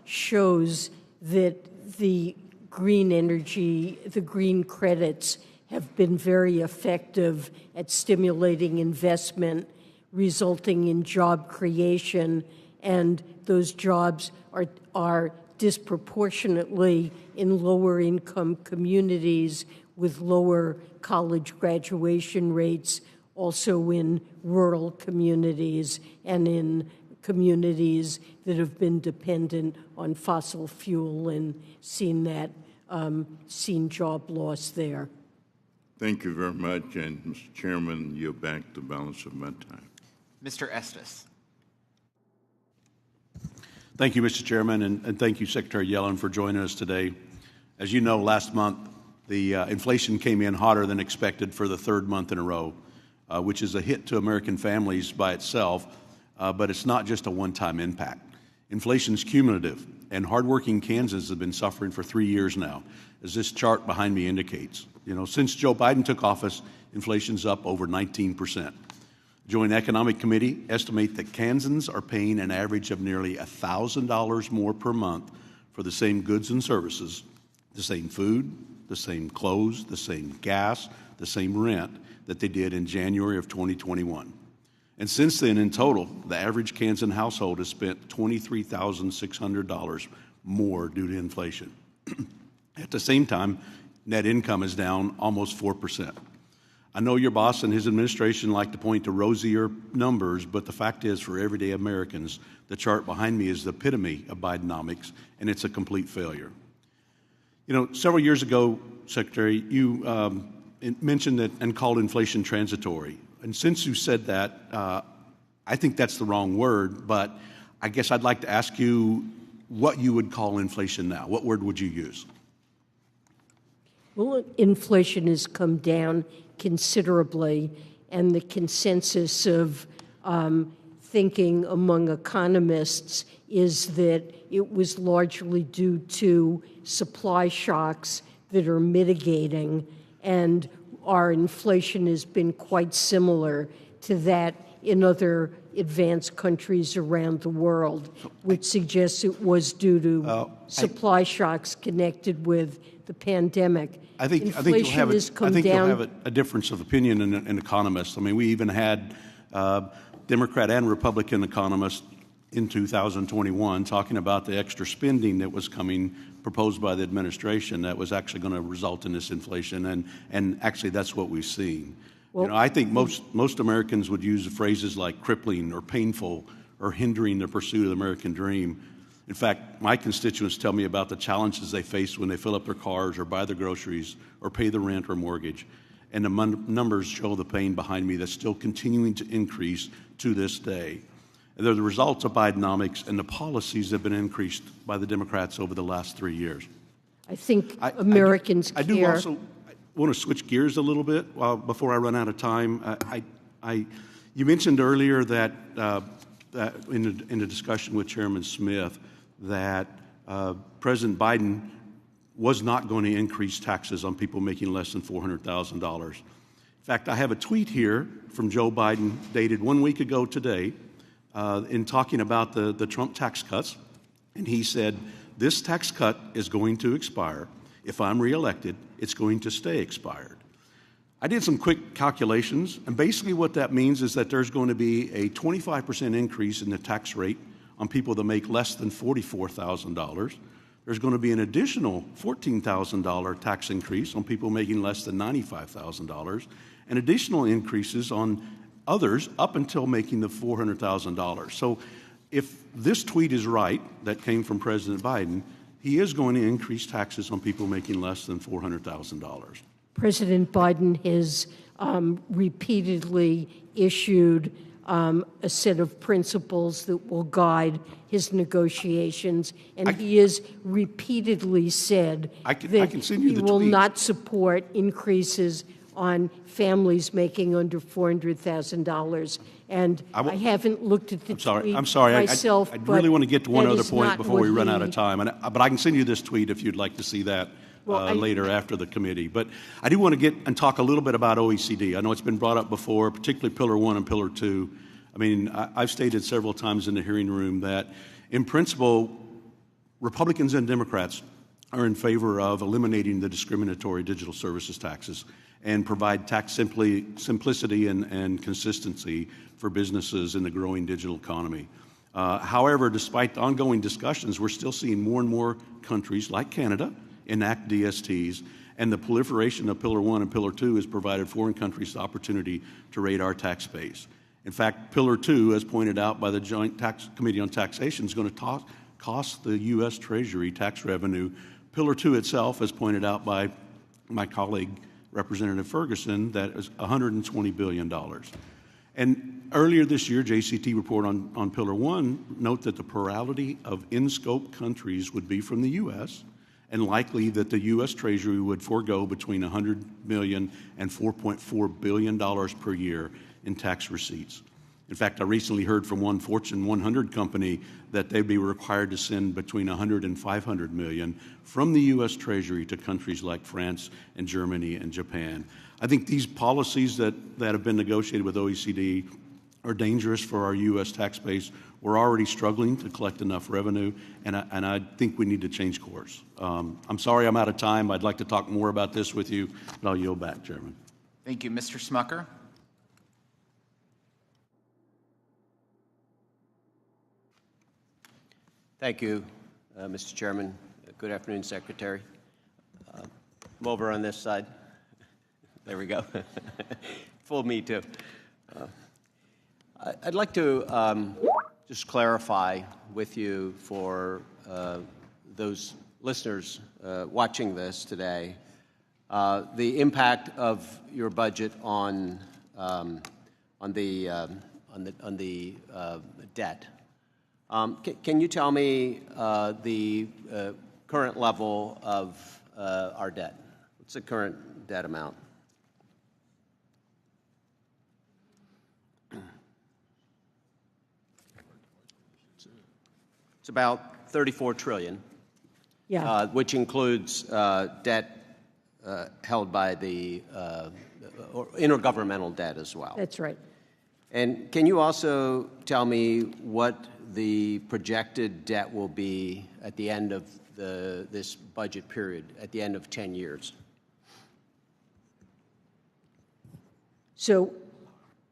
[SPEAKER 7] shows that the green energy, the green credits have been very effective at stimulating investment, resulting in job creation, and those jobs are disproportionately in lower income communities with lower college graduation rates, also in rural communities and in communities that have been dependent on fossil fuel and seen job loss there.
[SPEAKER 17] Thank you very much. And Mr. Chairman, yield back the balance of my time.
[SPEAKER 4] Mr. Estes.
[SPEAKER 18] Thank you, Mr. Chairman, and thank you, Secretary Yellen, for joining us today. As you know, last month, the inflation came in hotter than expected for the third month in a row, which is a hit to American families by itself, but it's not just a one-time impact. Inflation's cumulative, and hardworking Kansans have been suffering for 3 years now, as this chart behind me indicates. Since Joe Biden took office, inflation's up over 19%. Joint Economic Committee estimate that Kansans are paying an average of nearly $1,000 more per month for the same goods and services, the same food, the same clothes, the same gas, the same rent that they did in January of 2021. And since then, in total, the average Kansan household has spent $23,600 more due to inflation. At the same time, net income is down almost 4%. I know your boss and his administration like to point to rosier numbers, but the fact is, for everyday Americans, the chart behind me is the epitome of Bidenomics, and it's a complete failure. Several years ago, Secretary, you mentioned that and called inflation transitory. And since you said that, I think that's the wrong word, but I guess I'd like to ask you what you would call inflation now. What word would you use?
[SPEAKER 7] Well, inflation has come down considerably, and the consensus of thinking among economists is that it was largely due to supply shocks that are mitigating, and our inflation has been quite similar to that in other advanced countries around the world, which suggests it was due to supply shocks connected with the pandemic.
[SPEAKER 18] I think you'll have a difference of opinion in economists. I mean, we even had Democrat and Republican economists in 2021 talking about the extra spending that was coming, proposed by the administration, that was actually going to result in this inflation, and actually that's what we've seen. Well, I think most Americans would use phrases like crippling or painful or hindering the pursuit of the American dream. In fact, my constituents tell me about the challenges they face when they fill up their cars or buy their groceries or pay the rent or mortgage. And the numbers show the pain behind me that's still continuing to increase to this day. And they're the results of Bidenomics and the policies that have been increased by the Democrats over the last 3 years.
[SPEAKER 7] I think Americans care.
[SPEAKER 18] I do also want to switch gears a little bit before I run out of time. You mentioned earlier that, in the discussion with Chairman Smith, that President Biden was not going to increase taxes on people making less than $400,000. In fact, I have a tweet here from Joe Biden dated 1 week ago today in talking about the Trump tax cuts. And he said, this tax cut is going to expire. If I'm reelected, it's going to stay expired. I did some quick calculations, and basically what that means is that there's going to be a 25% increase in the tax rate on people that make less than $44,000. There's going to be an additional $14,000 tax increase on people making less than $95,000, and additional increases on others up until making the $400,000. So if this tweet is right, that came from President Biden, he is going to increase taxes on people making less than $400,000.
[SPEAKER 7] President Biden has repeatedly issued a set of principles that will guide his negotiations, and he has repeatedly said that he will not support increases on families making under $400,000. And I haven't looked at the tweet myself.
[SPEAKER 18] I really want to get to one other point before we run out of time. But I can send you this tweet if you'd like to see that later after the committee. But I do want to get and talk a little bit about OECD. I know it's been brought up before, particularly Pillar 1 and Pillar 2. I mean, I've stated several times in the hearing room that, in principle, Republicans and Democrats are in favor of eliminating the discriminatory digital services taxes and provide tax simplicity and consistency for businesses in the growing digital economy. However, despite the ongoing discussions, we're still seeing more and more countries like Canada enact DSTs, and the proliferation of Pillar 1 and Pillar 2 has provided foreign countries the opportunity to raid our tax base. In fact, Pillar 2, as pointed out by the Joint Committee on Taxation, is going to cost the U.S. Treasury tax revenue. Pillar 2 itself, as pointed out by my colleague, Representative Ferguson, that is $120 billion. And earlier this year, JCT report on Pillar 1 note that the plurality of in-scope countries would be from the U.S., and likely that the U.S. Treasury would forego between $100 million and $4.4 billion per year in tax receipts. In fact, I recently heard from one Fortune 100 company that they'd be required to send between $100 and $500 million from the U.S. Treasury to countries like France and Germany and Japan. I think these policies that have been negotiated with OECD are dangerous for our U.S. tax base. We're already struggling to collect enough revenue, and I think we need to change course. I'm sorry I'm out of time. I'd like to talk more about this with you, but I'll yield back, Chairman.
[SPEAKER 4] Thank you. Mr. Smucker?
[SPEAKER 19] Thank you, Mr. Chairman. Good afternoon, Secretary. I'm over on this side. There we go. Fooled me, too. I'd like to just clarify with you for those listeners watching this today the impact of your budget on the debt. Can you tell me the current level of our debt? What's the current debt amount? It's about $34 trillion, which includes debt held by the or intergovernmental debt as well.
[SPEAKER 7] That's right.
[SPEAKER 19] And can you also tell me what the projected debt will be at the end of this budget period, at the end of 10 years?
[SPEAKER 7] So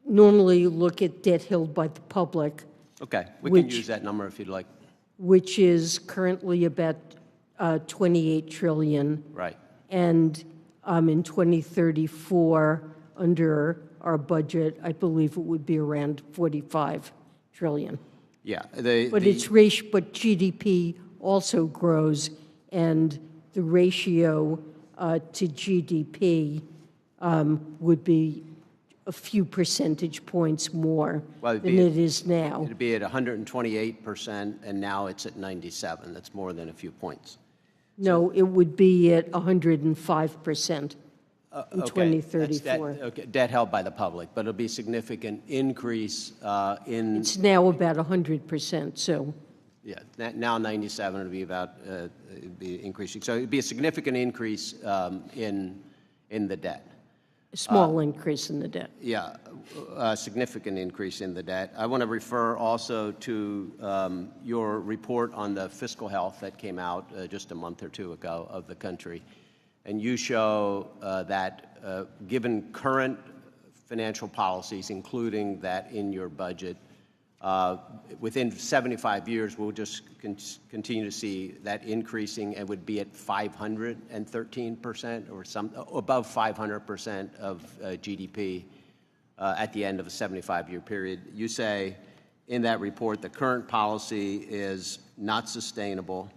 [SPEAKER 7] normally you look at debt held by the public.
[SPEAKER 19] Okay, we can use that number if you'd like.
[SPEAKER 7] Which is currently about $28 trillion.
[SPEAKER 19] Right.
[SPEAKER 7] And in 2034, under our budget, I believe it would be around $45 trillion.
[SPEAKER 19] Yeah.
[SPEAKER 7] But GDP also grows, and the ratio to GDP would be a few percentage points more than it is now.
[SPEAKER 19] It'd be at 128%, and now it's at 97. That's more than a few points.
[SPEAKER 7] No, it would be at 105% in 2034.
[SPEAKER 19] Debt held by the public, but it'll be a significant increase in...
[SPEAKER 7] It's now about 100%, so...
[SPEAKER 19] Yeah, now 97, it'll be about, it'd be increasing. So it'd be a significant increase in the debt.
[SPEAKER 7] A small increase in the debt.
[SPEAKER 19] Yeah, a significant increase in the debt. I want to refer also to your report on the fiscal health that came out just a month or two ago of the country. And you show that given current financial policies, including that in your budget, within 75 years, we'll just continue to see that increasing and would be at 513% or above 500% of GDP at the end of a 75-year period. You say in that report the current policy is not sustainable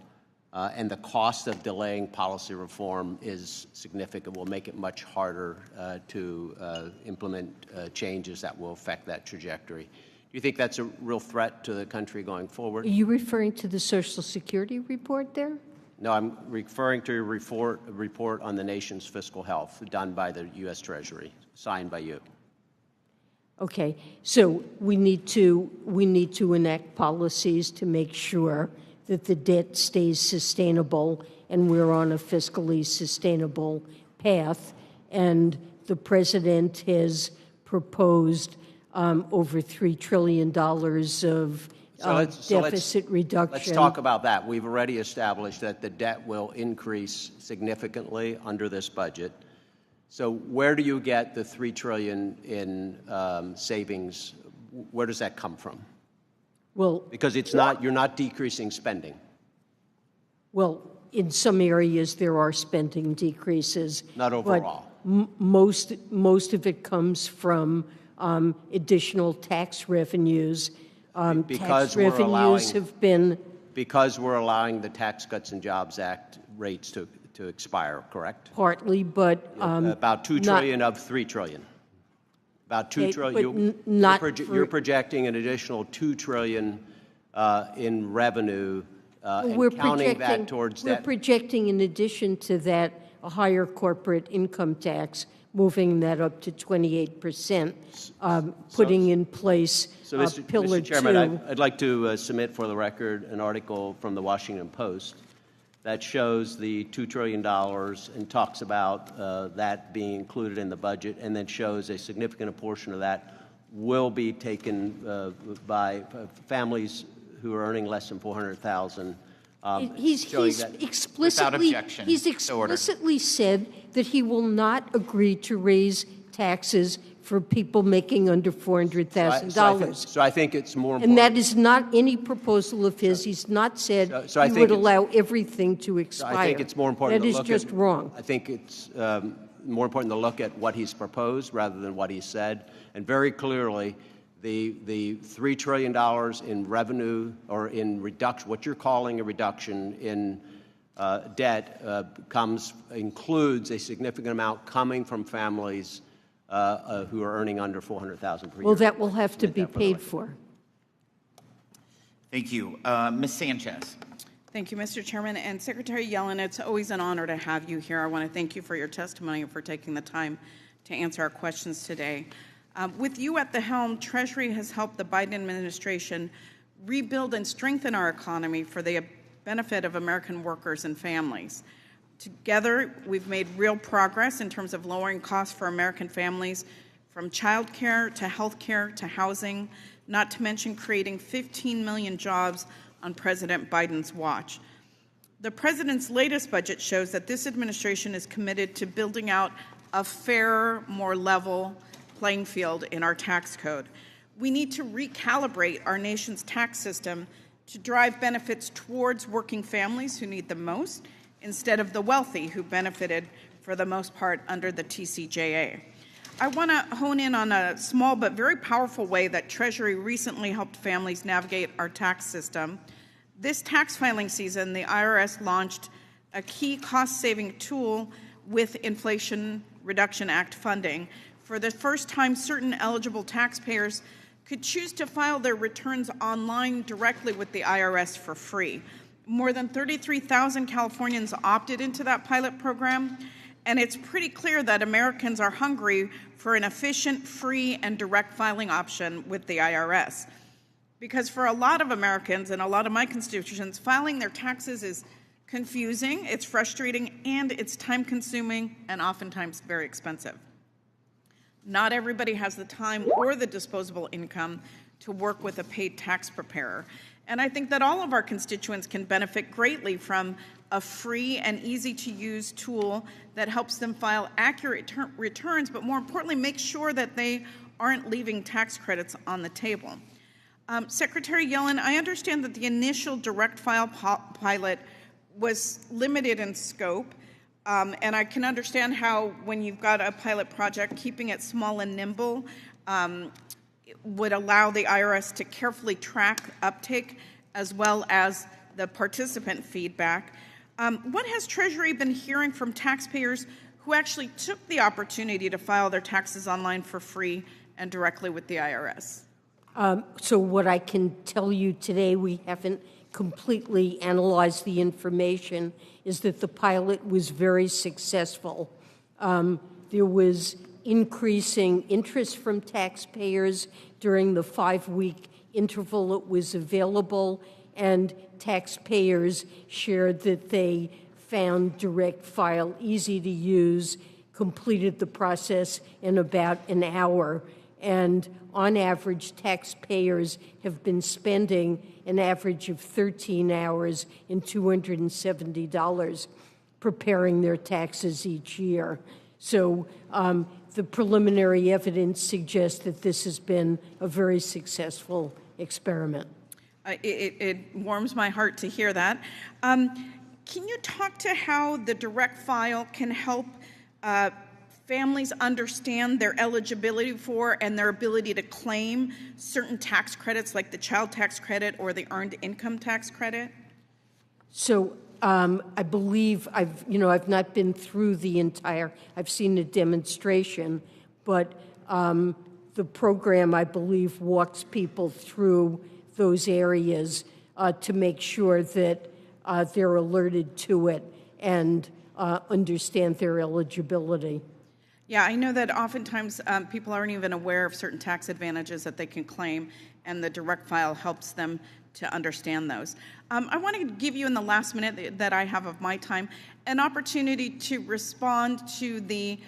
[SPEAKER 19] and the cost of delaying policy reform is significant, will make it much harder to implement changes that will affect that trajectory. Do you think that's a real threat to the country going forward?
[SPEAKER 7] Are you referring to the Social Security report there?
[SPEAKER 19] No, I'm referring to a report on the nation's fiscal health done by the U.S. Treasury, signed by you.
[SPEAKER 7] Okay, so we need to enact policies to make sure that the debt stays sustainable and we're on a fiscally sustainable path. And the president has proposed over $3 trillion of deficit reduction.
[SPEAKER 19] Let's talk about that. We've already established that the debt will increase significantly under this budget. So where do you get the $3 trillion in savings? Where does that come from?
[SPEAKER 7] Well,
[SPEAKER 19] because you're not decreasing spending.
[SPEAKER 7] Well, in some areas there are spending decreases.
[SPEAKER 19] Not overall.
[SPEAKER 7] But most of it comes from additional tax revenues. Because we're
[SPEAKER 19] allowing the Tax Cuts and Jobs Act rates to expire, correct?
[SPEAKER 7] Partly, but
[SPEAKER 19] about $2 trillion of $3 trillion. About $2 trillion. You're projecting an additional $2 trillion in revenue, and counting that towards debt.
[SPEAKER 7] We're projecting, in addition to that, a higher corporate income tax, moving that up to 28%, putting in place Pillar 2.
[SPEAKER 19] Mr. Chairman, I'd like to submit for the record an article from the Washington Post that shows the $2 trillion and talks about that being included in the budget, and then shows a significant portion of that will be taken by families who are earning less than $400,000.
[SPEAKER 7] He's explicitly said that he will not agree to raise taxes for people making under $400,000.
[SPEAKER 19] So I think it's more important.
[SPEAKER 7] And that is not any proposal of his. He's not said he would allow everything to expire.
[SPEAKER 19] I think it's more important
[SPEAKER 7] to look at. That is just wrong.
[SPEAKER 19] I think it's more important to look at what he's proposed rather than what he said. And very clearly, the $3 trillion in revenue or in reduction, what you're calling a reduction in debt, includes a significant amount coming from families who are earning under $400,000 per year.
[SPEAKER 7] Well, that will have to be paid for.
[SPEAKER 4] Thank you. Ms. Sanchez.
[SPEAKER 20] Thank you, Mr. Chairman. And Secretary Yellen, it's always an honor to have you here. I want to thank you for your testimony and for taking the time to answer our questions today. With you at the helm, Treasury has helped the Biden administration rebuild and strengthen our economy for the benefit of American workers and families. Together, we've made real progress in terms of lowering costs for American families, from child care to health care to housing, not to mention creating 15 million jobs on President Biden's watch. The president's latest budget shows that this administration is committed to building out a fairer, more level playing field in our tax code. We need to recalibrate our nation's tax system to drive benefits towards working families who need them most, instead of the wealthy who benefited for the most part under the TCJA. I want to hone in on a small but very powerful way that Treasury recently helped families navigate our tax system. This tax filing season, the IRS launched a key cost-saving tool with Inflation Reduction Act funding. For the first time, certain eligible taxpayers could choose to file their returns online directly with the IRS for free. More than 33,000 Californians opted into that pilot program, and it's pretty clear that Americans are hungry for an efficient, free, and direct filing option with the IRS. Because for a lot of Americans and a lot of my constituents, filing their taxes is confusing, it's frustrating, and it's time-consuming and oftentimes very expensive. Not everybody has the time or the disposable income to work with a paid tax preparer. And I think that all of our constituents can benefit greatly from a free and easy-to-use tool that helps them file accurate returns, but more importantly, make sure that they aren't leaving tax credits on the table. Secretary Yellen, I understand that the initial direct file pilot was limited in scope, and I can understand how when you've got a pilot project, keeping it small and nimble would allow the IRS to carefully track uptake as well as the participant feedback. What has Treasury been hearing from taxpayers who actually took the opportunity to file their taxes online for free and directly with the IRS?
[SPEAKER 7] So what I can tell you today, we haven't completely analyzed the information, is that the pilot was very successful. There was increasing interest from taxpayers during the 5-week interval it was available, and taxpayers shared that they found direct file easy to use, completed the process in about an hour, and on average, taxpayers have been spending an average of 13 hours and $270 preparing their taxes each year. So the preliminary evidence suggests that this has been a very successful experiment.
[SPEAKER 20] It warms my heart to hear that. Can you talk to how the direct file can help families understand their eligibility for and their ability to claim certain tax credits like the child tax credit or the earned income tax credit?
[SPEAKER 7] So I believe I've not been through the entire, I've seen a demonstration, but the program, I believe, walks people through those areas to make sure that they're alerted to it and understand their eligibility.
[SPEAKER 20] Yeah, I know that oftentimes people aren't even aware of certain tax advantages that they can claim, and the direct file helps them to understand those. I want to give you, in the last minute that I have of my time, an opportunity to respond to the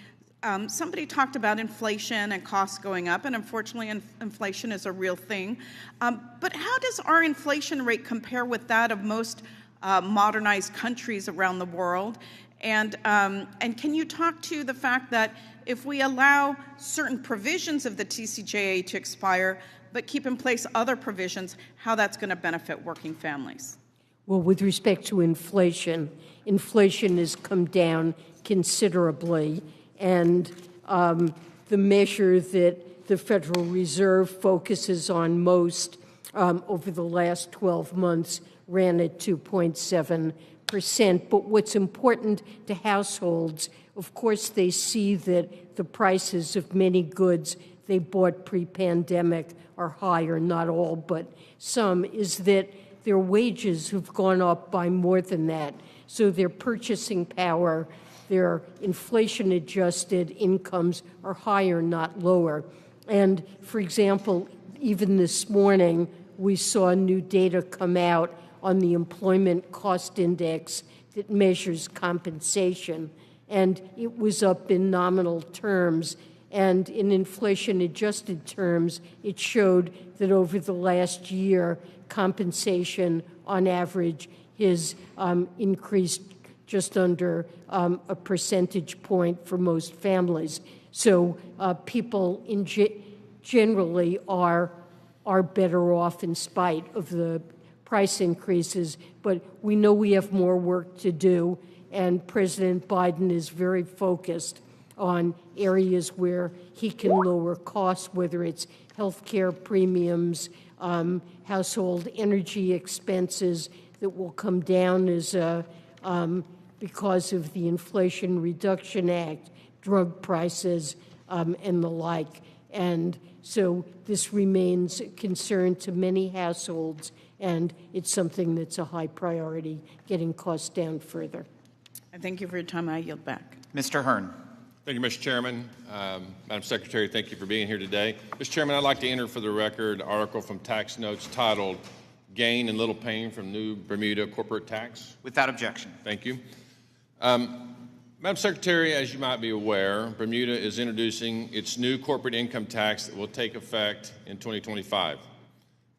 [SPEAKER 20] somebody talked about inflation and costs going up, and unfortunately inflation is a real thing. But how does our inflation rate compare with that of most modernized countries around the world? And can you talk to the fact that if we allow certain provisions of the TCJA to expire, but keep in place other provisions, how that's going to benefit working families?
[SPEAKER 7] Well, with respect to inflation, inflation has come down considerably, and the measure that the Federal Reserve focuses on most over the last 12 months ran at 2.7%. But what's important to households, of course, they see that the prices of many goods they bought pre-pandemic are higher, not all, but some, is that their wages have gone up by more than that. So their purchasing power, their inflation-adjusted incomes are higher, not lower. And, for example, even this morning, we saw new data come out on the Employment Cost Index that measures compensation, and it was up in nominal terms. And in inflation-adjusted terms, it showed that over the last year, compensation on average has increased just under a percentage point for most families. So people generally are better off in spite of the price increases, but we know we have more work to do, and President Biden is very focused on areas where he can lower costs, whether it's healthcare premiums, household energy expenses that will come down as because of the Inflation Reduction Act, drug prices, and the like. And so this remains a concern to many households, and it's something that's a high priority, getting costs down further.
[SPEAKER 20] I thank you for your time. I yield back.
[SPEAKER 4] Mr. Hearn.
[SPEAKER 21] Thank you, Mr. Chairman. Madam Secretary, thank you for being here today. Mr. Chairman, I'd like to enter for the record an article from Tax Notes titled Gain and Little Pain from New Bermuda Corporate Tax.
[SPEAKER 4] Without objection.
[SPEAKER 21] Thank you. Madam Secretary, as you might be aware, Bermuda is introducing its new corporate income tax that will take effect in 2025.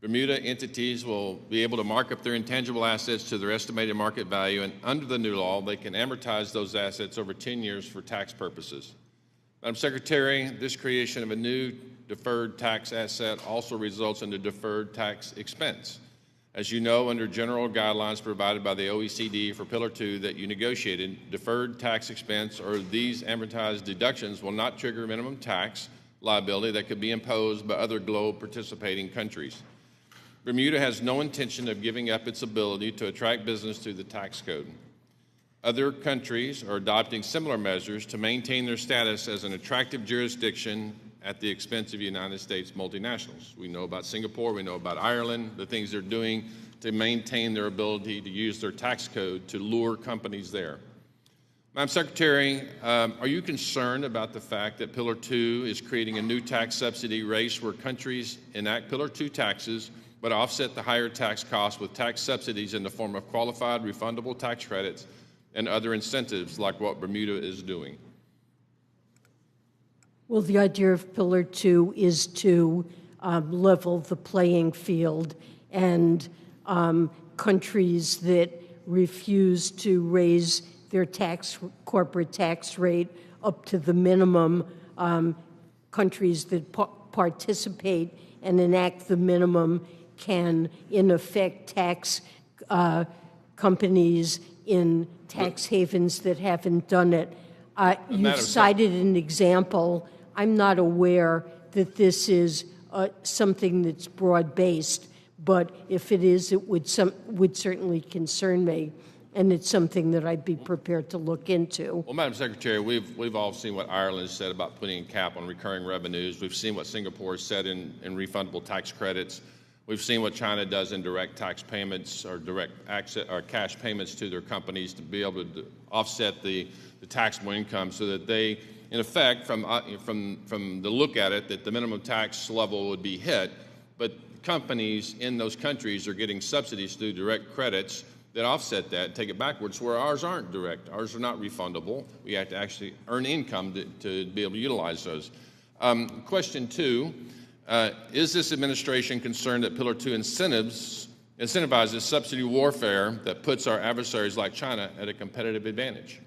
[SPEAKER 21] Bermuda entities will be able to mark up their intangible assets to their estimated market value, and under the new law, they can amortize those assets over 10 years for tax purposes. Madam Secretary, this creation of a new deferred tax asset also results in a deferred tax expense. As you know, under general guidelines provided by the OECD for Pillar 2 that you negotiated, deferred tax expense or these amortized deductions will not trigger minimum tax liability that could be imposed by other globe participating countries. Bermuda has no intention of giving up its ability to attract business through the tax code. Other countries are adopting similar measures to maintain their status as an attractive jurisdiction at the expense of United States multinationals. We know about Singapore, we know about Ireland, the things they're doing to maintain their ability to use their tax code to lure companies there. Madam Secretary, are you concerned about the fact that Pillar 2 is creating a new tax subsidy race where countries enact Pillar 2 taxes but offset the higher tax costs with tax subsidies in the form of qualified refundable tax credits and other incentives like what Bermuda is doing?
[SPEAKER 7] Well, the idea of Pillar 2 is to level the playing field, and countries that refuse to raise their corporate tax rate up to the minimum, countries that participate and enact the minimum can, in effect, tax companies in tax havens that haven't done it. You've cited an example. I'm not aware that this is something that's broad-based, but if it is, it would certainly concern me, and it's something that I'd be prepared to look into.
[SPEAKER 21] Well, Madam Secretary, we've all seen what Ireland has said about putting a cap on recurring revenues. We've seen what Singapore has said in refundable tax credits. We've seen what China does in direct tax payments or direct access or cash payments to their companies to be able to offset the taxable income, so that they, in effect, from the look at it, that the minimum tax level would be hit, but companies in those countries are getting subsidies through direct credits that offset that, take it backwards, where ours aren't direct. Ours are not refundable. We have to actually earn income to be able to utilize those. Question 2, is this administration concerned that Pillar 2 incentivizes subsidy warfare that puts our adversaries like China at a competitive advantage?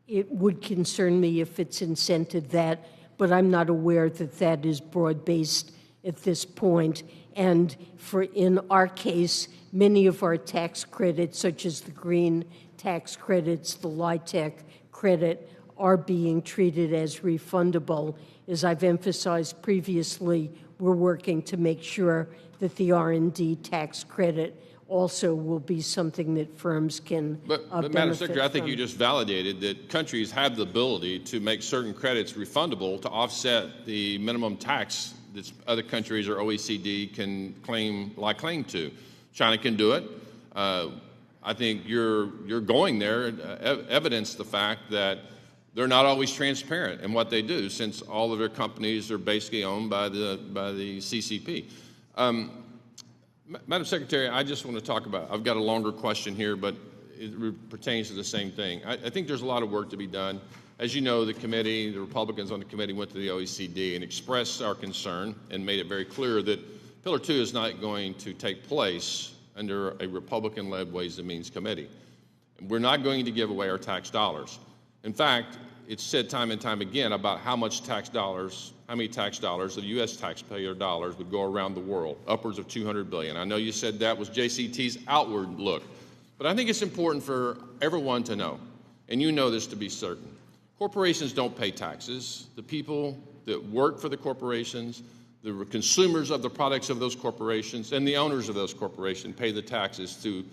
[SPEAKER 7] It would concern me if it's incented that, but I'm not aware that that is broad-based at this point. And in our case, many of our tax credits, such as the green tax credits, the LIHTC credit, are being treated as refundable. As I've emphasized previously, we're working to make sure that the R&D tax credit also will be something that firms can
[SPEAKER 21] But Madam Secretary, I think you just validated that countries have the ability to make certain credits refundable to offset the minimum tax that other countries or OECD can lay claim to. China can do it. I think you're going there, evidence the fact that they're not always transparent in what they do, since all of their companies are basically owned by the CCP. Madam Secretary, I just want to talk about, I've got a longer question here, but it pertains to the same thing. I think there's a lot of work to be done. As you know, the Republicans on the committee went to the OECD and expressed our concern and made it very clear that Pillar 2 is not going to take place under a Republican-led Ways and Means Committee. We're not going to give away our tax dollars. In fact, it's said time and time again about how many tax dollars, the U.S. taxpayer dollars, would go around the world, upwards of $200 billion. I know you said that was JCT's outward look, but I think it's important for everyone to know, and you know this to be certain. Corporations don't pay taxes. The people that work for the corporations, the consumers of the products of those corporations, and the owners of those corporations pay the taxes to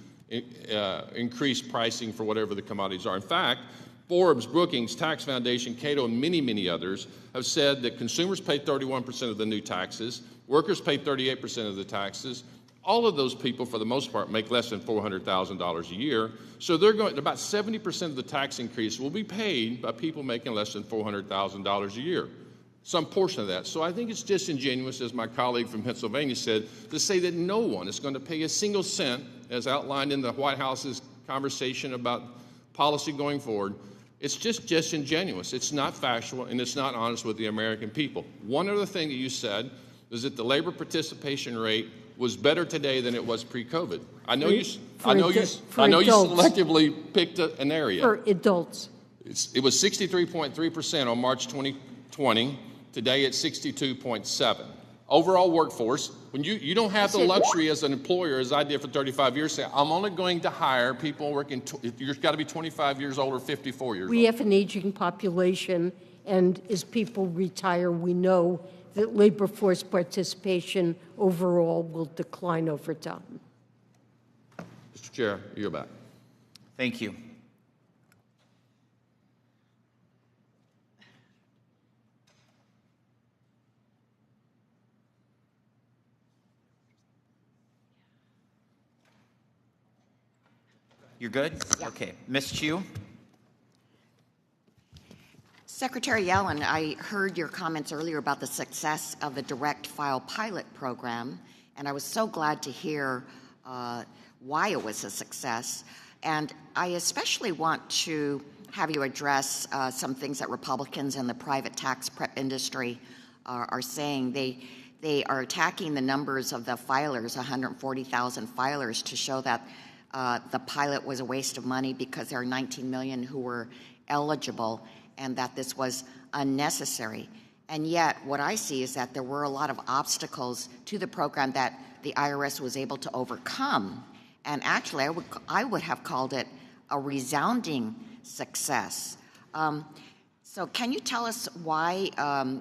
[SPEAKER 21] increase pricing for whatever the commodities are. In fact, Forbes, Brookings, Tax Foundation, Cato, and many, many others have said that consumers pay 31% of the new taxes, workers pay 38% of the taxes. All of those people, for the most part, make less than $400,000 a year. So they're going, about 70% of the tax increase will be paid by people making less than $400,000 a year. Some portion of that. So I think it's disingenuous, as my colleague from Pennsylvania said, to say that no one is going to pay a single cent, as outlined in the White House's conversation about policy going forward. It's just disingenuous. It's not factual, and it's not honest with the American people. One other thing that you said is that the labor participation rate was better today than it was pre-COVID. I know you selectively picked an area.
[SPEAKER 7] For adults.
[SPEAKER 21] It was 63.3% on March 2020. Today it's 62.7%. Overall workforce, when you don't have the luxury as an employer, as I did for 35 years, say, I'm only going to hire people working, you've got to be 25 years old or 54 years old.
[SPEAKER 7] We have an aging population, and as people retire, we know that labor force participation overall will decline over time.
[SPEAKER 21] Mr. Chair, you're back.
[SPEAKER 4] Thank you. You're good?
[SPEAKER 2] Yeah.
[SPEAKER 4] Okay. Ms. Chu?
[SPEAKER 2] Secretary Yellen, I heard your comments earlier about the success of the direct file pilot program, and I was so glad to hear why it was a success. And I especially want to have you address some things that Republicans in the private tax prep industry are saying. They are attacking the numbers of the filers, 140,000 filers, to show that the pilot was a waste of money because there are 19 million who were eligible, and that this was unnecessary. And yet, what I see is that there were a lot of obstacles to the program that the IRS was able to overcome. And actually, I would have called it a resounding success. So can you tell us why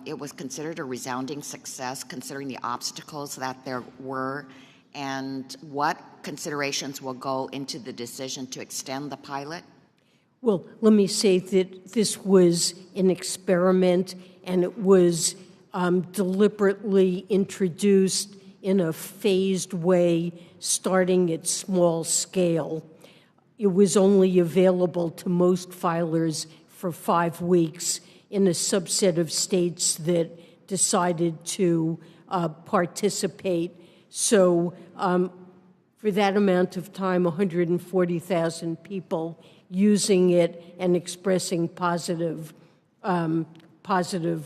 [SPEAKER 2] it was considered a resounding success, considering the obstacles that there were, and what considerations will go into the decision to extend the pilot?
[SPEAKER 7] Well, let me say that this was an experiment, and it was deliberately introduced in a phased way, starting at small scale. It was only available to most filers for 5 weeks in a subset of states that decided to participate. So for that amount of time, 140,000 people using it and expressing positive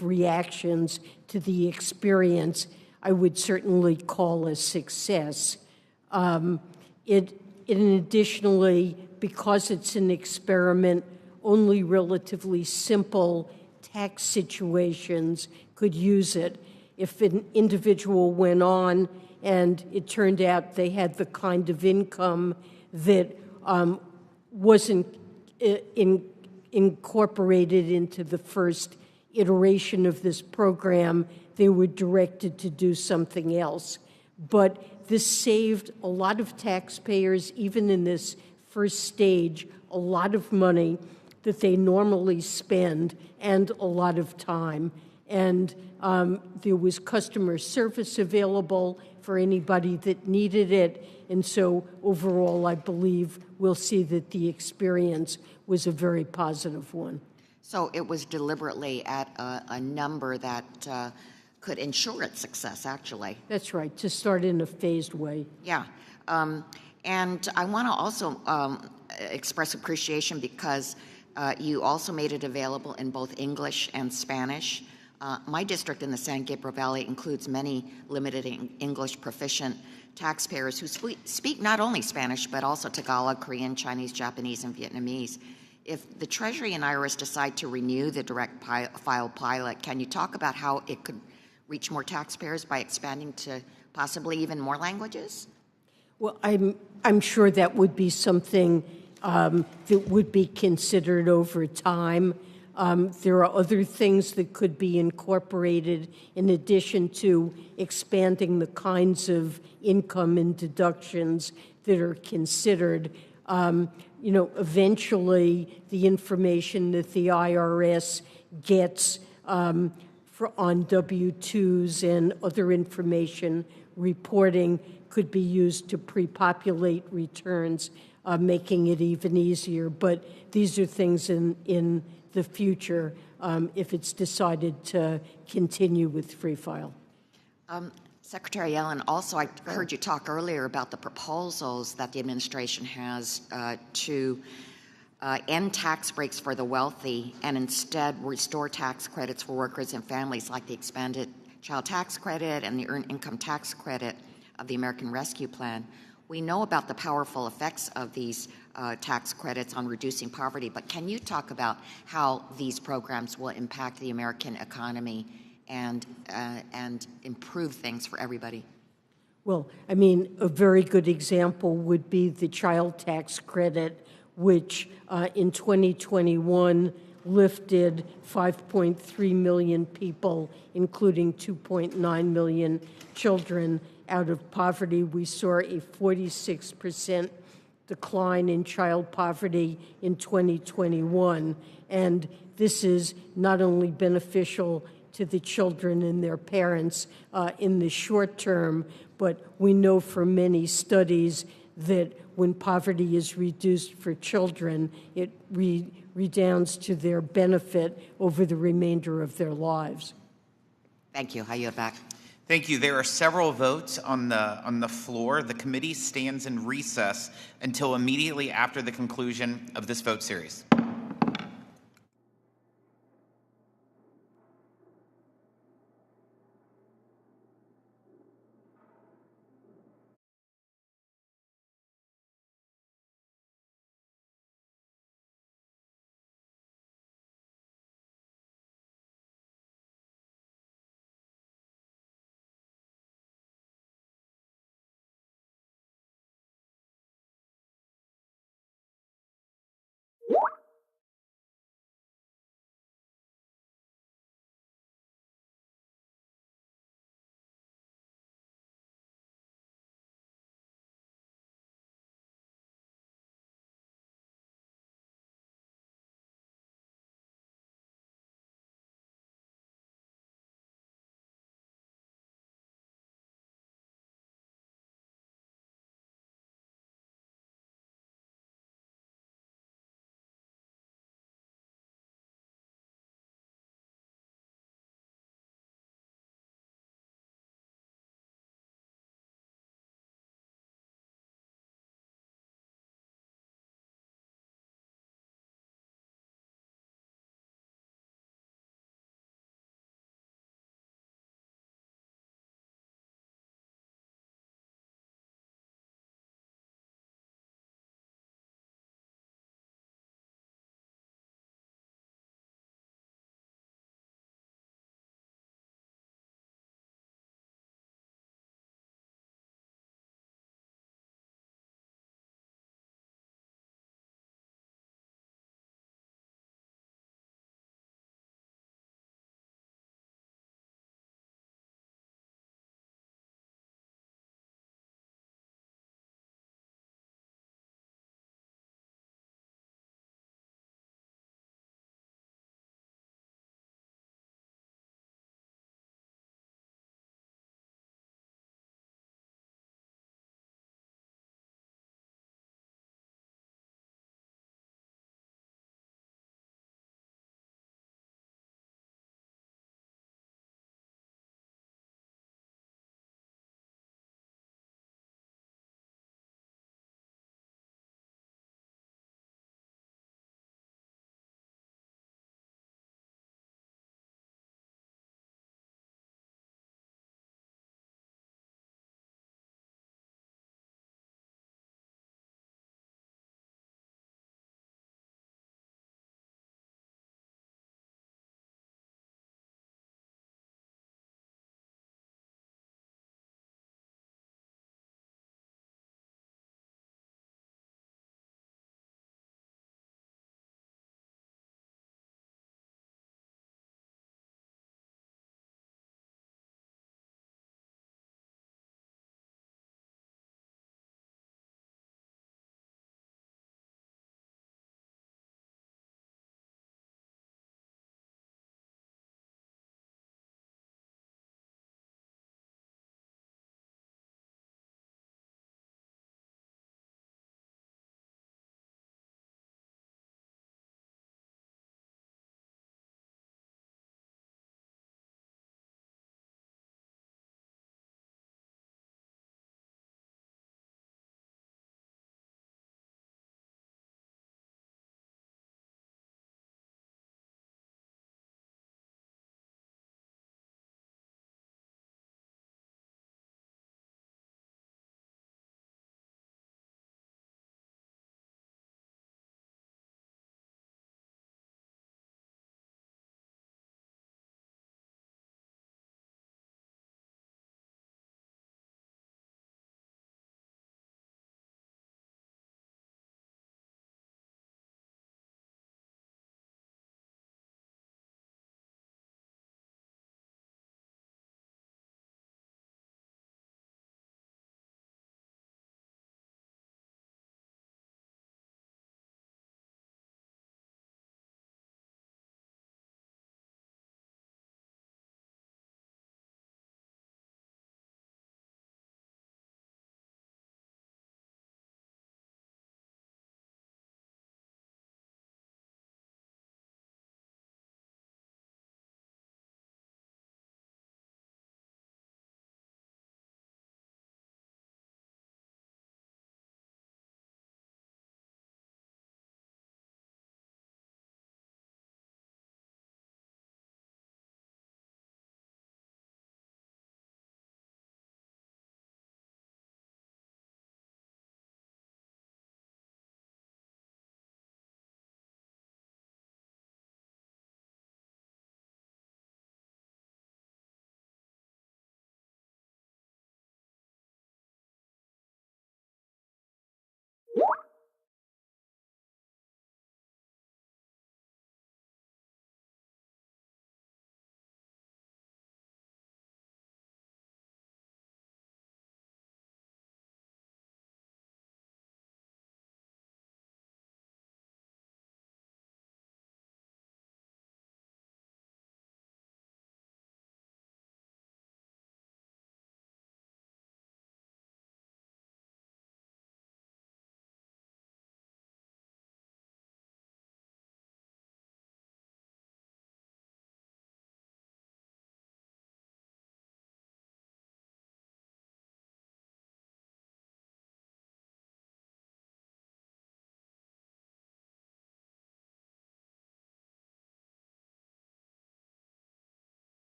[SPEAKER 7] reactions to the experience, I would certainly call a success. It additionally, because it's an experiment, only relatively simple tax situations could use it. If an individual went on and it turned out they had the kind of income that wasn't incorporated into the first iteration of this program, they were directed to do something else. But this saved a lot of taxpayers, even in this first stage, a lot of money that they normally spend and a lot of time. And there was customer service available for anybody that needed it. And so overall, I believe we'll see that the experience was a very positive one.
[SPEAKER 2] So it was deliberately at a number that could ensure its success, actually.
[SPEAKER 7] That's right, to start in a phased way.
[SPEAKER 2] Yeah. And I want to also express appreciation because you also made it available in both English and Spanish. My district in the San Gabriel Valley includes many limited English proficient taxpayers who speak not only Spanish, but also Tagalog, Korean, Chinese, Japanese, and Vietnamese. If the Treasury and IRS decide to renew the direct file pilot, can you talk about how it could reach more taxpayers by expanding to possibly even more languages?
[SPEAKER 7] Well, I'm sure that would be something that would be considered over time. There are other things that could be incorporated in addition to expanding the kinds of income and deductions that are considered. Eventually the information that the IRS gets on W-2s and other information reporting could be used to pre-populate returns, making it even easier. But these are things in the future if it's decided to continue with free file.
[SPEAKER 2] Secretary Yellen, also I heard you talk earlier about the proposals that the administration has to end tax breaks for the wealthy and instead restore tax credits for workers and families, like the expanded child tax credit and the earned income tax credit of the American Rescue Plan. We know about the powerful effects of these tax credits on reducing poverty, but can you talk about how these programs will impact the American economy and improve things for everybody?
[SPEAKER 7] Well, I mean, a very good example would be the child tax credit, which in 2021 lifted 5.3 million people, including 2.9 million children, out of poverty. We saw a 46% decline in child poverty in 2021. And this is not only beneficial to the children and their parents in the short term, but we know from many studies that when poverty is reduced for children, it redounds to their benefit over the remainder of their lives.
[SPEAKER 2] Thank you. I yield back.
[SPEAKER 4] Thank you. There are several votes on the floor. The committee stands in recess until immediately after the conclusion of this vote series.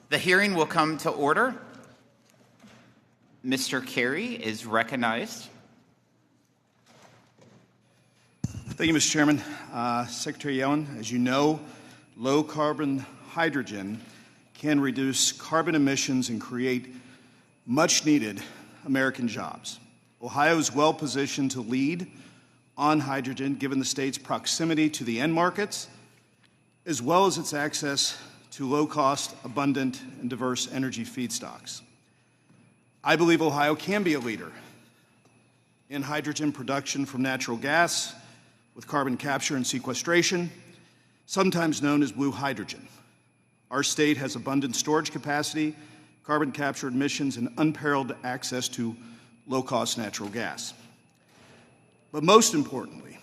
[SPEAKER 4] The hearing will come to order. Mr. Carey is recognized.
[SPEAKER 1] Thank you, Mr. Chairman. Secretary Yellen, as you know, low-carbon hydrogen can reduce carbon emissions and create much-needed American jobs. Ohio is well-positioned to lead on hydrogen, given the state's proximity to the end markets, as well as its access to low-cost, abundant, and diverse energy feedstocks. I believe Ohio can be a leader in hydrogen production from natural gas with carbon capture and sequestration, sometimes known as blue hydrogen. Our state has abundant storage capacity, carbon capture emissions, and unparalleled access to low-cost natural gas. But most importantly,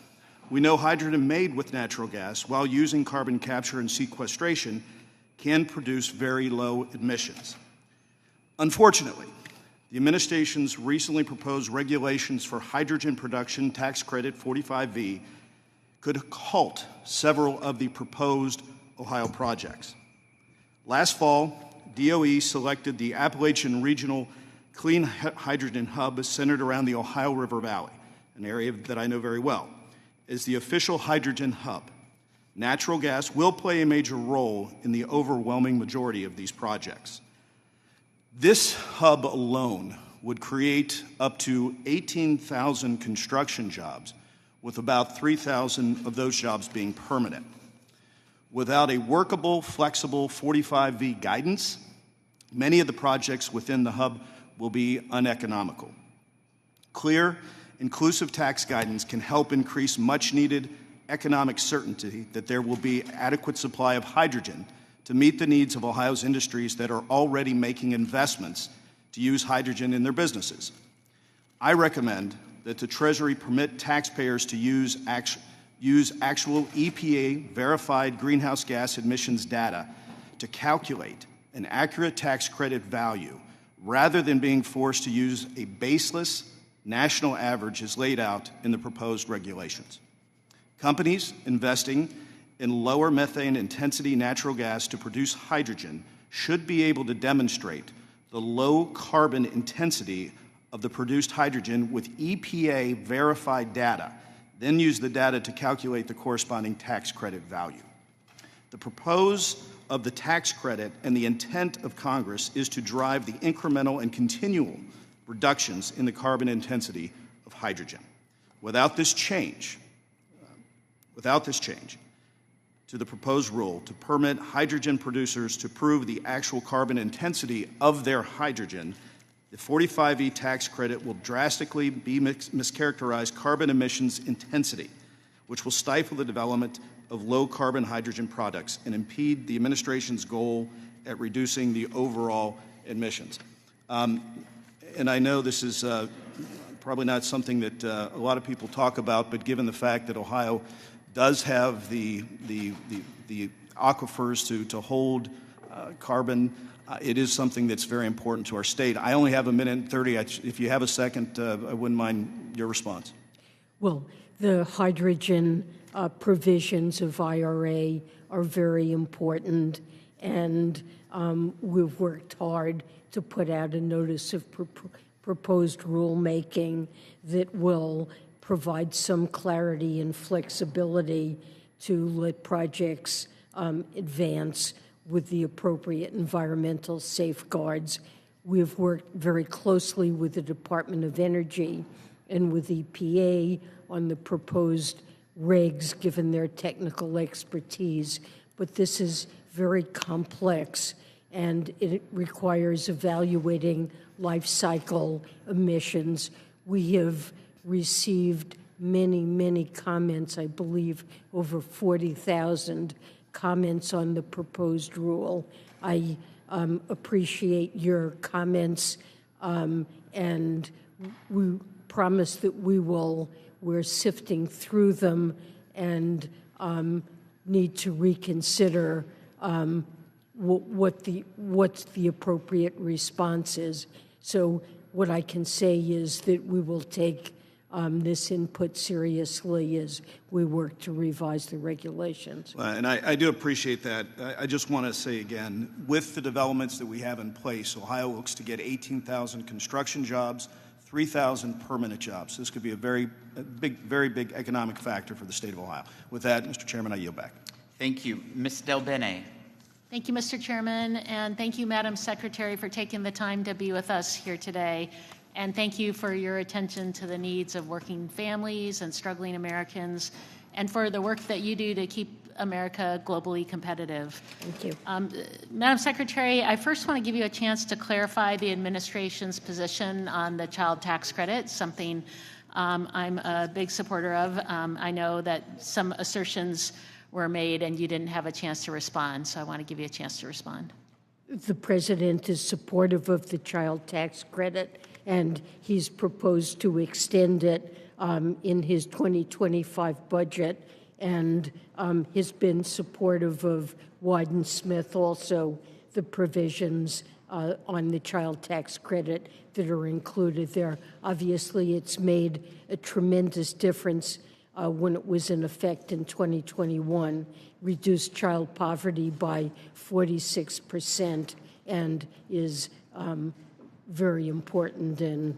[SPEAKER 1] we know hydrogen made with natural gas while using carbon capture and sequestration can produce very low emissions. Unfortunately, the administration's recently proposed regulations for hydrogen production tax credit 45V could halt several of the proposed Ohio projects. Last fall, DOE selected the Appalachian Regional Clean Hydrogen Hub centered around the Ohio River Valley, an area that I know very well, as the official hydrogen hub. Natural gas will play a major role in the overwhelming majority of these projects. This hub alone would create up to 18,000 construction jobs, with about 3,000 of those jobs being permanent. Without a workable, flexible 45V guidance, many of the projects within the hub will be uneconomical. Clear, inclusive tax guidance can help increase much-needed economic certainty that there will be adequate supply of hydrogen to meet the needs of Ohio's industries that are already making investments to use hydrogen in their businesses. I recommend that the Treasury permit taxpayers to use actual EPA-verified greenhouse gas emissions data to calculate an accurate tax credit value rather than being forced to use a baseless national average as laid out in the proposed regulations. Companies investing in lower methane intensity natural gas to produce hydrogen should be able to demonstrate the low carbon intensity of the produced hydrogen with EPA-verified data, then use the data to calculate the corresponding tax credit value. The purpose of the tax credit and the intent of Congress is to drive the incremental and continual reductions in the carbon intensity of hydrogen. Without this change to the proposed rule to permit hydrogen producers to prove the actual carbon intensity of their hydrogen, the 45E tax credit will drastically mischaracterize carbon emissions intensity, which will stifle the development of low-carbon hydrogen products and impede the administration's goal at reducing the overall emissions. And I know this is probably not something that a lot of people talk about, but given the fact that Ohio does have the aquifers to hold carbon, it is something that's very important to our state. I only have a minute and 30. If you have a second, I wouldn't mind your response.
[SPEAKER 7] Well, the hydrogen provisions of IRA are very important, and we've worked hard to put out a notice of proposed rulemaking that will provide some clarity and flexibility to let projects advance with the appropriate environmental safeguards. We've worked very closely with the Department of Energy and with EPA on the proposed regs, given their technical expertise. But this is very complex, and it requires evaluating life cycle emissions. We have received many, many comments, I believe over 40,000 comments on the proposed rule. I appreciate your comments, and we promise that we're sifting through them and need to reconsider what the appropriate response is. So what I can say is that we will take this input seriously as we work to revise the regulations.
[SPEAKER 1] And I do appreciate that. I just want to say again, with the developments that we have in place, Ohio looks to get 18,000 construction jobs, 3,000 permanent jobs. This could be a very big economic factor for the state of Ohio. With that, Mr. Chairman, I yield back.
[SPEAKER 4] Thank you. Ms. Del Bene.
[SPEAKER 3] Thank you, Mr. Chairman, and thank you, Madam Secretary, for taking the time to be with us here today. And thank you for your attention to the needs of working families and struggling Americans, and for the work that you do to keep America globally competitive.
[SPEAKER 7] Thank you.
[SPEAKER 3] Madam Secretary, I first want to give you a chance to clarify the administration's position on the child tax credit, something I'm a big supporter of. I know that some assertions were made and you didn't have a chance to respond, so I want to give you a chance to respond.
[SPEAKER 7] The President is supportive of the child tax credit, and he's proposed to extend it in his 2025 budget, and has been supportive of Wyden-Smith also, the provisions on the child tax credit that are included there. Obviously, it's made a tremendous difference when it was in effect in 2021, reduced child poverty by 46%, and is very important and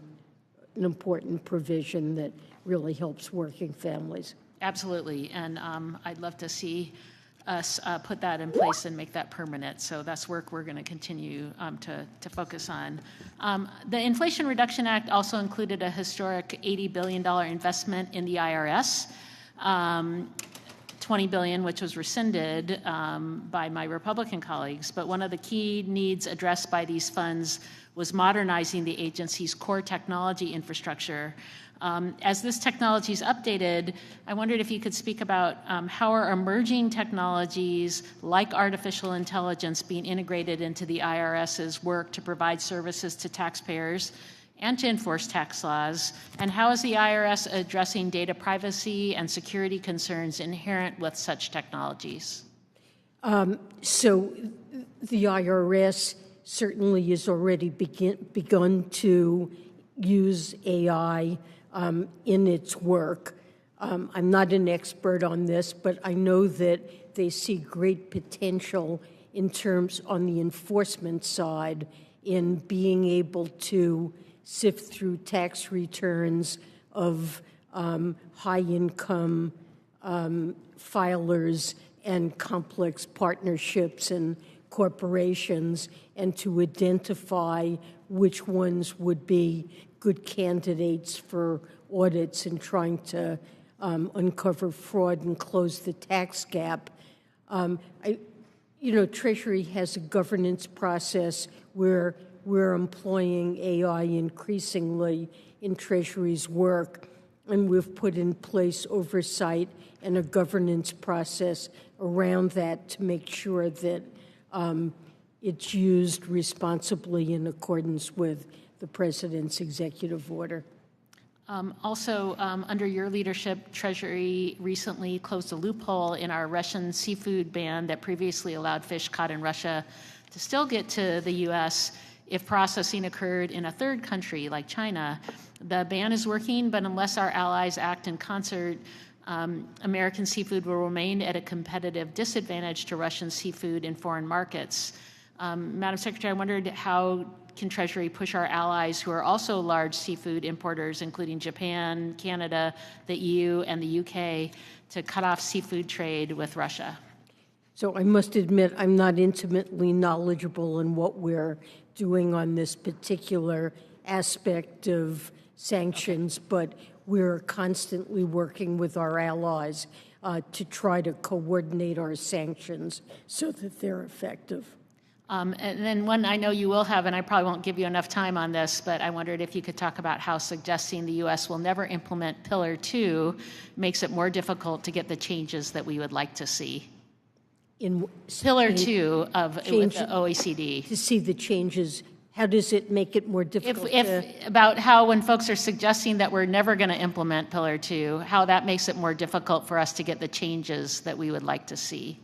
[SPEAKER 7] an important provision that really helps working families.
[SPEAKER 3] Absolutely, and I'd love to see us put that in place and make that permanent. So that's work we're going to continue to focus on. The Inflation Reduction Act also included a historic $80 billion investment in the IRS, $20 billion, which was rescinded by my Republican colleagues. But one of the key needs addressed by these funds was modernizing the agency's core technology infrastructure. As this technology is updated, I wondered if you could speak about how are emerging technologies like artificial intelligence being integrated into the IRS's work to provide services to taxpayers and to enforce tax laws, and how is the IRS addressing data privacy and security concerns inherent with such technologies?
[SPEAKER 7] So the IRS certainly has already begun to use AI in its work. I'm not an expert on this, but I know that they see great potential in terms on the enforcement side in being able to sift through tax returns of high-income filers and complex partnerships and corporations, and to identify which ones would be good candidates for audits and trying to uncover fraud and close the tax gap. Treasury has a governance process where we're employing AI increasingly in Treasury's work, and we've put in place oversight and a governance process around that to make sure that it's used responsibly in accordance with the President's executive order.
[SPEAKER 3] Also, under your leadership, Treasury recently closed a loophole in our Russian seafood ban that previously allowed fish caught in Russia to still get to the U.S. if processing occurred in a third country like China. The ban is working, but unless our allies act in concert, American seafood will remain at a competitive disadvantage to Russian seafood in foreign markets. Madam Secretary, I wondered how can Treasury push our allies who are also large seafood importers, including Japan, Canada, the EU, and the UK, to cut off seafood trade with Russia?
[SPEAKER 7] So I must admit I'm not intimately knowledgeable in what we're doing on this particular aspect of sanctions, but we're constantly working with our allies to try to coordinate our sanctions so that they're effective.
[SPEAKER 3] And then one I know you will have, and I probably won't give you enough time on this, but I wondered if you could talk about how suggesting the U.S. will never implement Pillar 2 makes it more difficult to get the changes that we would like to see.
[SPEAKER 7] In
[SPEAKER 3] Pillar 2 of with the OECD.
[SPEAKER 7] To see the changes, how does it make it more difficult?
[SPEAKER 3] About how when folks are suggesting that we're never going to implement Pillar 2, how that makes it more difficult for us to get the changes that we would like to see.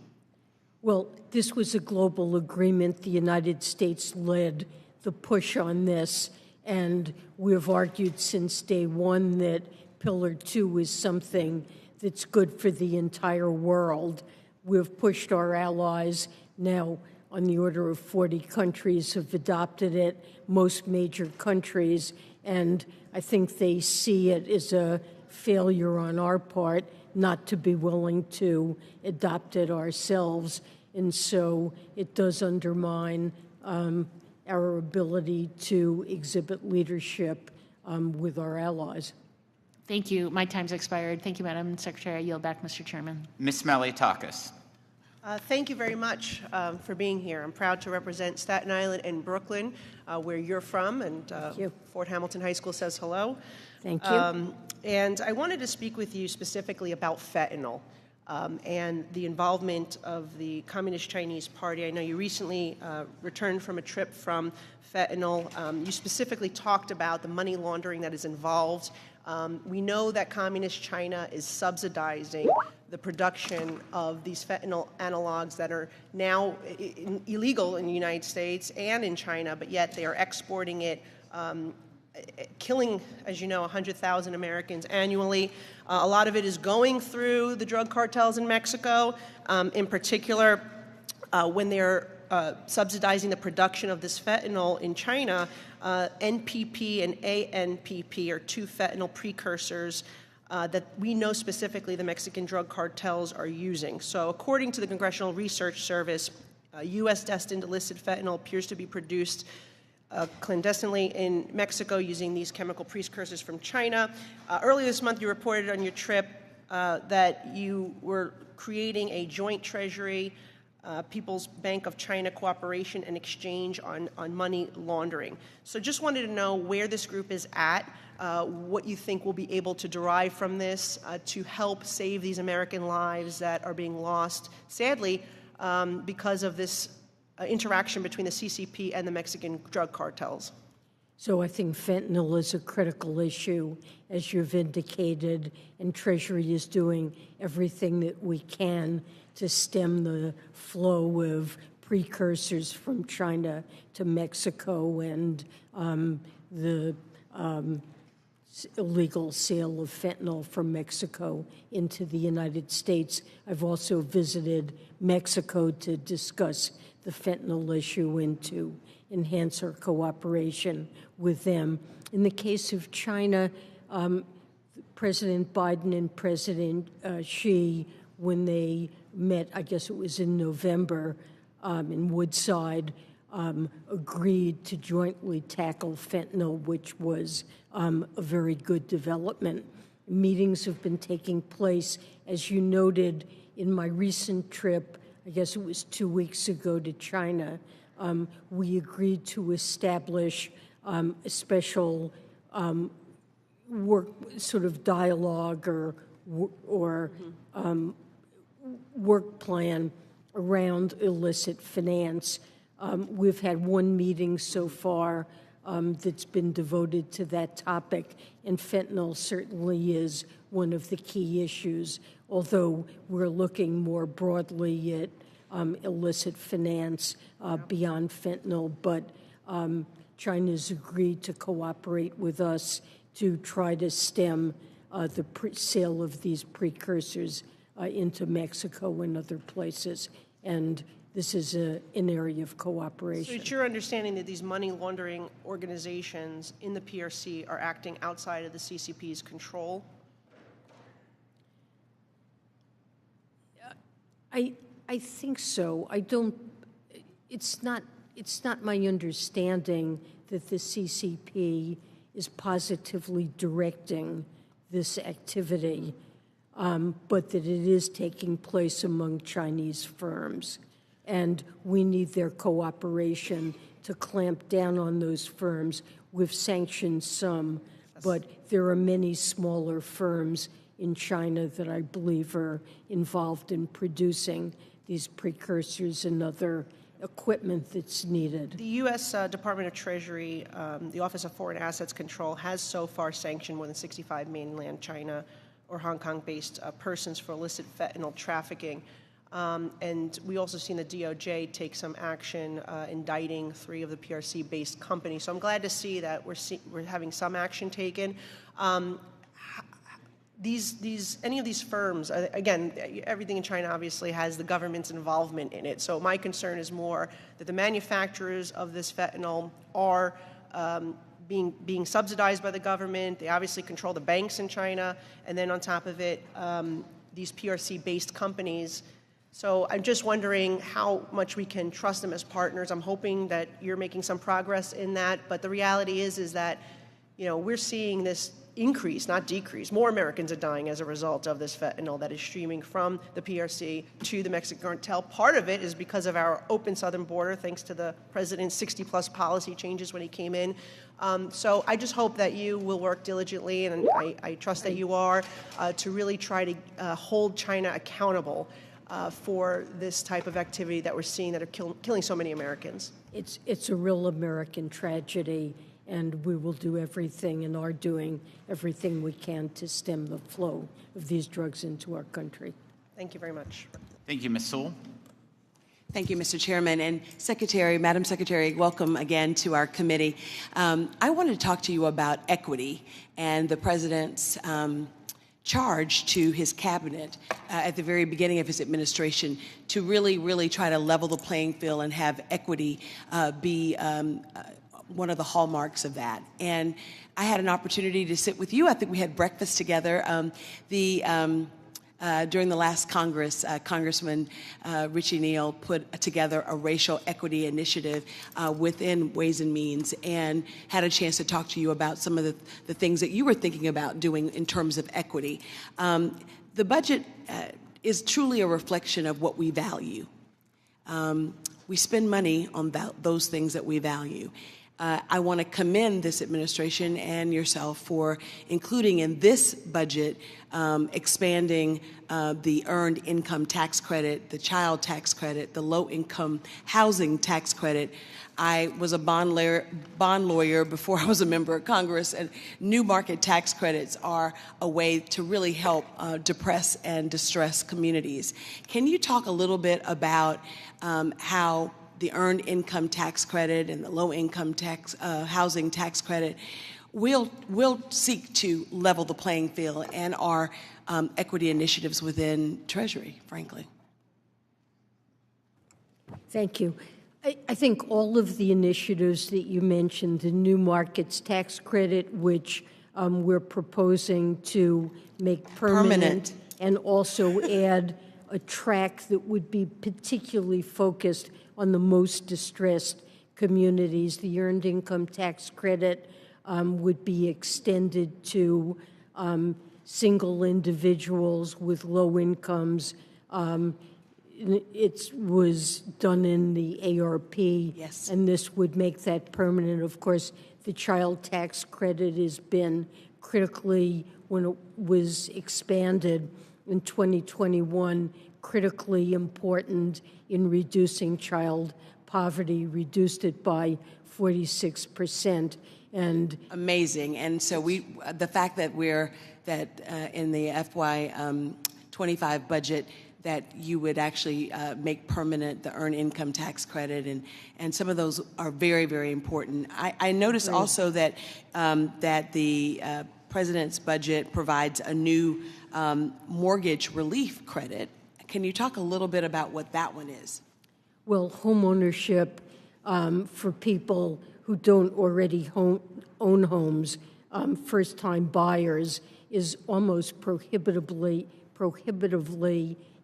[SPEAKER 7] Well, this was a global agreement. The United States led the push on this, and we've argued since day one that Pillar 2 is something that's good for the entire world. We've pushed our allies. Now on the order of 40 countries have adopted it, most major countries, and I think they see it as a failure on our part not to be willing to adopt it ourselves. And so it does undermine our ability to exhibit leadership with our allies.
[SPEAKER 3] Thank you. My time's expired. Thank you, Madam Secretary. I yield back, Mr. Chairman.
[SPEAKER 4] Ms. Malliotakis.
[SPEAKER 5] Thank you very much for being here. I'm proud to represent Staten Island and Brooklyn, where you're from, and Fort Hamilton High School says hello.
[SPEAKER 7] Thank you.
[SPEAKER 5] And I wanted to speak with you specifically about fentanyl and the involvement of the Communist Chinese Party. I know you recently returned from a trip from fentanyl. You specifically talked about the money laundering that is involved. We know that Communist China is subsidizing the production of these fentanyl analogs that are now illegal in the United States and in China, but yet they are exporting it, killing, as you know, 100,000 Americans annually. A lot of it is going through the drug cartels in Mexico, in particular when they're subsidizing the production of this fentanyl in China. NPP and ANPP are two fentanyl precursors that we know specifically the Mexican drug cartels are using. So according to the Congressional Research Service, U.S.-destined illicit fentanyl appears to be produced clandestinely in Mexico using these chemical precursors from China. Earlier this month, you reported on your trip that you were creating a joint Treasury People's Bank of China cooperation and exchange on money laundering. So just wanted to know where this group is at, what you think we'll be able to derive from this to help save these American lives that are being lost, sadly, because of this interaction between the CCP and the Mexican drug cartels.
[SPEAKER 7] So I think fentanyl is a critical issue, as you've indicated, and Treasury is doing everything that we can to stem the flow of precursors from China to Mexico and the illegal sale of fentanyl from Mexico into the United States. I've also visited Mexico to discuss the fentanyl issue and to enhance our cooperation with them. In the case of China, President Biden and President Xi, when they met, I guess it was in November, in Woodside, agreed to jointly tackle fentanyl, which was a very good development. Meetings have been taking place. As you noted, in my recent trip, I guess it was 2 weeks ago to China, we agreed to establish a special work, sort of dialogue or work plan around illicit finance. We've had one meeting so far that's been devoted to that topic, and fentanyl certainly is one of the key issues, although we're looking more broadly at illicit finance beyond fentanyl. But China's agreed to cooperate with us to try to stem the sale of these precursors into Mexico and other places. And this is an area of cooperation.
[SPEAKER 5] So it's your understanding that these money laundering organizations in the PRC are acting outside of the CCP's control?
[SPEAKER 7] I think so. I don't. It's not my understanding that the CCP is positively directing this activity, but that it is taking place among Chinese firms. And we need their cooperation to clamp down on those firms. We've sanctioned some, but there are many smaller firms in China that I believe are involved in producing these precursors and other equipment that's needed.
[SPEAKER 5] The U.S. Department of Treasury, the Office of Foreign Assets Control, has so far sanctioned more than 65 mainland China or Hong Kong-based persons for illicit fentanyl trafficking. And we also seen the DOJ take some action indicting 3 of the PRC-based companies. So I'm glad to see that we're having some action taken. any of these firms, again, everything in China obviously has the government's involvement in it. So my concern is more that the manufacturers of this fentanyl are being subsidized by the government. They obviously control the banks in China, and then on top of it, these PRC-based companies. So I'm just wondering how much we can trust them as partners. I'm hoping that you're making some progress in that, but the reality is that, you know, we're seeing this increase, not decrease. More Americans are dying as a result of this fentanyl that is streaming from the PRC to the Mexican cartel. Part of it is because of our open southern border, thanks to the president's 60-plus policy changes when he came in. So I just hope that you will work diligently, and I trust that you are, to really try to hold China accountable for this type of activity that we're seeing that are killing so many Americans.
[SPEAKER 7] It's a real American tragedy, and we will do everything and are doing everything we can to stem the flow of these drugs into our country.
[SPEAKER 5] Thank you very much.
[SPEAKER 4] Thank you, Ms. Sewell.
[SPEAKER 6] Thank you, Mr. Chairman. And Secretary, Madam Secretary, welcome again to our committee. I wanted to talk to you about equity and the President's charge to his cabinet at the very beginning of his administration to really try to level the playing field and have equity be one of the hallmarks of that. And I had an opportunity to sit with you. I think we had breakfast together. During the last Congress, Congressman Richie Neal put together a racial equity initiative within Ways and Means, and had a chance to talk to you about some of the things that you were thinking about doing in terms of equity. The budget is truly a reflection of what we value. We spend money on those things that we value. I want to commend this administration and yourself for including in this budget expanding the earned income tax credit, the child tax credit, the low-income housing tax credit. I was a bond lawyer before I was a member of Congress, and new market tax credits are a way to really help depress and distress communities. Can you talk a little bit about how the earned income tax credit and the low-income tax housing tax credit will seek to level the playing field and our equity initiatives within Treasury, frankly?
[SPEAKER 7] Thank you. I think all of the initiatives that you mentioned, the new markets tax credit, which we're proposing to make permanent, and also add a track that would be particularly focused on the most distressed communities. The earned income tax credit would be extended to single individuals with low incomes. It was done in the ARP,
[SPEAKER 6] yes,
[SPEAKER 7] and this would make that permanent. Of course, the child tax credit has been critically, when it was expanded in 2021, critically important in reducing child poverty, reduced it by 46%. And
[SPEAKER 6] amazing. And so the fact that in the FY25 budget, that you would actually make permanent the earned income tax credit, and some of those are very, very important. I noticed also that the President's budget provides a new mortgage relief credit. Can you talk a little bit about what that one is?
[SPEAKER 7] Well, home ownership for people who don't already own homes, first-time buyers, is almost prohibitively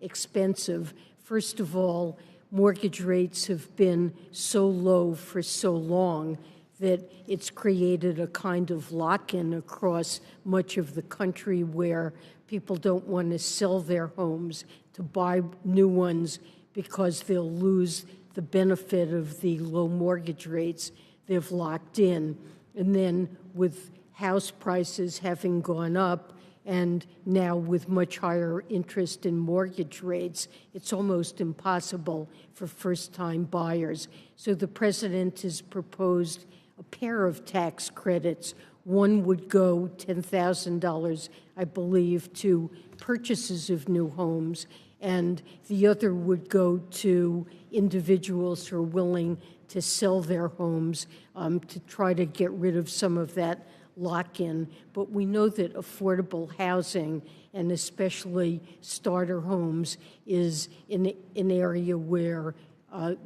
[SPEAKER 7] expensive. First of all, mortgage rates have been so low for so long that it's created a kind of lock-in across much of the country where people don't want to sell their homes to buy new ones because they'll lose the benefit of the low mortgage rates they've locked in. And then with house prices having gone up, and now with much higher interest in mortgage rates, it's almost impossible for first-time buyers. So the President has proposed a pair of tax credits. One would go $10,000, I believe, to purchases of new homes, and the other would go to individuals who are willing to sell their homes to try to get rid of some of that lock-in, but we know that affordable housing, and especially starter homes, is an area where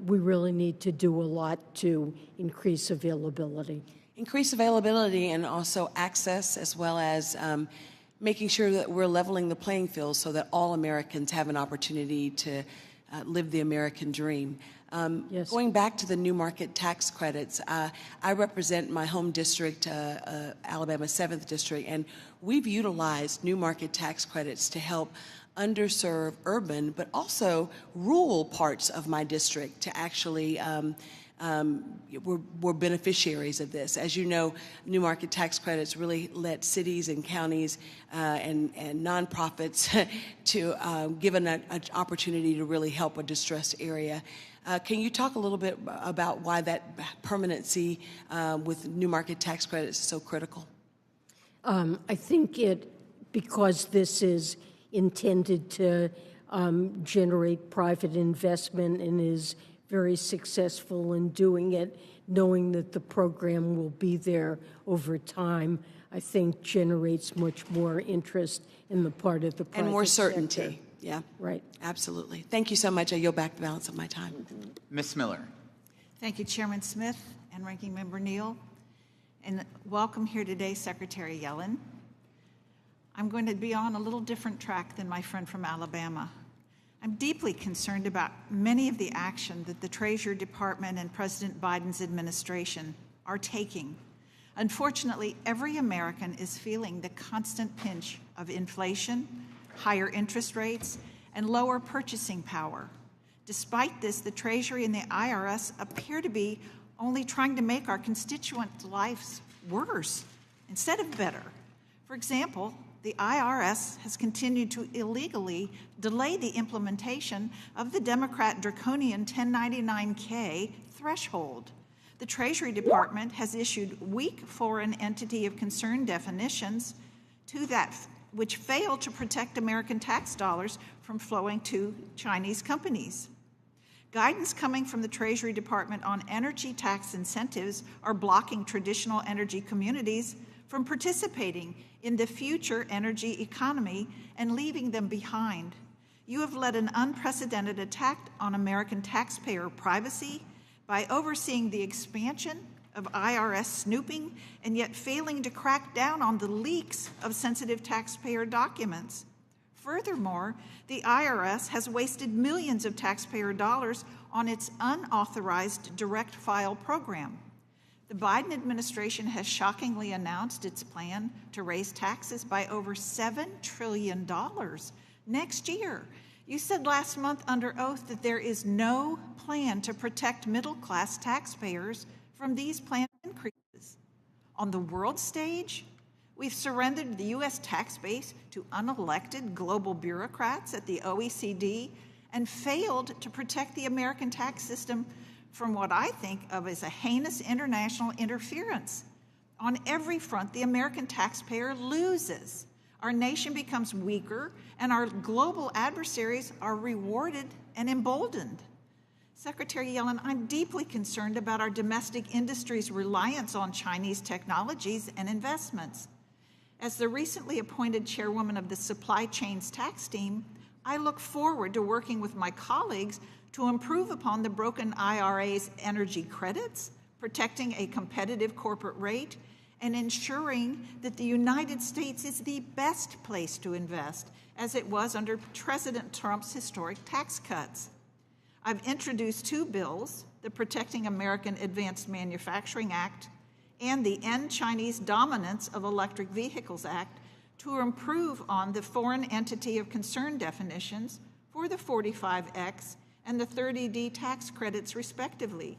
[SPEAKER 7] we really need to do a lot to increase availability.
[SPEAKER 6] Increase availability and also access, as well as making sure that we're leveling the playing field so that all Americans have an opportunity to live the American dream.
[SPEAKER 7] Yes.
[SPEAKER 6] Going back to the new market tax credits, I represent my home district, Alabama 7th District, and we've utilized new market tax credits to help underserved urban, but also rural parts of my district to actually we're beneficiaries of this. As you know, new market tax credits really let cities and counties and nonprofits to give an opportunity to really help a distressed area. Can you talk a little bit about why that permanency with new market tax credits is so critical?
[SPEAKER 7] I think because this is intended to generate private investment and is very successful in doing it, knowing that the program will be there over time, I think generates much more interest in the part of the private
[SPEAKER 6] and more certainty.
[SPEAKER 7] sector.
[SPEAKER 6] Yeah,
[SPEAKER 7] right.
[SPEAKER 6] Absolutely. Thank you so much. I yield back the balance of my time.
[SPEAKER 4] Ms. Miller.
[SPEAKER 8] Thank you, Chairman Smith and Ranking Member Neal. And welcome here today, Secretary Yellen. I'm going to be on a little different track than my friend from Alabama. I'm deeply concerned about many of the action that the Treasury Department and President Biden's administration are taking. Unfortunately, every American is feeling the constant pinch of inflation, higher interest rates, and lower purchasing power. Despite this, the Treasury and the IRS appear to be only trying to make our constituents' lives worse instead of better. For example, the IRS has continued to illegally delay the implementation of the Democrat draconian 1099-K threshold. The Treasury Department has issued weak foreign entity of concern definitions to that which fail to protect American tax dollars from flowing to Chinese companies. Guidance coming from the Treasury Department on energy tax incentives are blocking traditional energy communities from participating in the future energy economy and leaving them behind. You have led an unprecedented attack on American taxpayer privacy by overseeing the expansion of IRS snooping and yet failing to crack down on the leaks of sensitive taxpayer documents. Furthermore, the IRS has wasted millions of taxpayer dollars on its unauthorized direct file program. The Biden administration has shockingly announced its plan to raise taxes by over $7 trillion next year. You said last month under oath that there is no plan to protect middle-class taxpayers from these planned increases. On the world stage, we've surrendered the U.S. tax base to unelected global bureaucrats at the OECD and failed to protect the American tax system from what I think of as a heinous international interference. On every front, the American taxpayer loses. Our nation becomes weaker, and our global adversaries are rewarded and emboldened. Secretary Yellen, I'm deeply concerned about our domestic industry's reliance on Chinese technologies and investments. As the recently appointed chairwoman of the Supply Chains Tax Team, I look forward to working with my colleagues to improve upon the broken IRA's energy credits, protecting a competitive corporate rate, and ensuring that the United States is the best place to invest, as it was under President Trump's historic tax cuts. I've introduced two bills, the Protecting American Advanced Manufacturing Act and the End Chinese Dominance of Electric Vehicles Act, to improve on the foreign entity of concern definitions for the 45X and the 30D tax credits, respectively.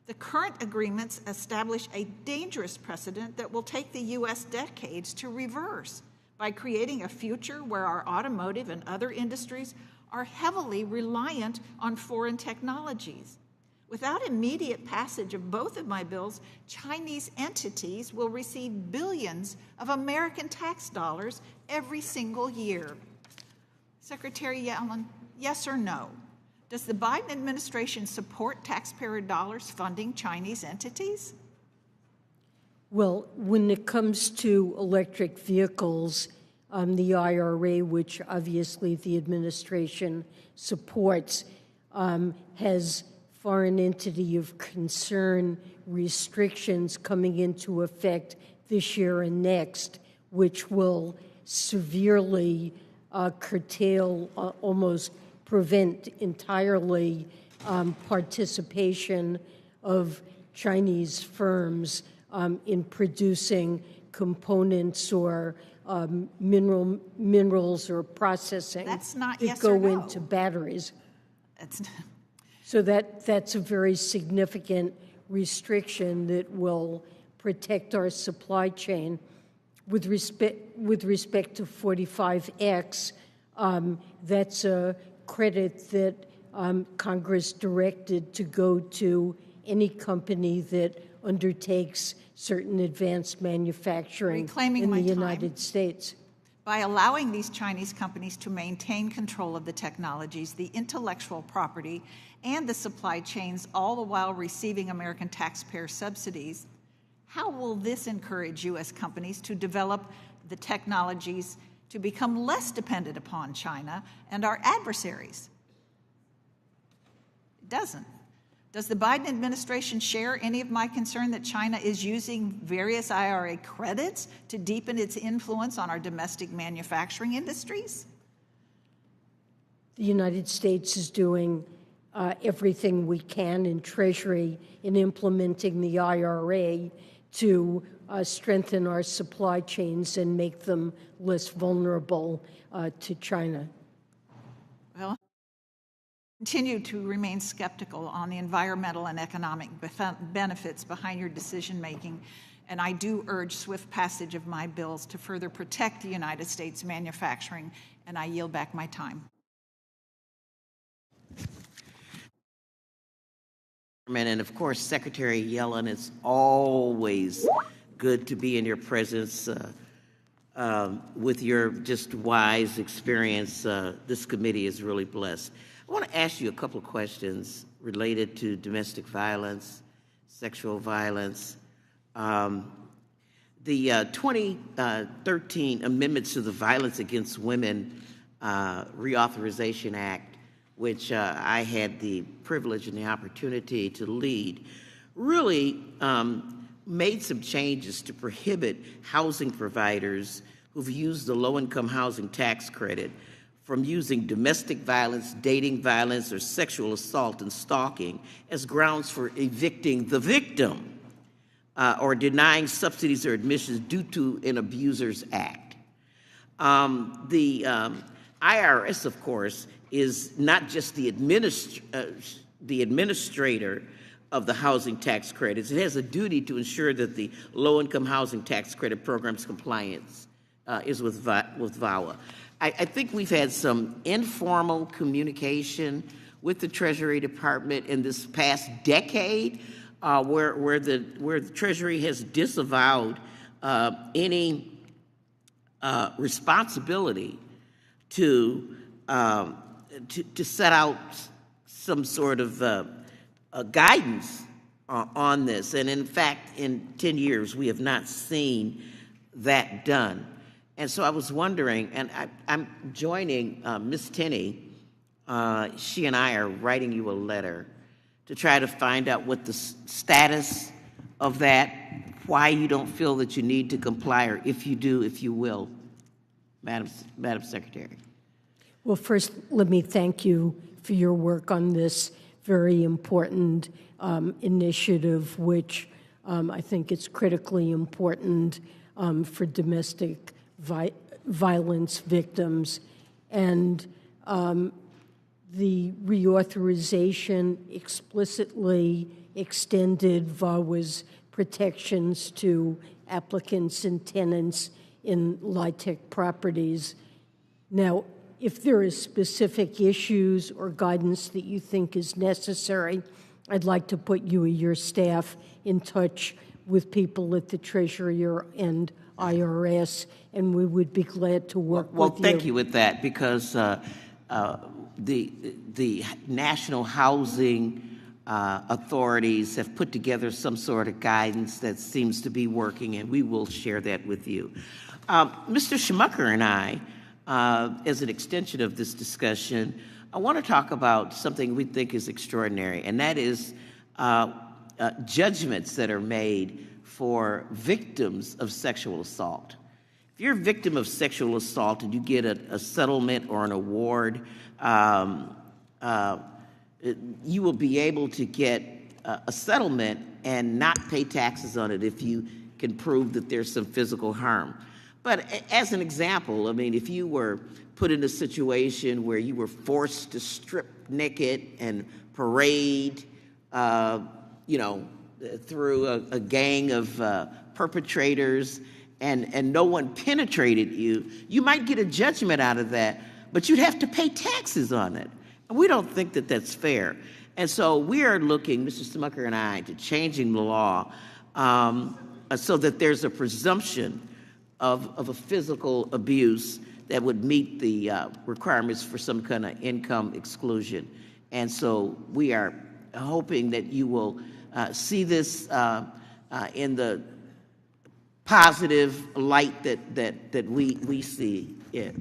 [SPEAKER 8] The current agreements establish a dangerous precedent that will take the U.S. decades to reverse by creating a future where our automotive and other industries are heavily reliant on foreign technologies. Without immediate passage of both of my bills, Chinese entities will receive billions of American tax dollars every single year. Secretary Yellen, yes or no? Does the Biden administration support taxpayer dollars funding Chinese entities?
[SPEAKER 7] Well, when it comes to electric vehicles, the IRA, which obviously the administration supports, has foreign entity of concern restrictions coming into effect this year and next, which will severely curtail, almost prevent entirely participation of Chinese firms in producing components or minerals or processing
[SPEAKER 8] That's not
[SPEAKER 7] that
[SPEAKER 8] yes
[SPEAKER 7] go
[SPEAKER 8] or no.
[SPEAKER 7] into batteries.
[SPEAKER 8] That's
[SPEAKER 7] So that's a very significant restriction that will protect our supply chain. With respect to 45X, that's a credit that Congress directed to go to any company that undertakes certain advanced manufacturing
[SPEAKER 8] Reclaiming
[SPEAKER 7] in
[SPEAKER 8] my
[SPEAKER 7] the
[SPEAKER 8] time.
[SPEAKER 7] United States.
[SPEAKER 8] By allowing these Chinese companies to maintain control of the technologies, the intellectual property, and the supply chains, all the while receiving American taxpayer subsidies, how will this encourage U.S. companies to develop the technologies to become less dependent upon China and our adversaries? It doesn't. Does the Biden administration share any of my concern that China is using various IRA credits to deepen its influence on our domestic manufacturing industries?
[SPEAKER 7] The United States is doing everything we can in Treasury in implementing the IRA to strengthen our supply chains and make them less vulnerable to China.
[SPEAKER 8] Well, continue to remain skeptical on the environmental and economic benefits behind your decision-making, and I do urge swift passage of my bills to further protect the United States manufacturing, and I yield back my time.
[SPEAKER 9] And of course, Secretary Yellen, it's always good to be in your presence with your just wise experience. This committee is really blessed. I want to ask you a couple of questions related to domestic violence, sexual violence. The 2013 amendments to the Violence Against Women Reauthorization Act, which I had the privilege and the opportunity to lead, really made some changes to prohibit housing providers who've used the low-income housing tax credit from using domestic violence, dating violence, or sexual assault and stalking as grounds for evicting the victim or denying subsidies or admissions due to an abuser's act. The IRS, of course, is not just the administrator of the housing tax credits. It has a duty to ensure that the low-income housing tax credit program's compliance is with VAWA. I think we've had some informal communication with the Treasury Department in this past decade where the Treasury has disavowed any responsibility to set out some sort of guidance on this. And in fact, in 10 years, we have not seen that done. And so I was wondering, and I'm joining Ms. Tenney. She and I are writing you a letter to try to find out what the status of that, why you don't feel that you need to comply, or if you do, if you will, Madam Secretary.
[SPEAKER 7] Well, first, let me thank you for your work on this very important initiative, which I think is critically important for domestic violence victims. And the reauthorization explicitly extended VAWA's protections to applicants and tenants in LIHTC properties. Now, if there are specific issues or guidance that you think is necessary, I'd like to put you or your staff in touch with people at the Treasury and IRS, and we would be glad to work with you.
[SPEAKER 9] Well, thank you with that, because the National Housing authorities have put together some sort of guidance that seems to be working, and we will share that with you. Mr. Schmucker and I, as an extension of this discussion, I want to talk about something we think is extraordinary, and that is judgments that are made for victims of sexual assault. If you're a victim of sexual assault and you get a settlement or an award, you will be able to get a settlement and not pay taxes on it if you can prove that there's some physical harm. But as an example, I mean, if you were put in a situation where you were forced to strip naked and parade, through a gang of perpetrators and no one penetrated you, you might get a judgment out of that, but you'd have to pay taxes on it. And we don't think that that's fair. And so we are looking, Mr. Smucker and I, to changing the law so that there's a presumption of a physical abuse that would meet the requirements for some kind of income exclusion. And so we are hoping that you will see this in the positive light that we see it.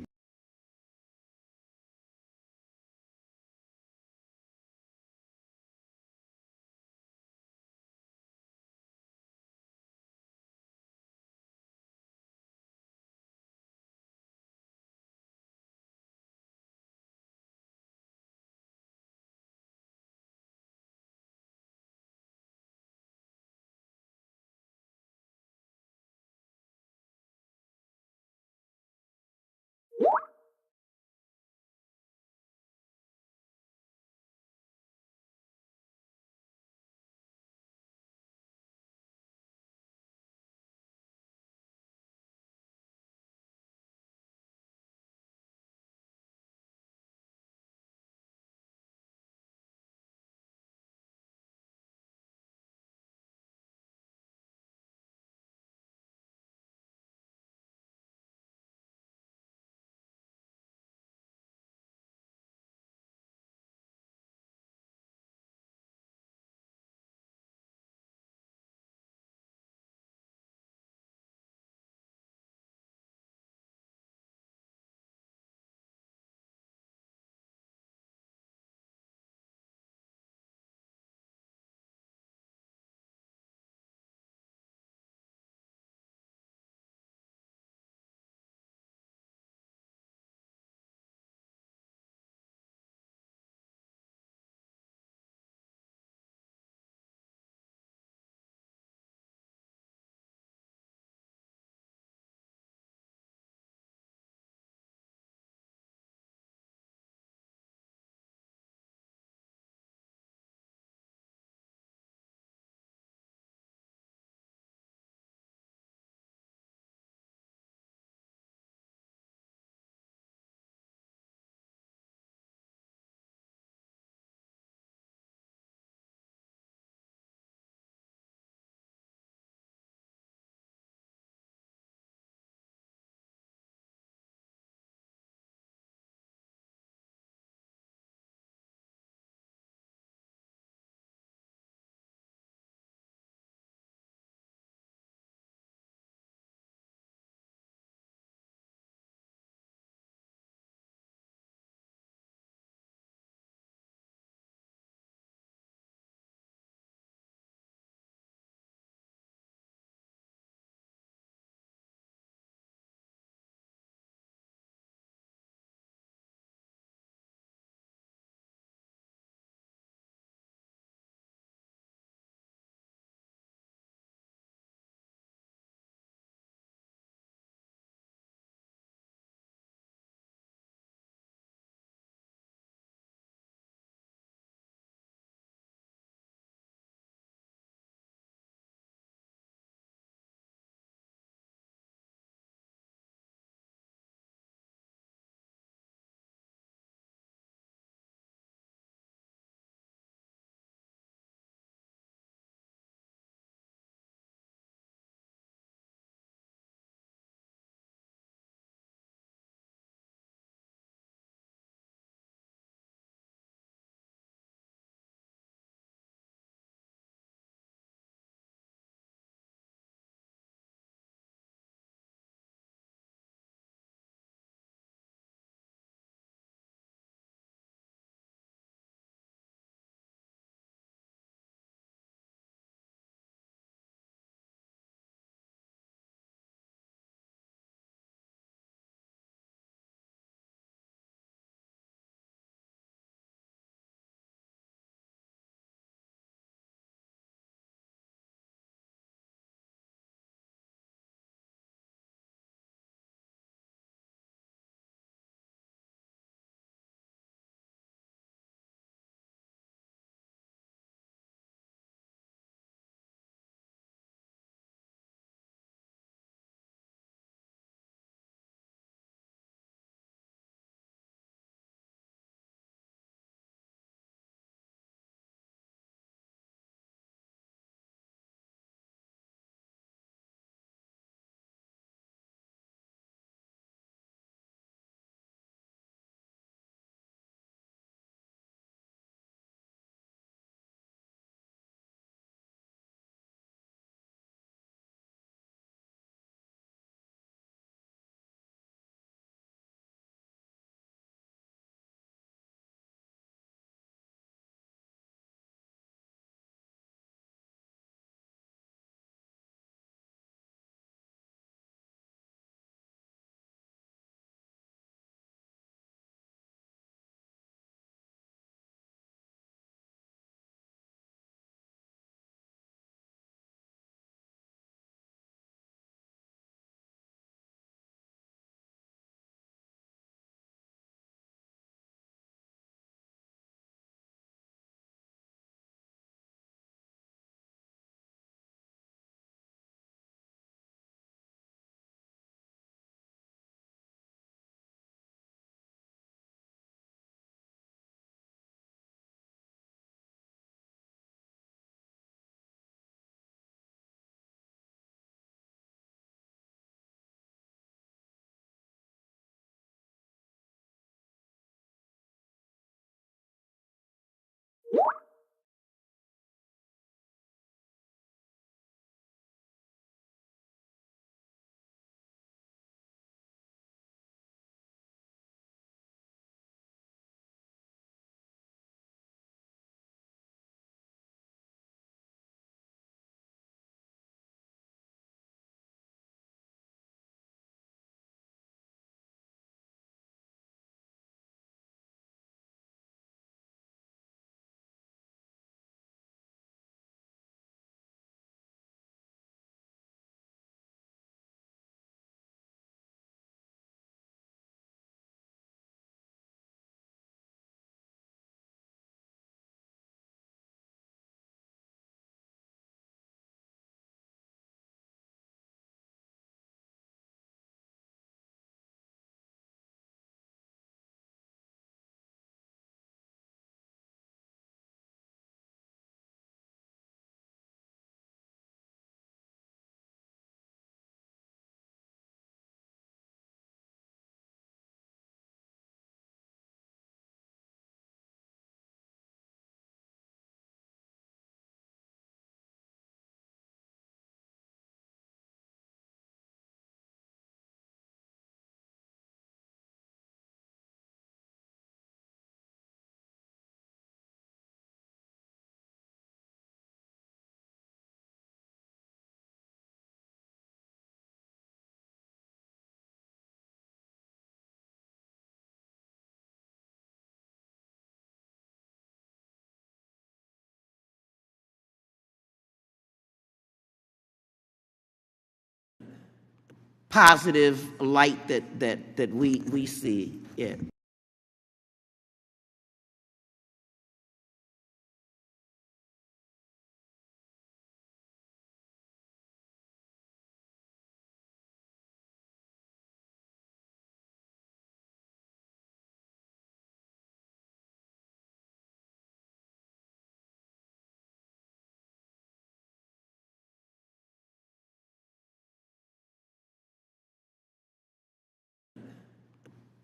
[SPEAKER 9] positive light that we see it.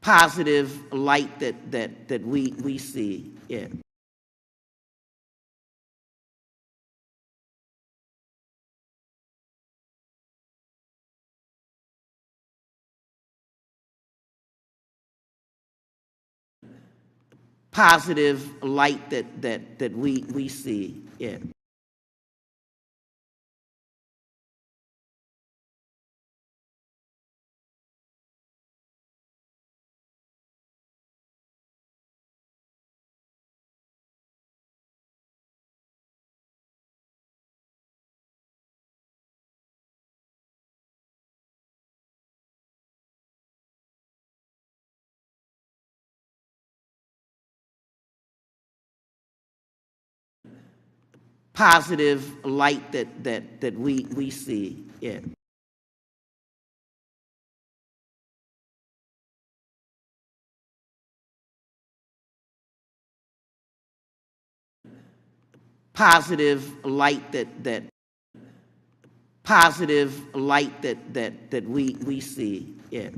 [SPEAKER 9] Positive light that we see it. Positive light that we see it. Positive light that we see it. Positive light positive light that we see it.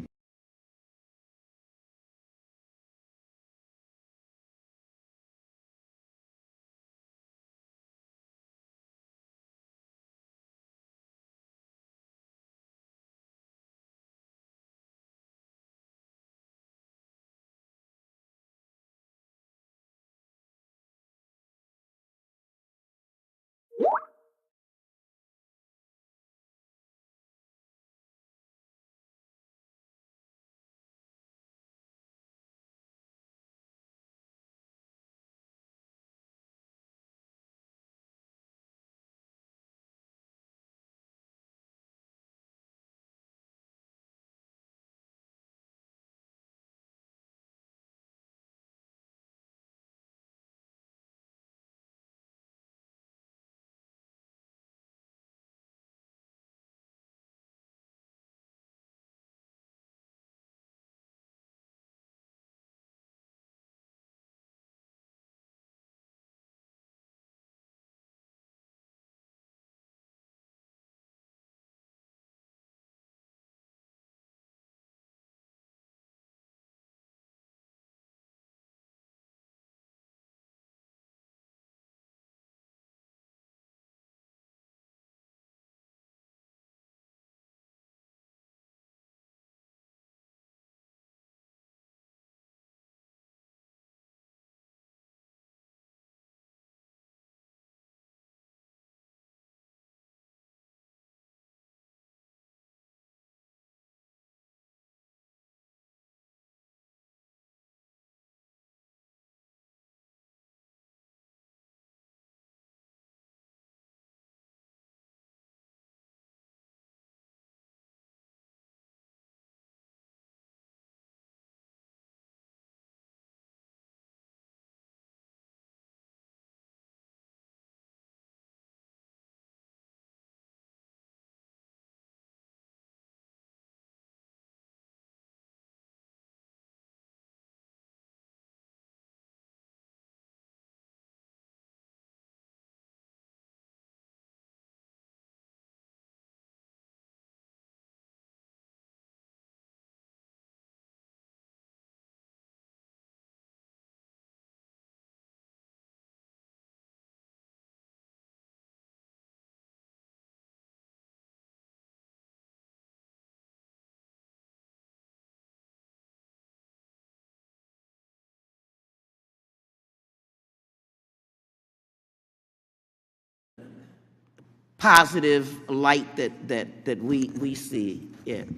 [SPEAKER 9] Positive light that we see it.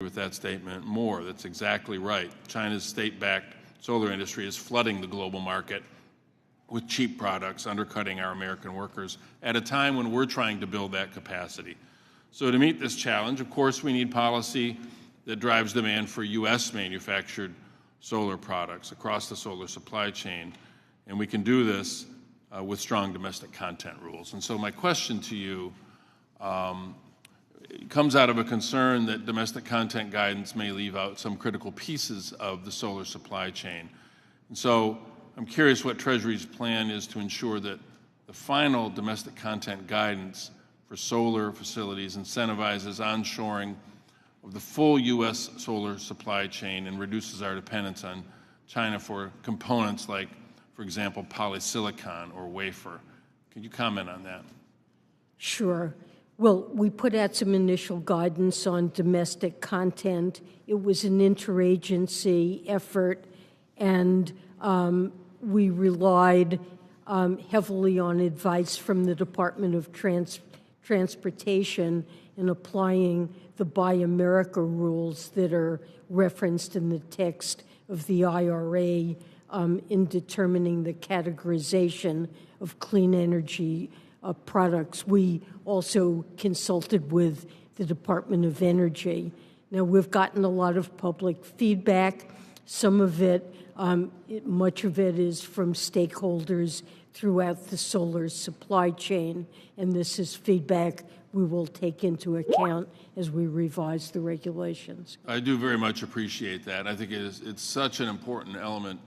[SPEAKER 21] with that statement more. That's exactly right. China's state-backed solar industry is flooding the global market with cheap products, undercutting our American workers at a time when we're trying to build that capacity. So to meet this challenge, of course, we need policy that drives demand for U.S. manufactured solar products across the solar supply chain. And we can do this with strong domestic content rules. And so my question to you comes out of a concern that domestic content guidance may leave out some critical pieces of the solar supply chain. And so I'm curious what Treasury's plan is to ensure that the final domestic content guidance for solar facilities incentivizes onshoring of the full U.S. solar supply chain and reduces our dependence on China for components like, for example, polysilicon or wafer. Can you comment on that?
[SPEAKER 7] Sure. Well, we put out some initial guidance on domestic content. It was an interagency effort, and we relied heavily on advice from the Department of Transportation in applying the Buy America rules that are referenced in the text of the IRA in determining the categorization of clean energy products. We also consulted with the Department of Energy. Now, we've gotten a lot of public feedback. Some of it, much of it is from stakeholders throughout the solar supply chain, and this is feedback we will take into account as we revise the regulations.
[SPEAKER 21] I do very much appreciate that. I think it's such an important element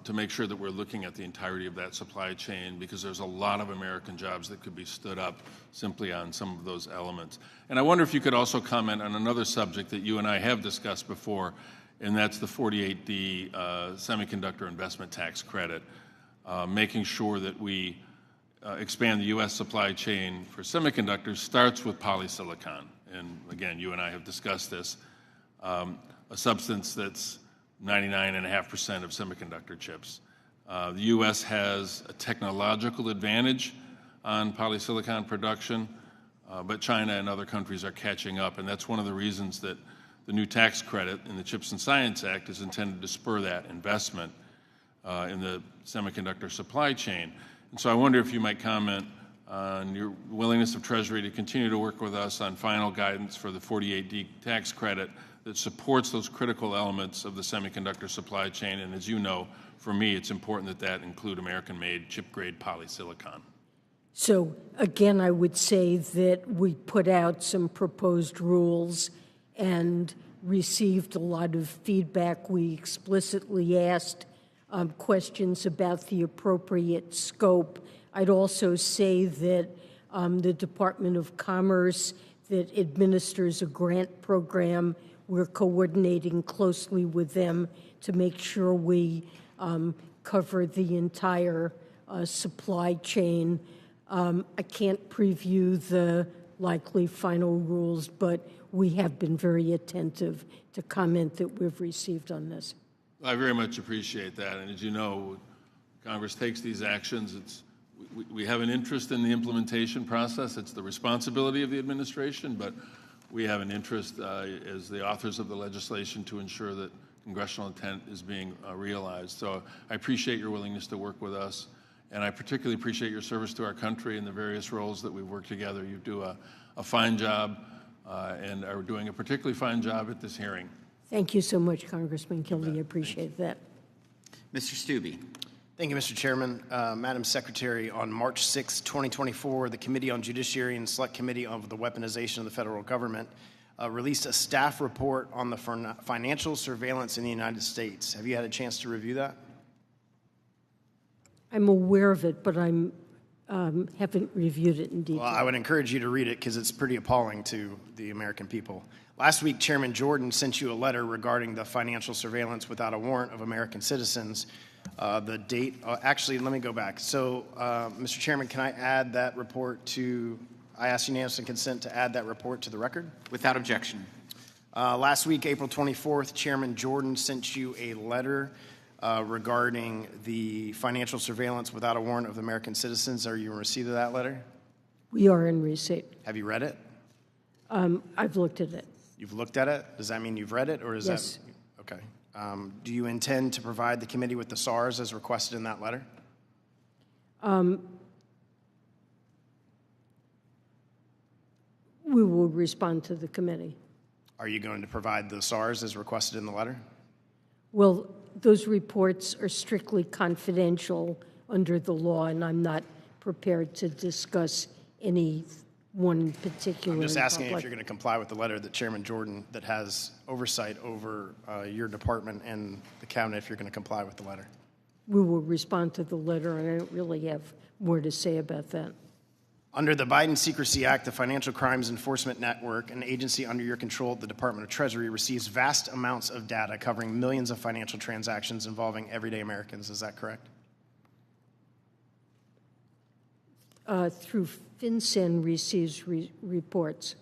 [SPEAKER 21] to make sure that we're looking at the entirety of that supply chain, because there's a lot of American jobs that could be stood up simply on some of those elements. And I wonder if you could also comment on another subject that you and I have discussed before, and that's the 48D semiconductor investment tax credit, making sure that we expand the U.S. supply chain for semiconductors starts with polysilicon. And again, you and I have discussed this, a substance that's 99.5% of semiconductor chips. The U.S. has a technological advantage on polysilicon production, but China and other countries are catching up, and that's one of the reasons that the new tax credit in the CHIPS and Science Act is intended to spur that investment in the semiconductor supply chain. And so I wonder if you might comment on your willingness of Treasury to continue to work with us on final guidance for the 48D tax credit that supports those critical elements of the semiconductor supply chain. And as you know, for me, it's important that that include American-made chip-grade polysilicon.
[SPEAKER 7] So again, I would say that we put out some proposed rules and received a lot of feedback. We explicitly asked questions about the appropriate scope. I'd also say that the Department of Commerce that administers a grant program, we're coordinating closely with them to make sure we cover the entire supply chain. I can't preview the likely final rules, but we have been very attentive to comment that we've received on this.
[SPEAKER 21] I very much appreciate that. And as you know, Congress takes these actions. We have an interest in the implementation process. It's the responsibility of the administration, but we have an interest as the authors of the legislation to ensure that congressional intent is being realized. So I appreciate your willingness to work with us, and I particularly appreciate your service to our country in the various roles that we've worked together. You do a fine job and are doing a particularly fine job at this hearing.
[SPEAKER 7] Thank you so much, Congressman Kildee. I appreciate that.
[SPEAKER 4] Mr. Stubbe.
[SPEAKER 10] Thank you, Mr. Chairman. Madam Secretary, on March 6, 2024, the Committee on Judiciary and Select Committee on the Weaponization of the Federal Government released a staff report on the financial surveillance in the United States. Have you had a chance to review that?
[SPEAKER 7] I'm aware of it, but I haven't reviewed it in detail.
[SPEAKER 10] Well, I would encourage you to read it because it's pretty appalling to the American people. Last week, Chairman Jordan sent you a letter regarding the financial surveillance without a warrant of American citizens. The date, actually, let me go back. So, Mr. Chairman, can I add that report to, I ask unanimous consent to add that report to the record?
[SPEAKER 4] Without objection.
[SPEAKER 10] Last week, April 24th, Chairman Jordan sent you a letter regarding the financial surveillance without a warrant of American citizens. Are you in receipt of that letter?
[SPEAKER 7] We are in receipt.
[SPEAKER 10] Have you read it?
[SPEAKER 7] I've looked at it.
[SPEAKER 10] You've looked at it? Does that mean you've read it, or is
[SPEAKER 7] Yes.
[SPEAKER 10] that okay? Do you intend to provide the committee with the SARs as requested in that letter?
[SPEAKER 7] We will respond to the committee.
[SPEAKER 10] Are you going to provide the SARs as requested in the letter?
[SPEAKER 7] Well, those reports are strictly confidential under the law, and I'm not prepared to discuss any one particular.
[SPEAKER 10] I'm just asking
[SPEAKER 7] public.
[SPEAKER 10] if you're going to comply with the letter that Chairman Jordan, that has oversight over your department and the cabinet, if you're going to comply with the letter.
[SPEAKER 7] We will respond to the letter, and I don't really have more to say about that.
[SPEAKER 10] Under the Biden Secrecy Act, the Financial Crimes Enforcement Network, an agency under your control at the Department of Treasury, receives vast amounts of data covering millions of financial transactions involving everyday Americans. Is that correct?
[SPEAKER 7] Through FinCEN receives reports.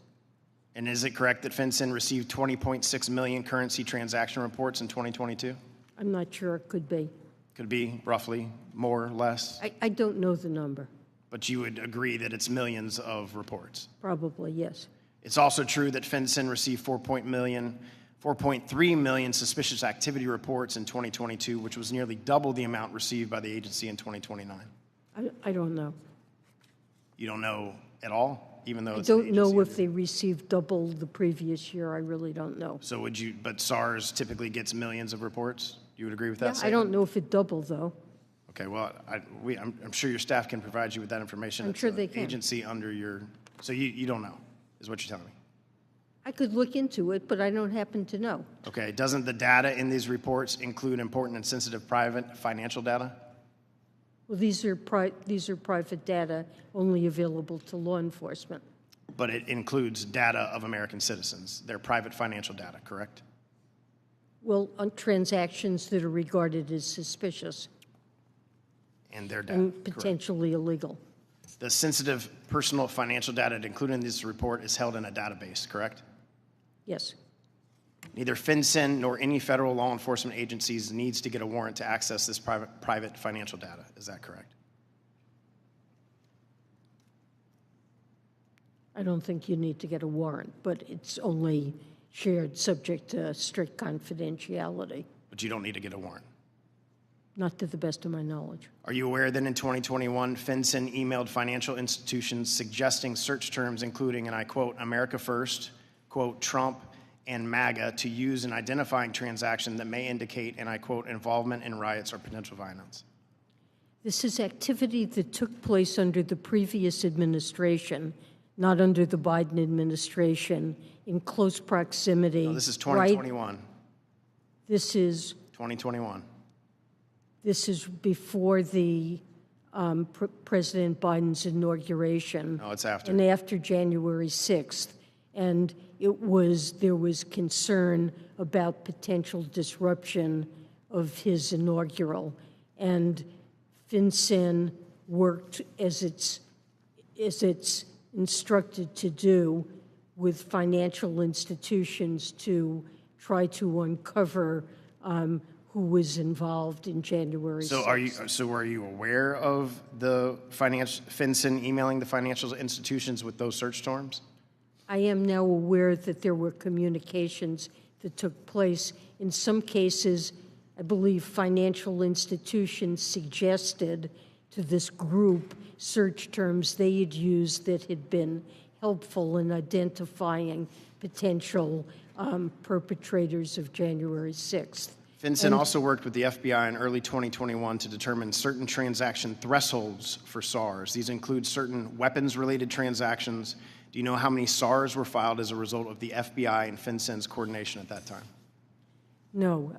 [SPEAKER 10] And is it correct that FinCEN received 20.6 million currency transaction reports in 2022?
[SPEAKER 7] I'm not sure. It could be.
[SPEAKER 10] Could be roughly, more or less.
[SPEAKER 7] I don't know the number.
[SPEAKER 10] But you would agree that it's millions of reports.
[SPEAKER 7] Probably, yes.
[SPEAKER 10] It's also true that FinCEN received 4.3 million suspicious activity reports in 2022, which was nearly double the amount received by the agency in 2029.
[SPEAKER 7] I don't know.
[SPEAKER 10] You don't know at all, even though
[SPEAKER 7] I
[SPEAKER 10] it's an
[SPEAKER 7] don't know
[SPEAKER 10] agency
[SPEAKER 7] if they received double the previous year. I really don't know.
[SPEAKER 10] So would you, but SARS typically gets millions of reports? You would agree with that
[SPEAKER 7] Yeah, I
[SPEAKER 10] statement?
[SPEAKER 7] don't know if it doubled, though.
[SPEAKER 10] Okay, well, I'm sure your staff can provide you with that information.
[SPEAKER 7] I'm sure they can.
[SPEAKER 10] Agency under your, so you don't know, is what you're telling me.
[SPEAKER 7] I could look into it, but I don't happen to know.
[SPEAKER 10] Okay, doesn't the data in these reports include important and sensitive private financial data?
[SPEAKER 7] Well, these are private data only available to law enforcement.
[SPEAKER 10] But it includes data of American citizens, their private financial data, correct?
[SPEAKER 7] Well, on transactions that are regarded as suspicious
[SPEAKER 10] And their data,
[SPEAKER 7] and potentially illegal.
[SPEAKER 10] The sensitive personal financial data included in this report is held in a database, correct?
[SPEAKER 7] Yes.
[SPEAKER 10] Neither FinCEN nor any federal law enforcement agencies needs to get a warrant to access this private financial data. Is that correct?
[SPEAKER 7] I don't think you need to get a warrant, but it's only shared subject to strict confidentiality.
[SPEAKER 10] But you don't need to get a warrant.
[SPEAKER 7] Not to the best of my knowledge.
[SPEAKER 10] Are you aware that in 2021, FinCEN emailed financial institutions suggesting search terms including, and I quote, America First, quote, Trump, and MAGA to use in identifying transactions that may indicate, and I quote, involvement in riots or potential violence?
[SPEAKER 7] This is activity that took place under the previous administration, not under the Biden administration, in close proximity.
[SPEAKER 10] No, this is 2021.
[SPEAKER 7] Right? This is
[SPEAKER 10] 2021.
[SPEAKER 7] This is before the President Biden's inauguration.
[SPEAKER 10] No, it's after.
[SPEAKER 7] And after January 6th. And there was concern about potential disruption of his inaugural. And FinCEN worked as it's instructed to do with financial institutions to try to uncover who was involved in January 6th.
[SPEAKER 10] So are you aware of the FinCEN emailing the financial institutions with those search terms?
[SPEAKER 7] I am now aware that there were communications that took place. In some cases, I believe financial institutions suggested to this group search terms they had used that had been helpful in identifying potential perpetrators of January 6th.
[SPEAKER 10] FinCEN also worked with the FBI in early 2021 to determine certain transaction thresholds for SARS. These include certain weapons-related transactions. Do you know how many SARs were filed as a result of the FBI and FinCEN's coordination at that time?
[SPEAKER 7] No.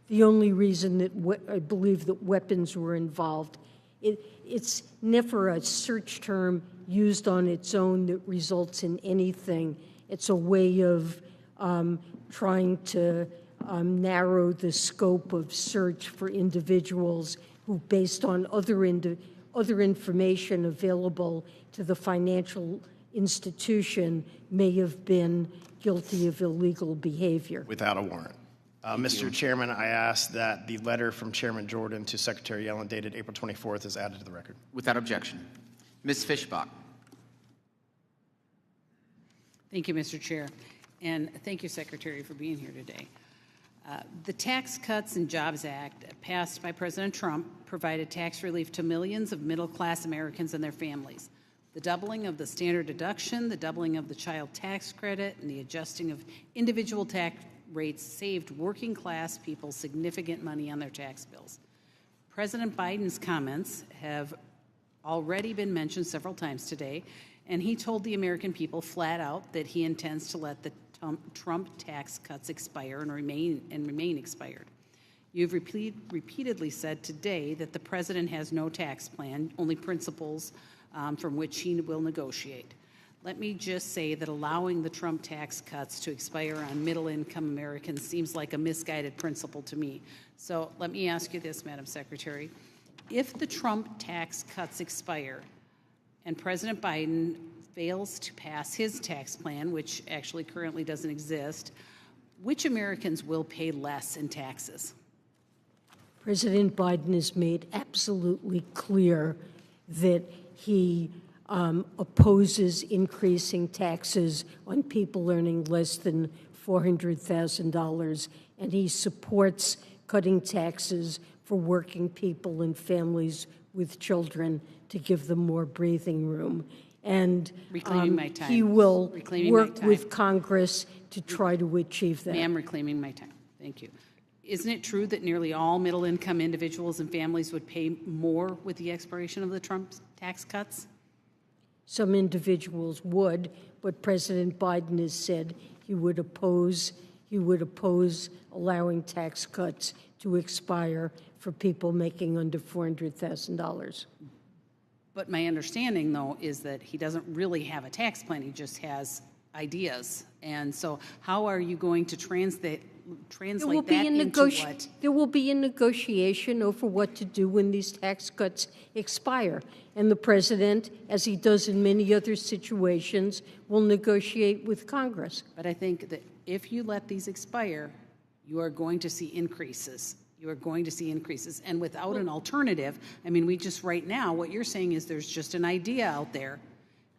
[SPEAKER 7] The only reason that I believe that weapons were involved, it's never a search term used on its own that results in anything. It's a way of trying to narrow the scope of search for individuals who, based on other information available to the financial institution, may have been guilty of illegal behavior.
[SPEAKER 10] Without a warrant. Mr. Chairman, I ask that the letter from Chairman Jordan to Secretary Yellen dated April 24th is added to the record.
[SPEAKER 4] Without objection. Ms. Fishbach.
[SPEAKER 11] Thank you, Mr. Chair. And thank you, Secretary, for being here today. The Tax Cuts and Jobs Act, passed by President Trump, provided tax relief to millions of middle-class Americans and their families. The doubling of the standard deduction, the doubling of the child tax credit, and the adjusting of individual tax rates saved working-class people significant money on their tax bills. President Biden's comments have already been mentioned several times today, and he told the American people flat out that he intends to let the Trump tax cuts expire and remain expired. You've repeatedly said today that the president has no tax plan, only principles from which he will negotiate. Let me just say that allowing the Trump tax cuts to expire on middle-income Americans seems like a misguided principle to me. So let me ask you this, Madam Secretary. If the Trump tax cuts expire and President Biden fails to pass his tax plan, which actually currently doesn't exist, which Americans will pay less in taxes?
[SPEAKER 7] President Biden has made absolutely clear that he opposes increasing taxes on people earning less than $400,000, and he supports cutting taxes for working people and families with children to give them more breathing room. And he will work with Congress to try to achieve that.
[SPEAKER 11] Ma'am, reclaiming my time. Thank you. Isn't it true that nearly all middle-income individuals and families would pay more with the expiration of the Trump tax cuts?
[SPEAKER 7] Some individuals would, but President Biden has said he would oppose allowing tax cuts to expire for people making under $400,000.
[SPEAKER 11] But my understanding, though, is that he doesn't really have a tax plan. He just has ideas. And so how are you going to translate that into what?
[SPEAKER 7] There will be a negotiation over what to do when these tax cuts expire. And the president, as he does in many other situations, will negotiate with Congress.
[SPEAKER 11] But I think that if you let these expire, you are going to see increases. You are going to see increases. And without an alternative, I mean, right now, what you're saying is there's just an idea out there.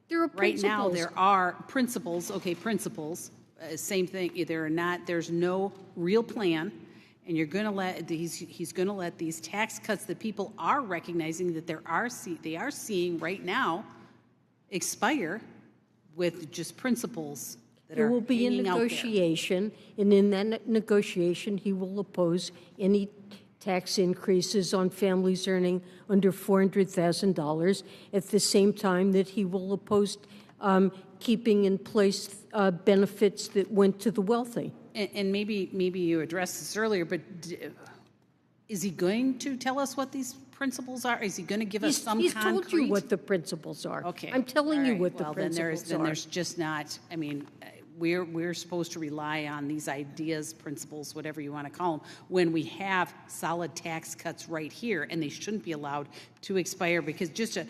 [SPEAKER 7] There are
[SPEAKER 11] principles. Right now, there are principles. Okay, principles. Same thing. There's no real plan. And you're going to let he's going to let these tax cuts that people are recognizing that they are seeing right now expire with just principles.
[SPEAKER 7] There will be a negotiation, and in that negotiation, he will oppose any tax increases on families earning under $400,000 at the same time that he will oppose keeping in place benefits that went to the wealthy.
[SPEAKER 11] And maybe you addressed this earlier, but is he going to tell us what these principles are? Is he going to give us some concrete?
[SPEAKER 7] He's told you what the principles are.
[SPEAKER 11] Okay.
[SPEAKER 7] I'm telling you what the principles are.
[SPEAKER 11] Then there's just not, I mean, we're supposed to rely on these ideas, principles, whatever you want to call them, when we have solid tax cuts right here, and they shouldn't be allowed to expire because just a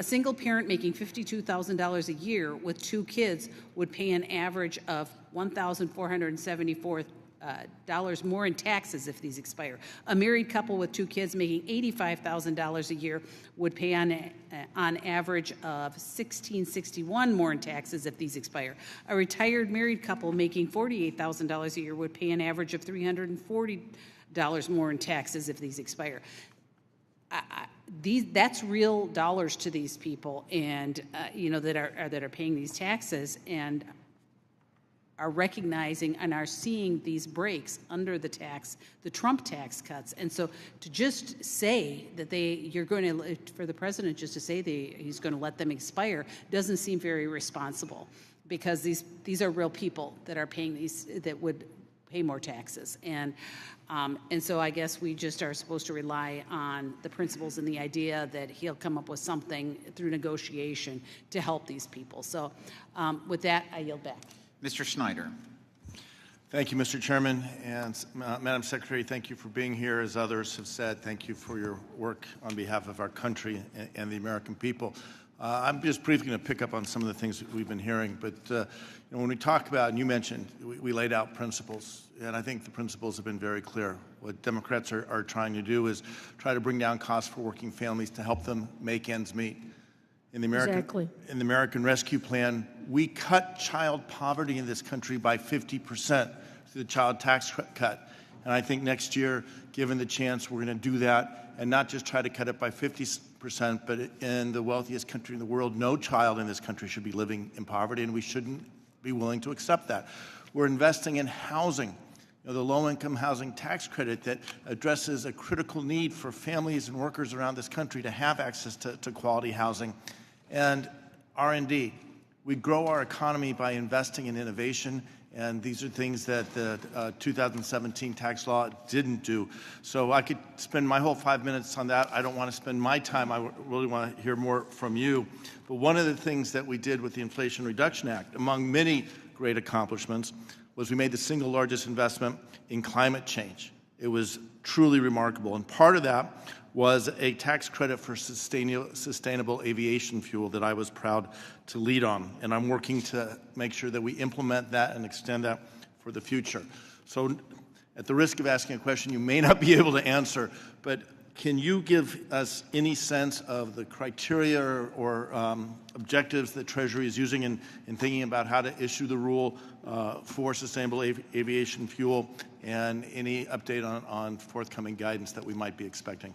[SPEAKER 11] single parent making $52,000 a year with 2 kids would pay an average of $1,474 more in taxes if these expire. A married couple with 2 kids making $85,000 a year would pay on average of $1,661 more in taxes if these expire. A retired married couple making $48,000 a year would pay an average of $340 more in taxes if these expire. That's real dollars to these people, and that are paying these taxes and are recognizing and are seeing these breaks under the Trump tax cuts. And so to just say that for the president just to say he's going to let them expire doesn't seem very responsible, because these are real people that are paying these, that would pay more taxes. And so I guess we just are supposed to rely on the principles and the idea that he'll come up with something through negotiation to help these people. So with that, I yield back.
[SPEAKER 4] Mr. Schneider.
[SPEAKER 22] Thank you, Mr. Chairman. And Madam Secretary, thank you for being here. As others have said, thank you for your work on behalf of our country and the American people. I'm just briefly going to pick up on some of the things that we've been hearing. But when we talk about, and you mentioned, we laid out principles. And I think the principles have been very clear. What Democrats are trying to do is try to bring down costs for working families to help them make ends meet. in the American Rescue Plan, we cut child poverty in this country by 50% through the child tax cut. And I think next year, given the chance, we're going to do that and not just try to cut it by 50%, but in the wealthiest country in the world, no child in this country should be living in poverty, and we shouldn't be willing to accept that. We're investing in housing. The low-income housing tax credit that addresses a critical need for families and workers around this country to have access to quality housing. And R&D. We grow our economy by investing in innovation, and these are things that the 2017 tax law didn't do. So I could spend my whole 5 minutes on that. I don't want to spend my time. I really want to hear more from you. But one of the things that we did with the Inflation Reduction Act, among many great accomplishments, was we made the single largest investment in climate change. It was truly remarkable. And part of that was a tax credit for sustainable aviation fuel that I was proud to lead on. And I'm working to make sure that we implement that and extend that for the future. So at the risk of asking a question you may not be able to answer, but can you give us any sense of the criteria or objectives that Treasury is using in thinking about how to issue the rule for sustainable aviation fuel, and any update on forthcoming guidance that we might be expecting?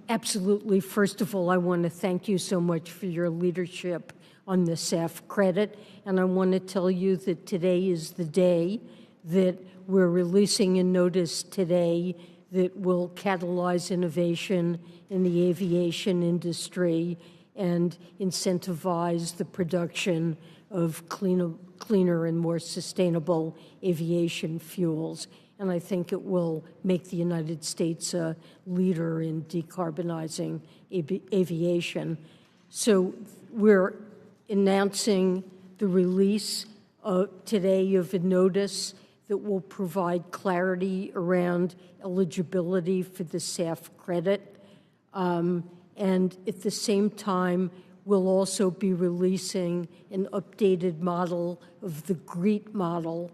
[SPEAKER 7] Absolutely. First of all, I want to thank you so much for your leadership on the SAF credit, and I want to tell you that today is the day that we're releasing a notice today that will catalyze innovation in the aviation industry and incentivize the production of cleaner and more sustainable aviation fuels. And I think it will make the United States a leader in decarbonizing aviation. So we're announcing the release today of a notice that will provide clarity around eligibility for the SAF credit. And at the same time, we'll also be releasing an updated model of the GREET model,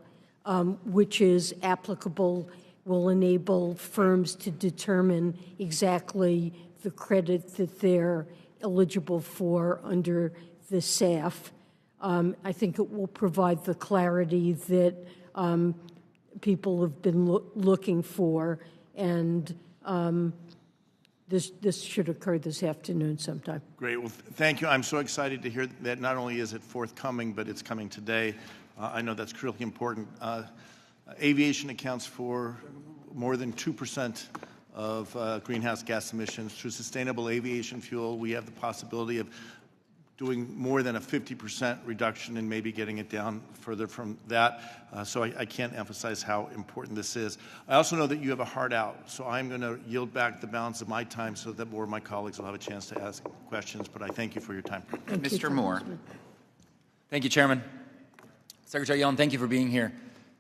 [SPEAKER 7] which is applicable, will enable firms to determine exactly the credit that they're eligible for under the SAF. I think it will provide the clarity that people have been looking for, and this should occur this afternoon sometime.
[SPEAKER 22] Great. Well, thank you. I'm so excited to hear that not only is it forthcoming, but it's coming today. I know that's critically important. Aviation accounts for more than 2% of greenhouse gas emissions. Through sustainable aviation fuel, we have the possibility of doing more than a 50% reduction and maybe getting it down further from that. So I can't emphasize how important this is. I also know that you have a heart out, so I'm going to yield back the balance of my time so that more of my colleagues will have a chance to ask questions, but I thank you for your time.
[SPEAKER 4] Mr. Moore.
[SPEAKER 12] Thank you, Chairman. Secretary Yellen, thank you for being here.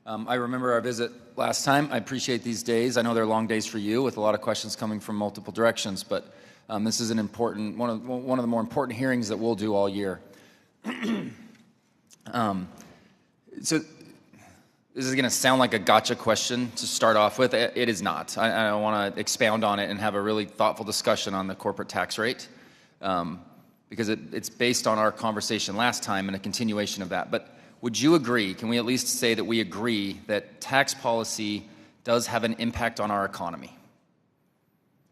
[SPEAKER 12] I remember our visit last time. I appreciate these days. I know they're long days for you with a lot of questions coming from multiple directions, but this is an important, one of the more important hearings that we'll do all year. So this is going to sound like a gotcha question to start off with. It is not. I want to expound on it and have a really thoughtful discussion on the corporate tax rate, because it's based on our conversation last time and a continuation of that. But would you agree, can we at least say that we agree that tax policy does have an impact on our economy?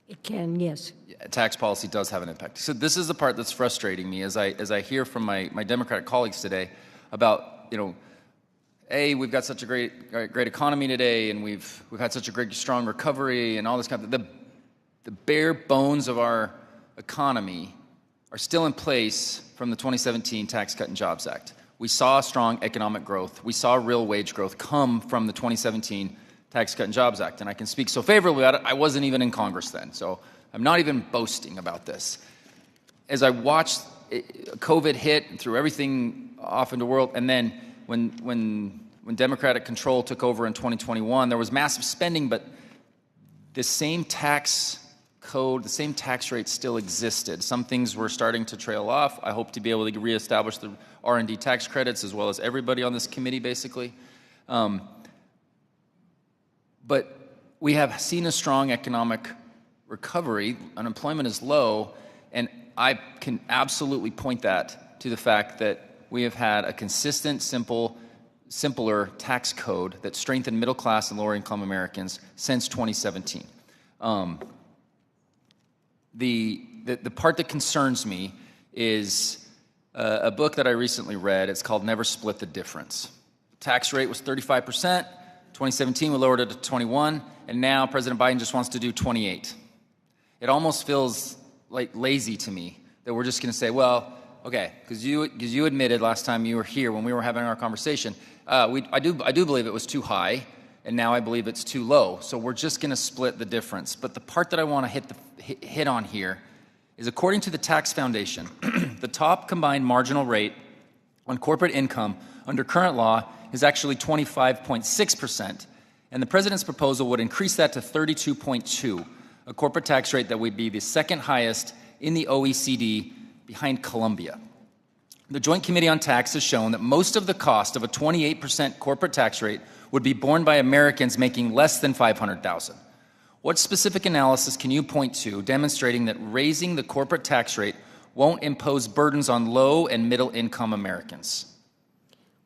[SPEAKER 7] It can, yes.
[SPEAKER 12] Tax policy does have an impact. So this is the part that's frustrating me as I hear from my Democratic colleagues today about, we've got such a great economy today, and we've had such a great strong recovery and all this kind of the bare bones of our economy are still in place from the 2017 Tax Cut and Jobs Act. We saw strong economic growth. We saw real wage growth come from the 2017 Tax Cut and Jobs Act, and I can speak so favorably about it. I wasn't even in Congress then, so I'm not even boasting about this. As I watched COVID hit and threw everything off into the world, and then when Democratic control took over in 2021, there was massive spending, but the same tax code, the same tax rate still existed. Some things were starting to trail off. I hope to be able to reestablish the R&D tax credits as well as everybody on this committee, basically. But we have seen a strong economic recovery. Unemployment is low, And I can absolutely point that to the fact that we have had a consistent, simpler tax code that strengthened middle class and lower income Americans since 2017. The part that concerns me is a book that I recently read. It's called Never Split the Difference. Tax rate was 35%. 2017, we lowered it to 21, and now President Biden just wants to do 28. It almost feels like lazy to me that we're just going to say, well, okay, because you admitted last time you were here when we were having our conversation, I do believe it was too high, and now I believe it's too low. So we're just going to split the difference. But the part that I want to hit on here is, according to the Tax Foundation, the top combined marginal rate on corporate income under current law is actually 25.6%, and the president's proposal would increase that to 32.2%, a corporate tax rate that would be the second highest in the OECD, behind Colombia. The Joint Committee on Tax has shown that most of the cost of a 28% corporate tax rate would be borne by Americans making less than $500,000. What specific analysis can you point to demonstrating that raising the corporate tax rate won't impose burdens on low and middle income Americans?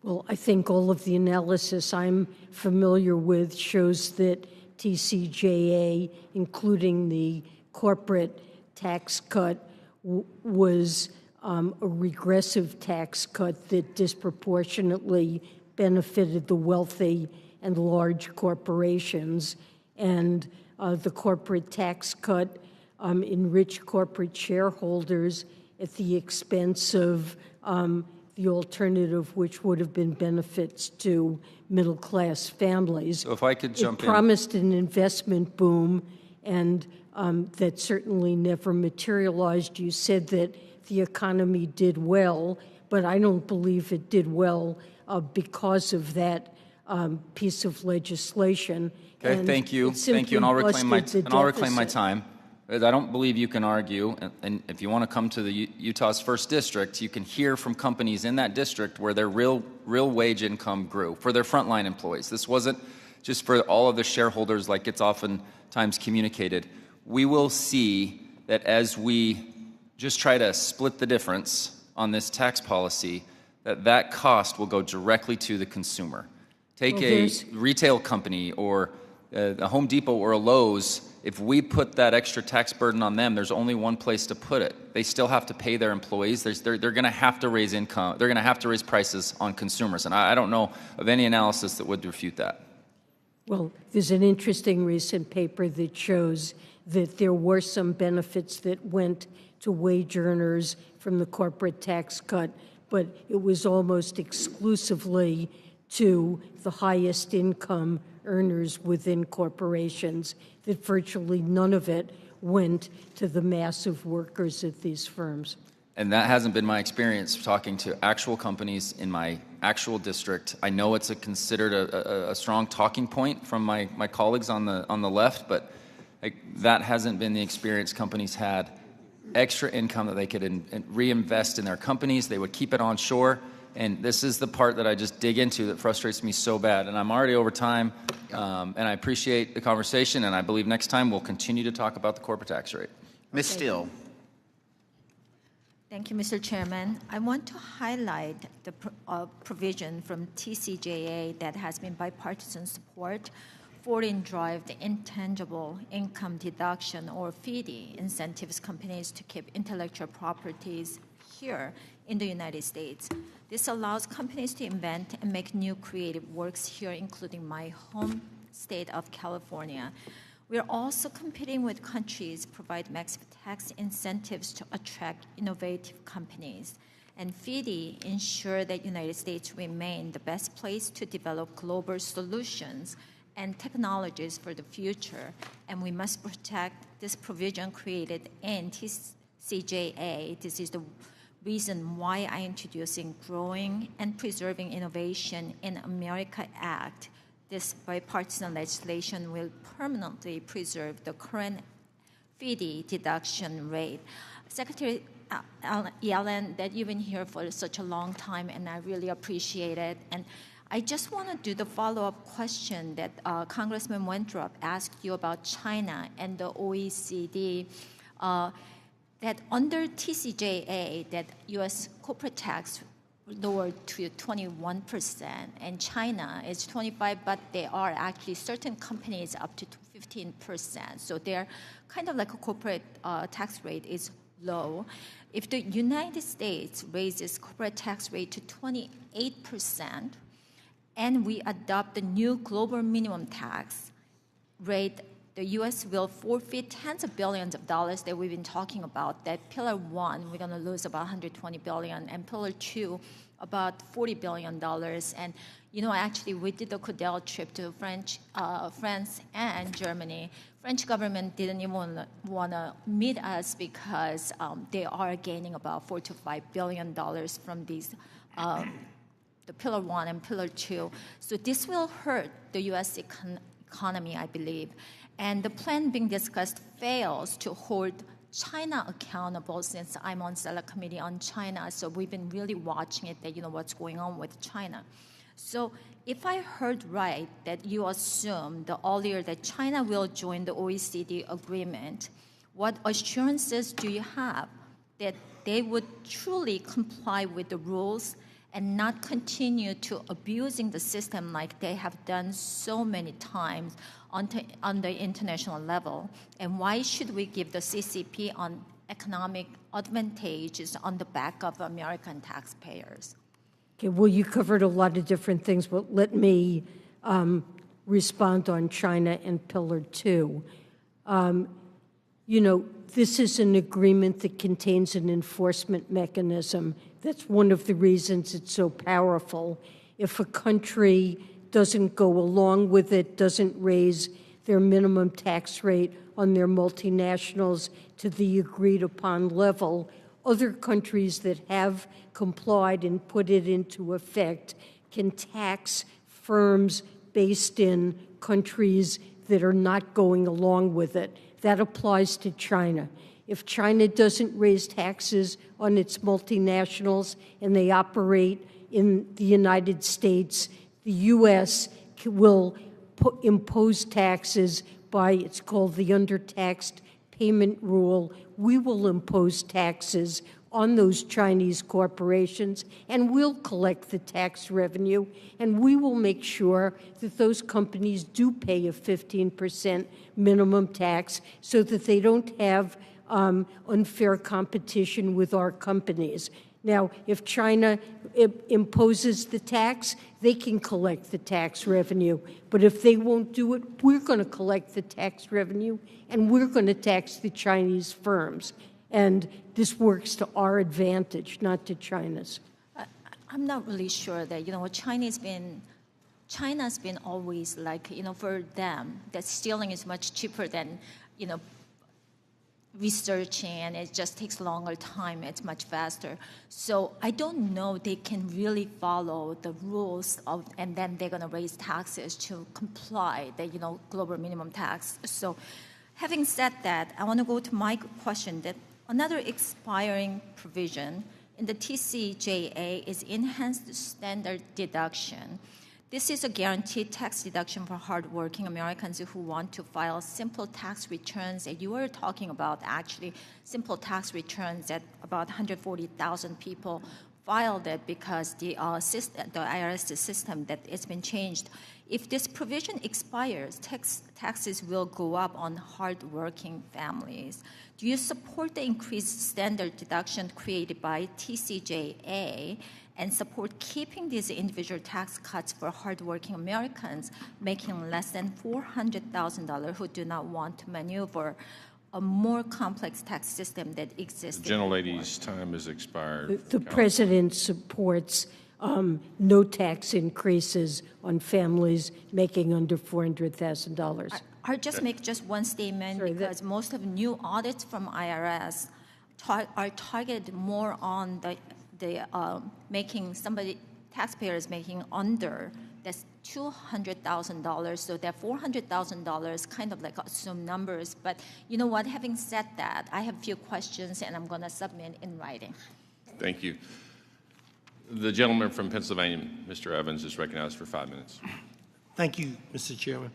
[SPEAKER 7] Well, I think all of the analysis I'm familiar with shows that TCJA, including the corporate tax cut, was a regressive tax cut that disproportionately benefited the wealthy and large corporations. And the corporate tax cut enriched corporate shareholders at the expense of the alternative, which would have been benefits to middle-class families.
[SPEAKER 12] So if I could jump in.
[SPEAKER 7] It promised an investment boom, and that certainly never materialized. You said that the economy did well, but I don't believe it did well because of that piece of legislation.
[SPEAKER 12] Okay, thank you, and I'll reclaim my time. I don't believe you can argue, and if you want to come to the Utah's first district, you can hear from companies in that district where their real wage income grew for their frontline employees. This wasn't just for all of the shareholders like it's oftentimes communicated. We will see that as we just try to split the difference on this tax policy, that cost will go directly to the consumer. Take a retail company or a Home Depot or a Lowe's. If we put that extra tax burden on them, there's only one place to put it. They still have to pay their employees. They're going to have to raise income. They're going to have to raise prices on consumers. And I don't know of any analysis that would refute that.
[SPEAKER 7] Well, there's an interesting recent paper that shows that there were some benefits that went to wage earners from the corporate tax cut, but it was almost exclusively to the highest income earners within corporations, that virtually none of it went to the massive workers at these firms.
[SPEAKER 12] And that hasn't been my experience talking to actual companies in my actual district. I know it's considered a strong talking point from my colleagues on the left, but that hasn't been the experience. Companies had extra income that they could reinvest in their companies. They would keep it onshore. And this is the part that I just dig into that frustrates me so bad. And I'm already over time, and I appreciate the conversation, and I believe next time we'll continue to talk about the corporate tax rate.
[SPEAKER 4] Ms. Steele.
[SPEAKER 13] Thank you, Mr. Chairman. I want to highlight the provision from TCJA that has been bipartisan support for derived intangible income deduction, or FDII, incentives companies to keep intellectual properties here in the United States. This allows companies to invent and make new creative works here, including my home state of California. We are also competing with countries provide massive tax incentives to attract innovative companies. And FDII ensure that United States remain the best place to develop global solutions and technologies for the future. And we must protect this provision created in TCJA. This is the reason why I am introducing Growing and Preserving Innovation in America Act. This bipartisan legislation will permanently preserve the current FDII deduction rate. Secretary Yellen, that you've been here for such a long time, and I really appreciate it. And I just want to do the follow-up question that Congressman Winthrop asked you about China and the OECD. that under TCJA, that U.S. corporate tax lowered to 21%, and China is 25%, but there are actually certain companies up to 15%. So they're kind of like a corporate tax rate is low. If the United States raises corporate tax rate to 28%, and we adopt the new global minimum tax rate, the U.S. will forfeit tens of billions of dollars that we've been talking about. That Pillar 1, we're going to lose about $120 billion, and Pillar 2, about $40 billion. And, actually, we did the Cordell trip to France and Germany. French government didn't even want to meet us because they are gaining about $4 to $5 billion from these the Pillar 1 and Pillar 2. So this will hurt the U.S. economy, I believe. And the plan being discussed fails to hold China accountable, since I'm on Select Committee on China. So we've been really watching it, that what's going on with China. So if I heard right, that you assume earlier that China will join the OECD agreement, what assurances do you have that they would truly comply with the rules and not continue to abusing the system like they have done so many times on the international level? And why should we give the CCP on economic advantages on the back of American taxpayers?
[SPEAKER 7] Okay, well, you covered a lot of different things, but let me respond on China and Pillar 2. This is an agreement that contains an enforcement mechanism. That's one of the reasons it's so powerful. If a country doesn't go along with it, doesn't raise their minimum tax rate on their multinationals to the agreed upon level, other countries that have complied and put it into effect can tax firms based in countries that are not going along with it. That applies to China. If China doesn't raise taxes on its multinationals and they operate in the United States, the U.S. will impose taxes by, it's called the undertaxed payment rule. We will impose taxes on those Chinese corporations, and we'll collect the tax revenue, and we will make sure that those companies do pay a 15% minimum tax so that they don't have unfair competition with our companies. Now, if China imposes the tax, they can collect the tax revenue. But if they won't do it, we're going to collect the tax revenue, and we're going to tax the Chinese firms. And this works to our advantage, not to China's.
[SPEAKER 13] I'm not really sure that, China's been always like, for them, that stealing is much cheaper than, researching, and it just takes longer time. It's much faster. So I don't know they can really follow the rules and then they're going to raise taxes to comply the global minimum tax. So having said that, I want to go to my question that another expiring provision in the TCJA is enhanced standard deduction. This is a guaranteed tax deduction for hardworking Americans who want to file simple tax returns. And you were talking about actually simple tax returns that about 140,000 people filed it because the IRS system that it's been changed. If this provision expires, taxes will go up on hardworking families. Do you support the increased standard deduction created by TCJA and support keeping these individual tax cuts for hardworking Americans making less than $400,000 who do not want to maneuver a more complex tax system that exists?
[SPEAKER 21] The gentlelady's time has expired.
[SPEAKER 7] The President supports no tax increases on families making under $400,000.
[SPEAKER 13] I'll just make just one statement because most of new audits from IRS are targeted more on the making taxpayers making under that's $200,000, so that $400,000 kind of like assumed numbers. But you know what? Having said that, I have a few questions, and I'm going to submit in writing.
[SPEAKER 21] Thank you. The gentleman from Pennsylvania, Mr. Evans, is recognized for 5 minutes.
[SPEAKER 14] Thank you, Mr. Chairman.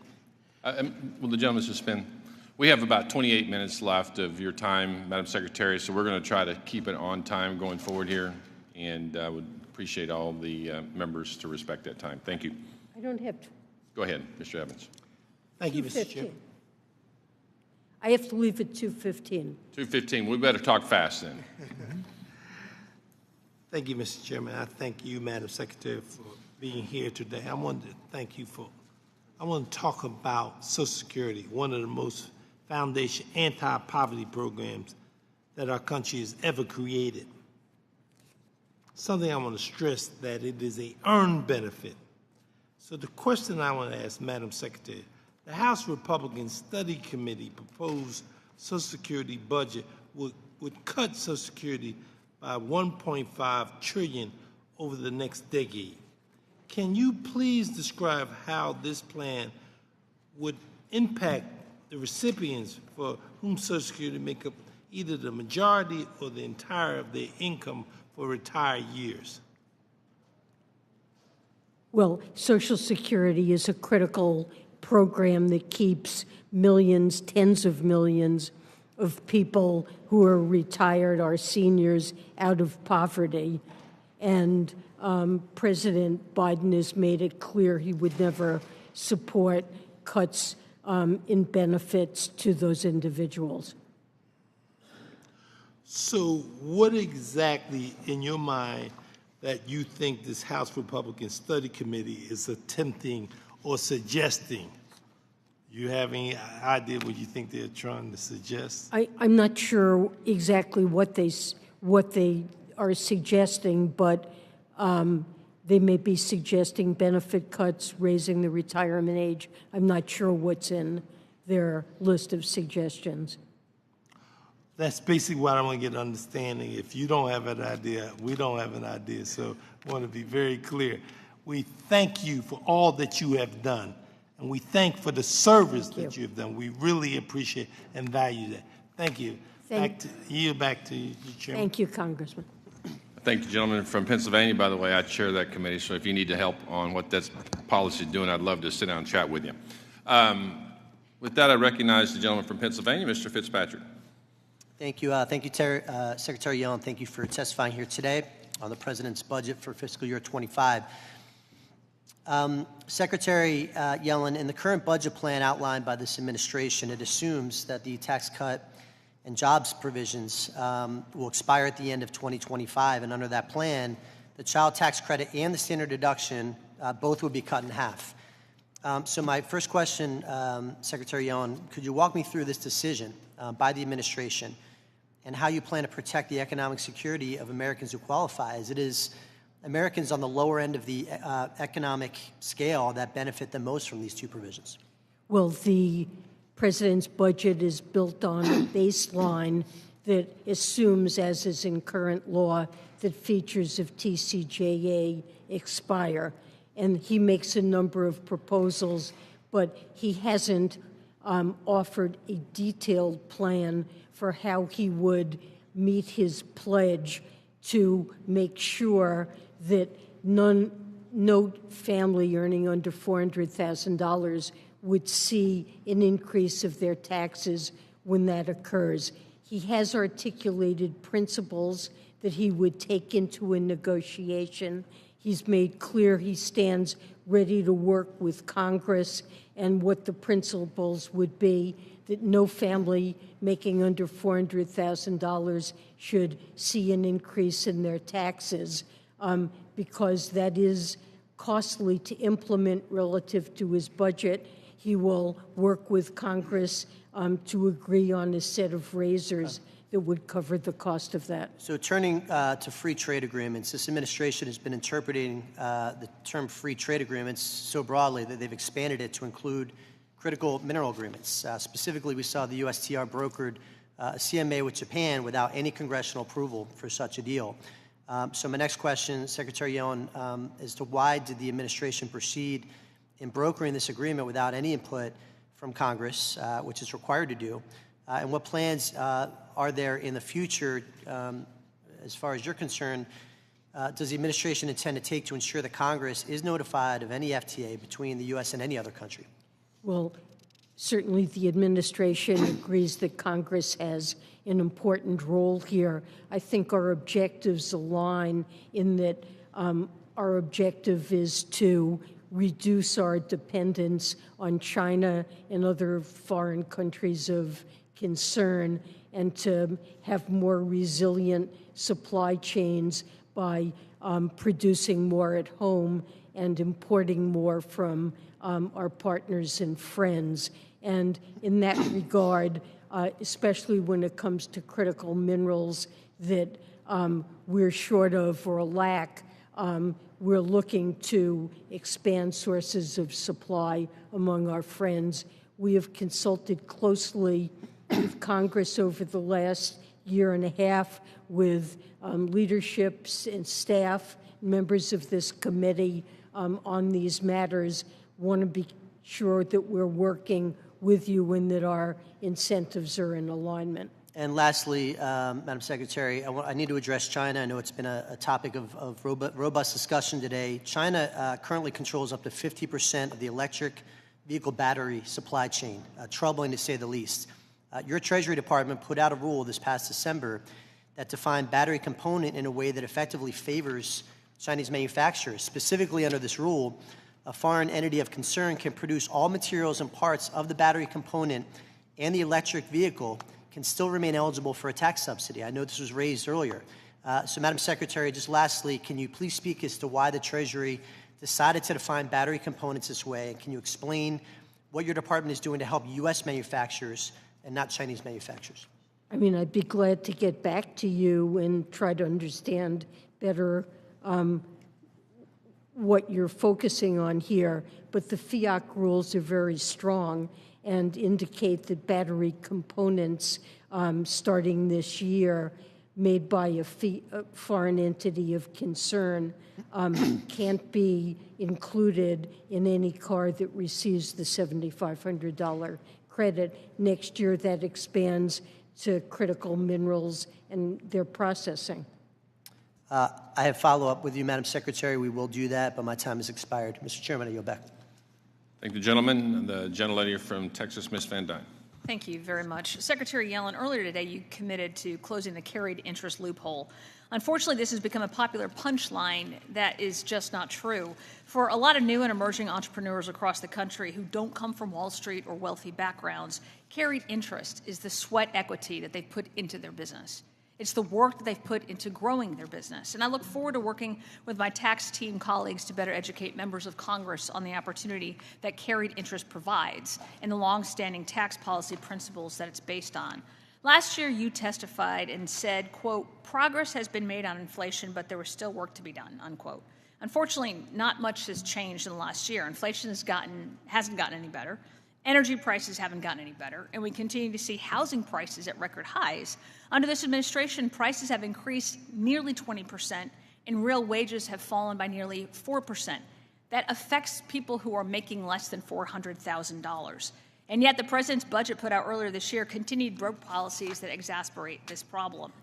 [SPEAKER 21] Will the gentleman suspend? We have about 28 minutes left of your time, Madam Secretary, so we're going to try to keep it on time going forward here, and I would appreciate all the members to respect that time. Thank you.
[SPEAKER 7] I don't have to.
[SPEAKER 21] Go ahead, Mr. Evans.
[SPEAKER 22] Thank you, Mr. Chair.
[SPEAKER 7] I have to leave at 2:15.
[SPEAKER 21] 2:15. We better talk fast then.
[SPEAKER 22] Thank you, Mr. Chairman. I thank you, Madam Secretary, for being here today. I want to talk about Social Security, one of the most foundation anti-poverty programs that our country has ever created. Something I want to stress, that it is an earned benefit. So the question I want to ask, Madam Secretary, the House Republican Study Committee proposed Social Security budget would cut Social Security by $1.5 trillion over the next decade. Can you please describe how this plan would impact the recipients for whom Social Security make up either the majority or the entire of their income for retired years?
[SPEAKER 7] Well, Social Security is a critical program that keeps millions, tens of millions of people who are retired, our seniors, out of poverty. And President Biden has made it clear he would never support cuts in benefits to those individuals.
[SPEAKER 22] So what exactly, in your mind, that you think this House Republican Study Committee is attempting or suggesting? You have any idea what you think they're trying to suggest?
[SPEAKER 7] I'm not sure exactly what they are suggesting, but they may be suggesting benefit cuts, raising the retirement age. I'm not sure what's in their list of suggestions.
[SPEAKER 22] That's basically what I want to get understanding. If you don't have an idea, we don't have an idea. So I want to be very clear. We thank you for all that you have done, and we thank for the service that you have done. We really appreciate and value that. Thank you. Back to you, Chairman.
[SPEAKER 7] Thank you, Congressman.
[SPEAKER 21] Thank the gentleman from Pennsylvania. By the way, I chair that committee, so if you need to help on what that policy is doing, I'd love to sit down and chat with you. With that, I recognize the gentleman from Pennsylvania, Mr. Fitzpatrick.
[SPEAKER 14] Thank you. Thank you, Secretary Yellen. Thank you for testifying here today on the President's budget for fiscal year 25. Secretary Yellen, in the current budget plan outlined by this administration, it assumes that the tax cut and jobs provisions will expire at the end of 2025. And under that plan, the child tax credit and the standard deduction both would be cut in half. So my first question, Secretary Yellen, could you walk me through this decision by the administration and how you plan to protect the economic security of Americans who qualify, as it is Americans on the lower end of the economic scale that benefit the most from these two provisions?
[SPEAKER 7] Well, the President's budget is built on a baseline that assumes, as is in current law, that features of TCJA expire. And he makes a number of proposals, but he hasn't offered a detailed plan for how he would meet his pledge to make sure that no family earning under $400,000 would see an increase of their taxes when that occurs. He has articulated principles that he would take into a negotiation. He's made clear he stands ready to work with Congress, and what the principles would be that no family making under $400,000 should see an increase in their taxes, because that is costly to implement relative to his budget. He will work with Congress to agree on a set of razors that would cover the cost of that.
[SPEAKER 14] So turning to free trade agreements, this administration has been interpreting the term free trade agreements so broadly that they've expanded it to include critical mineral agreements. Specifically, we saw the USTR brokered a CMA with Japan without any congressional approval for such a deal. So my next question, Secretary Yellen, as to why did the administration proceed in brokering this agreement without any input from Congress, which is required to do, and what plans are there in the future, as far as you're concerned, does the administration intend to take to ensure that Congress is notified of any FTA between the U.S. and any other country?
[SPEAKER 7] Well, Certainly, the administration agrees that Congress has an important role here. I think our objectives align in that our objective is to reduce our dependence on China and other foreign countries of concern, and to have more resilient supply chains by producing more at home and importing more from our partners and friends. And in that regard, especially when it comes to critical minerals that we're short of or lack, we're looking to expand sources of supply among our friends. We have consulted closely with Congress over the last year and a half, with leaderships and staff, members of this committee on these matters. Want to be sure that we're working with you and that our incentives are in alignment.
[SPEAKER 14] And lastly, Madam Secretary, I need to address China. I know it's been a topic of robust discussion today. China currently controls up to 50% of the electric vehicle battery supply chain, troubling to say the least. Your Treasury Department put out a rule this past December that defined battery component in a way that effectively favors Chinese manufacturers. Specifically under this rule, a foreign entity of concern can produce all materials and parts of the battery component, and the electric vehicle can still remain eligible for a tax subsidy. I know this was raised earlier. So, Madam Secretary, just lastly, can you please speak as to why the Treasury decided to define battery components this way, and can you explain what your department is doing to help U.S. manufacturers and not Chinese manufacturers?
[SPEAKER 7] I mean, I'd be glad to get back to you and try to understand better what you're focusing on here, but the FIAC rules are very strong and indicate that battery components starting this year made by a foreign entity of concern can't be included in any car that receives the $7,500 credit. Next year, that expands to critical minerals and their processing.
[SPEAKER 14] I have follow-up with you, Madam Secretary. We will do that, but my time has expired. Mr. Chairman, I yield back.
[SPEAKER 21] Thank the gentleman. The gentlelady from Texas, Ms. Van Dyne.
[SPEAKER 15] Thank you very much. Secretary Yellen, earlier today you committed to closing the carried interest loophole. Unfortunately, this has become a popular punchline that is just not true. For a lot of new and emerging entrepreneurs across the country who don't come from Wall Street or wealthy backgrounds, carried interest is the sweat equity that they've put into their business. It's the work that they've put into growing their business. And I look forward to working with my tax team colleagues to better educate members of Congress on the opportunity that carried interest provides and the long-standing tax policy principles that it's based on. Last year, you testified and said, quote, progress has been made on inflation, but there was still work to be done, unquote. Unfortunately, not much has changed in the last year. Inflation hasn't gotten any better. Energy prices haven't gotten any better, and we continue to see housing prices at record highs. Under this administration, prices have increased nearly 20%, and real wages have fallen by nearly 4%. That affects people who are making less than $400,000. And yet the president's budget put out earlier this year continued broke policies that exacerbate this problem.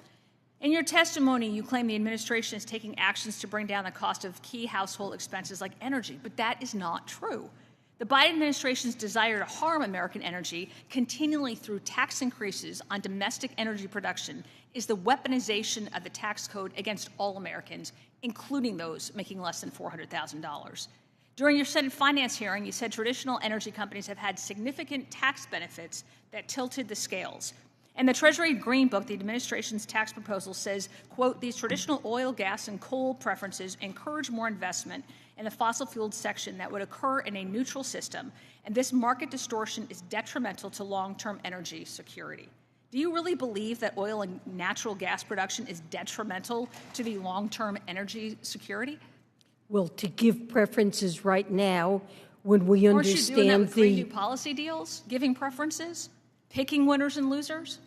[SPEAKER 15] In your testimony, you claim the administration is taking actions to bring down the cost of key household expenses like energy, but that is not true. The Biden administration's desire to harm American energy continually through tax increases on domestic energy production is the weaponization of the tax code against all Americans, including those making less than $400,000. During your Senate Finance hearing, you said traditional energy companies have had significant tax benefits that tilted the scales. And the Treasury Green Book, the administration's tax proposal, says, quote, these traditional oil, gas, and coal preferences encourage more investment in the fossil fueled section that would occur in a neutral system, and this market distortion is detrimental to long-term energy security. Do you really believe that oil and natural gas production is detrimental to the long-term energy security?
[SPEAKER 7] Well, to give preferences right now, when we understand
[SPEAKER 15] Aren't you doing that with 3 new policy deals, giving preferences, picking winners and losers?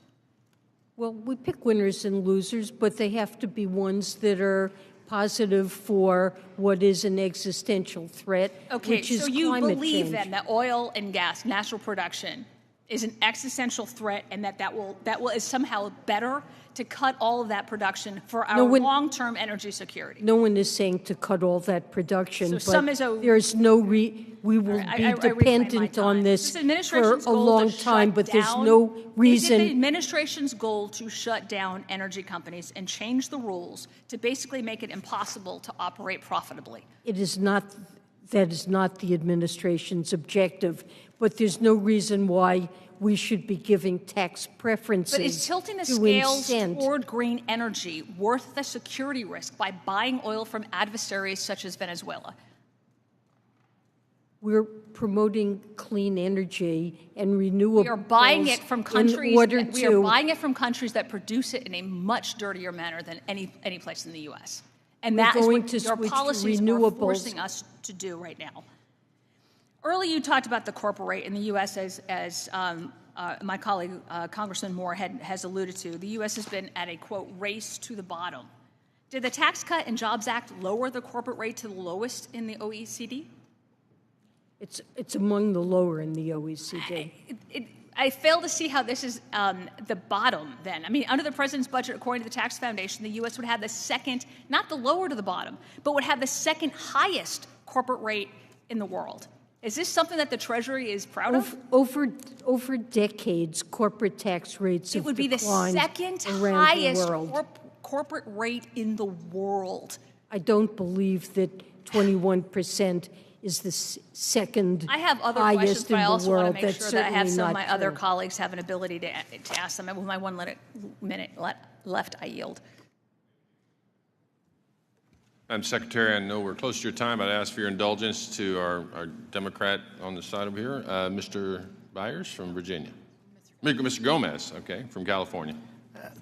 [SPEAKER 7] Well, we pick winners and losers, but they have to be ones that are positive for what is an existential threat,
[SPEAKER 15] Okay,
[SPEAKER 7] which is
[SPEAKER 15] so you
[SPEAKER 7] climate
[SPEAKER 15] believe
[SPEAKER 7] change.
[SPEAKER 15] then that oil and gas, natural production, is an existential threat, and that will is somehow better to cut all of that production for our long-term energy security.
[SPEAKER 7] No one is saying to cut all that production,
[SPEAKER 15] So
[SPEAKER 7] but
[SPEAKER 15] some is
[SPEAKER 7] there's no we will be dependent on this for a long time, but there's no reason.
[SPEAKER 15] Is it the administration's goal to shut down energy companies and change the rules to basically make it impossible to operate profitably?
[SPEAKER 7] It is not. That is not the administration's objective, but there's no reason why we should be giving tax preferences.
[SPEAKER 15] But is tilting the scales toward green energy worth the security risk by buying oil from adversaries such as Venezuela?
[SPEAKER 7] We're promoting clean energy and renewables.
[SPEAKER 15] We are buying it from countries.
[SPEAKER 7] We
[SPEAKER 15] are buying it from countries that produce it in a much dirtier manner than any place in the U.S. And that is what your policies are forcing us to do right now. Earlier, you talked about the corporate rate in the U.S. as my colleague Congressman Moore has alluded to. The U.S. has been at a, quote, race to the bottom. Did the Tax Cut and Jobs Act lower the corporate rate to the lowest in the OECD?
[SPEAKER 7] It's among the lower in the OECD.
[SPEAKER 15] I fail to see how this is the bottom then. I mean, under the president's budget, according to the Tax Foundation, the U.S. would have the second, not the lower to the bottom, but would have the second highest corporate rate in the world. Is this something that the Treasury is proud of?
[SPEAKER 7] Over decades, corporate tax rates have declined.
[SPEAKER 15] It would be the second highest corporate rate in the world.
[SPEAKER 7] I don't believe that 21% is the second
[SPEAKER 15] I have other
[SPEAKER 7] highest
[SPEAKER 15] questions, but I also want to make
[SPEAKER 7] That's
[SPEAKER 15] sure that I have some of my
[SPEAKER 7] true.
[SPEAKER 15] other colleagues have an ability to ask them. With my 1 minute left, I yield.
[SPEAKER 21] Madam Secretary, I know we're close to your time. I'd ask for your indulgence to our Democrat on the side over here, Mr. Byers from Virginia. Mr. Gomez, okay, from California.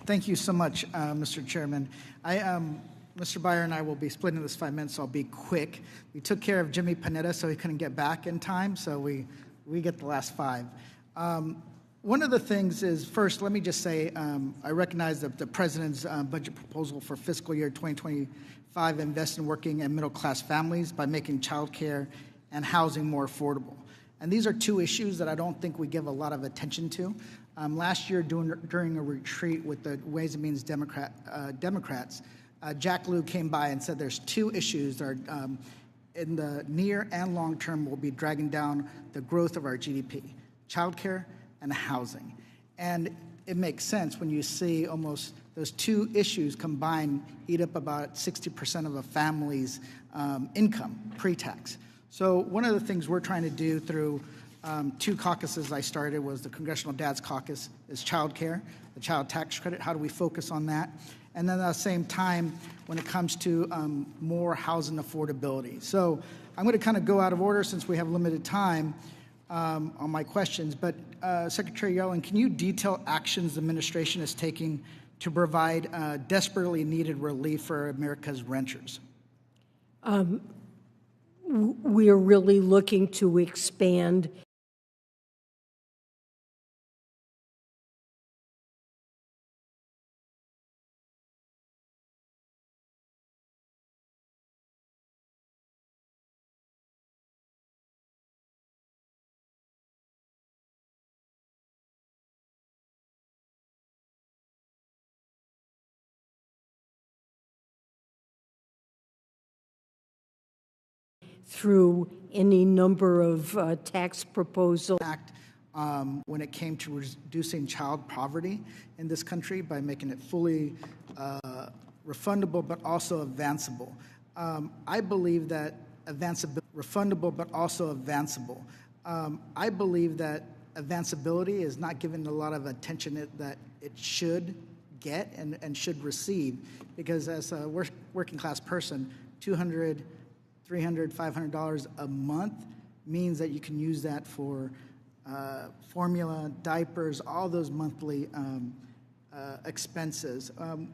[SPEAKER 16] Thank you so much, Mr. Chairman. Mr. Byer and I will be splitting this 5 minutes, so I'll be quick. We took care of Jimmy Panetta, so he couldn't get back in time, so we get the last 5. One of the things is, first, let me just say, I recognize that the President's budget proposal for fiscal year 2025 invests in working and middle-class families by making child care and housing more affordable. And these are 2 issues that I don't think we give a lot of attention to. Last year, during a retreat with the Ways and Means Democrats, Jack Lew came by and said there's 2 issues that are, in the near and long term will be dragging down the growth of our GDP, childcare and housing. And it makes sense when you see almost those 2 issues combined eat up about 60% of a family's income pre-tax. So one of the things we're trying to do through 2 caucuses I started was the Congressional Dads Caucus is childcare, the child tax credit. How do we focus on that? And then at the same time, when it comes to more housing affordability. So I'm going to kind of go out of order since we have limited time on my questions. But Secretary Yellen, can you detail actions the administration is taking to provide desperately needed relief for America's renters?
[SPEAKER 7] We are really looking to expand through any number of tax proposals.
[SPEAKER 16] When it came to reducing child poverty in this country by making it fully refundable but also advanceable. I believe that refundable but also advanceable. I believe that advanceability is not given a lot of attention that it should get and should receive, because as a working class person, $200, $300, $500 a month means that you can use that for formula, diapers, all those monthly expenses.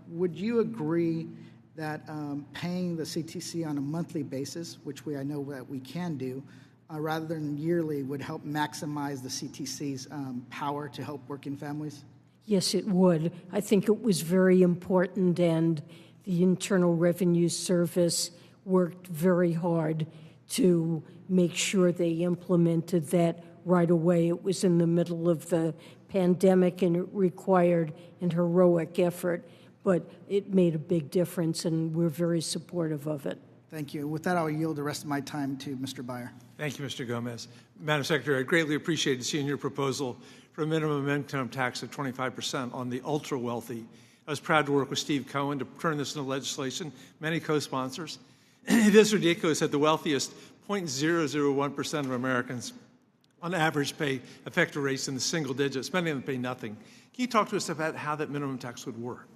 [SPEAKER 16] Would you agree that paying the CTC on a monthly basis, which I know that we can do, rather than yearly, would help maximize the CTC's power to help working families?
[SPEAKER 7] Yes, it would. I think it was very important, and the Internal Revenue Service worked very hard to make sure they implemented that right away. It was in the middle of the pandemic, and it required an heroic effort, but it made a big difference, and we're very supportive of it.
[SPEAKER 16] Thank you. With that, I'll yield the rest of my time to Mr. Beyer.
[SPEAKER 17] Thank you, Mr. Gomez. Madam Secretary, I greatly appreciated seeing your proposal for a minimum income tax of 25% on the ultra-wealthy. I was proud to work with Steve Cohen to turn this into legislation, many co-sponsors. It is ridiculous that the wealthiest 0.001% of Americans on average pay effective rates in the single digits. Many of them pay nothing. Can you talk to us about how that minimum tax would work?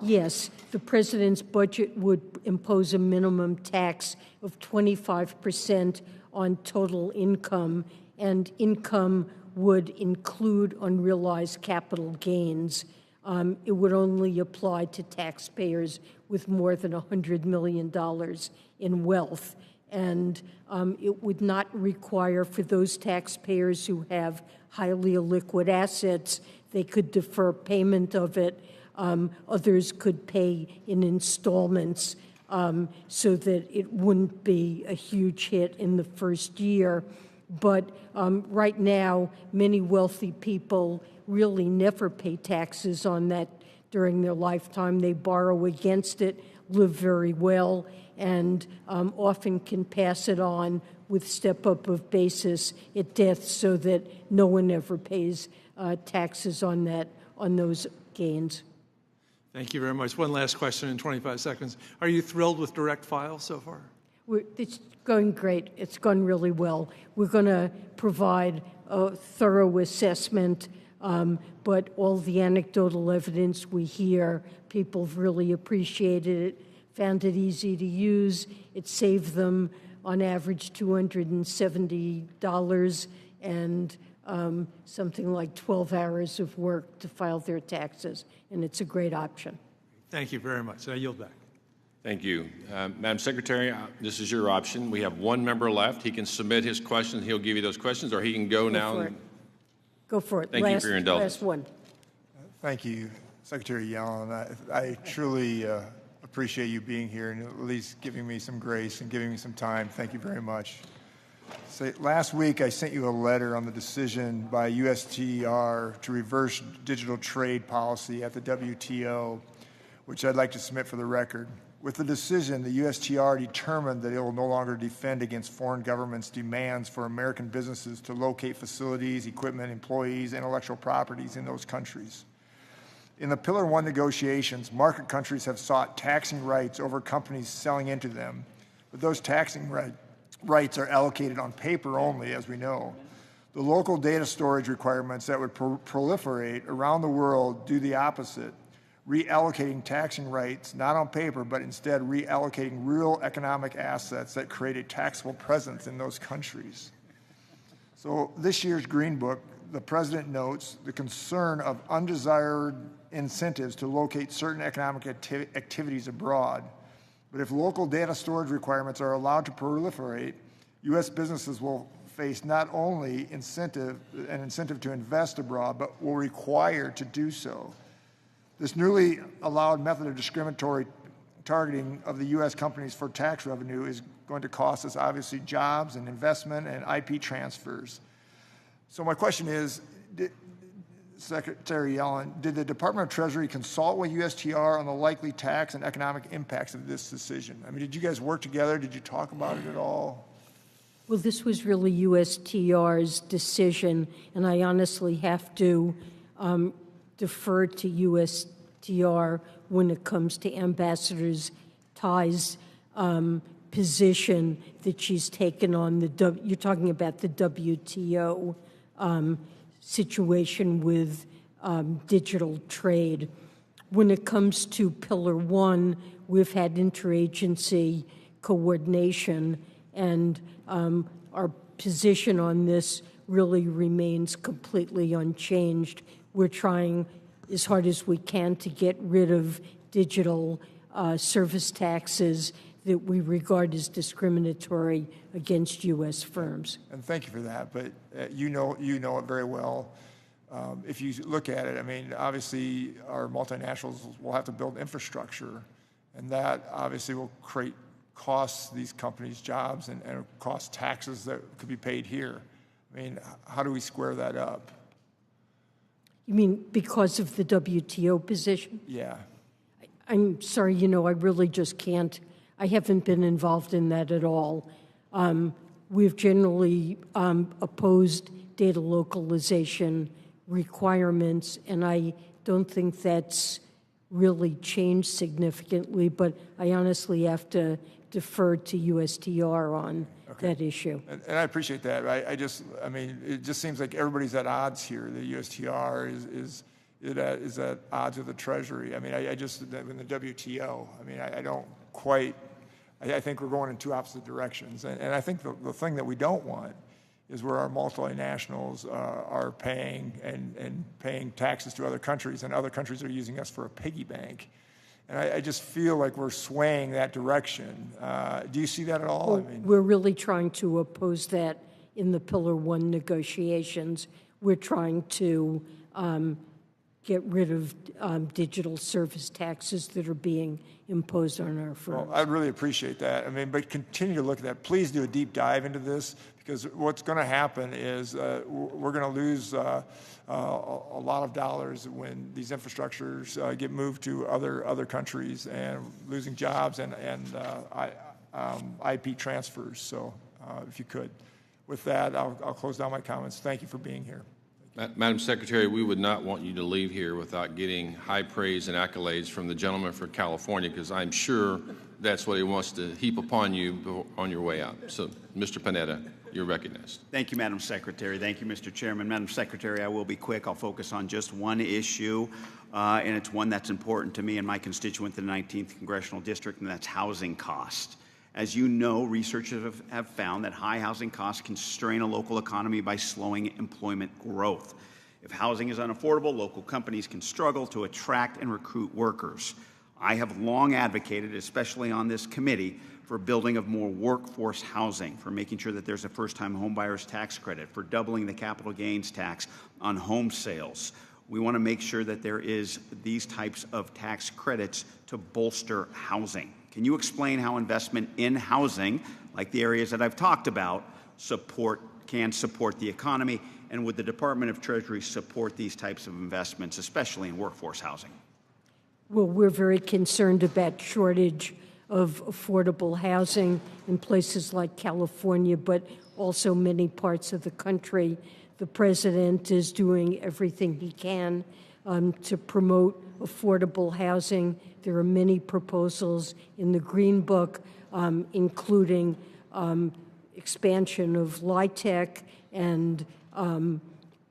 [SPEAKER 7] Yes, the president's budget would impose a minimum tax of 25% on total income, and income would include unrealized capital gains. It would only apply to taxpayers with more than $100 million in wealth. And it would not require, for those taxpayers who have highly illiquid assets, they could defer payment of it. Others could pay in installments so that it wouldn't be a huge hit in the first year. But right now, many wealthy people really never pay taxes on that during their lifetime. They borrow against it, live very well, and often can pass it on with step-up of basis at death so that no one ever pays taxes on those gains.
[SPEAKER 17] Thank you very much. One last question in 25 seconds. Are you thrilled with direct file so far?
[SPEAKER 7] It's going great. It's gone really well. We're going to provide a thorough assessment, but all the anecdotal evidence we hear, people have really appreciated it, found it easy to use. It saved them, on average, $270 and something like 12 hours of work to file their taxes, and it's a great option.
[SPEAKER 17] Thank you very much. I yield back.
[SPEAKER 21] Thank you. Madam Secretary, this is your option. We have one member left. He can submit his questions. He'll give you those questions, or he can go now.
[SPEAKER 7] Go for it.
[SPEAKER 21] Thank you for your indulgence.
[SPEAKER 7] Last one.
[SPEAKER 18] Thank you, Secretary Yellen. I truly appreciate you being here and at least giving me some grace and giving me some time. Thank you very much. Last week, I sent you a letter on the decision by USTR to reverse digital trade policy at the WTO, which I'd like to submit for the record. With the decision, the USTR determined that it will no longer defend against foreign governments' demands for American businesses to locate facilities, equipment, employees, intellectual properties in those countries. In the Pillar 1 negotiations, market countries have sought taxing rights over companies selling into them, but those taxing rights are allocated on paper only, as we know. The local data storage requirements that would proliferate around the world do the opposite, reallocating taxing rights not on paper, but instead reallocating real economic assets that create a taxable presence in those countries. So this year's Green Book, the President notes the concern of undesired incentives to locate certain economic activities abroad. But if local data storage requirements are allowed to proliferate, U.S. businesses will face not only an incentive to invest abroad, but will require to do so. This newly allowed method of discriminatory targeting of the U.S. companies for tax revenue is going to cost us, obviously, jobs and investment and IP transfers. So my question is, Secretary Yellen, did the Department of Treasury consult with USTR on the likely tax and economic impacts of this decision? I mean, did you guys work together? Did you talk about it at all?
[SPEAKER 7] Well, this was really USTR's decision, and I honestly have to defer to USTR when it comes to Ambassador Tai's position that she's taken on you're talking about the WTO situation with digital trade. When it comes to Pillar 1, we've had interagency coordination, and our position on this really remains completely unchanged. We're trying as hard as we can to get rid of digital service taxes that we regard as discriminatory against U.S. firms.
[SPEAKER 18] And thank you for that, but you know it very well. If you look at it, I mean, obviously our multinationals will have to build infrastructure, and that obviously will cost these companies jobs and cost taxes that could be paid here. I mean, how do we square that up?
[SPEAKER 7] You mean because of the WTO position?
[SPEAKER 18] Yeah.
[SPEAKER 7] I'm sorry, I really just can't. I haven't been involved in that at all. We've generally opposed data localization requirements, and I don't think that's really changed significantly, but I honestly have to defer to USTR on that issue.
[SPEAKER 18] And I appreciate that. I mean, it just seems like everybody's at odds here. The USTR is at odds with the Treasury. I mean, in the WTO, I mean, I don't quite, I think we're going in two opposite directions. And I think the thing that we don't want is where our multinationals are paying and paying taxes to other countries, and other countries are using us for a piggy bank. And I just feel like we're swaying that direction. Do you see that at all?
[SPEAKER 7] Well, we're really trying to oppose that in the Pillar 1 negotiations. We're trying to get rid of digital service taxes that are being imposed on our firms.
[SPEAKER 18] Well, I'd really appreciate that. I mean, but continue to look at that. Please do a deep dive into this, because what's going to happen is we're going to lose a lot of dollars when these infrastructures get moved to other countries, and losing jobs and IP transfers. So if you could. With that, I'll close down my comments. Thank you for being here.
[SPEAKER 21] Madam Secretary, we would not want you to leave here without getting high praise and accolades from the gentleman from California, because I'm sure that's what he wants to heap upon you on your way out. So, Mr. Panetta, you're recognized.
[SPEAKER 19] Thank you, Madam Secretary. Thank you, Mr. Chairman. Madam Secretary, I will be quick. I'll focus on just one issue, and it's one that's important to me and my constituent in the 19th Congressional District, and that's housing costs. As you know, researchers have found that high housing costs can strain a local economy by slowing employment growth. If housing is unaffordable, local companies can struggle to attract and recruit workers. I have long advocated, especially on this committee, for building of more workforce housing, for making sure that there's a first-time homebuyer's tax credit, for doubling the capital gains tax on home sales. We want to make sure that there is these types of tax credits to bolster housing. Can you explain how investment in housing, like the areas that I've talked about, can support the economy, and would the Department of Treasury support these types of investments, especially in workforce housing?
[SPEAKER 7] Well, we're very concerned about shortage of affordable housing in places like California, but also many parts of the country. The president is doing everything he can to promote affordable housing. There are many proposals in the Green Book, including expansion of LIHTC and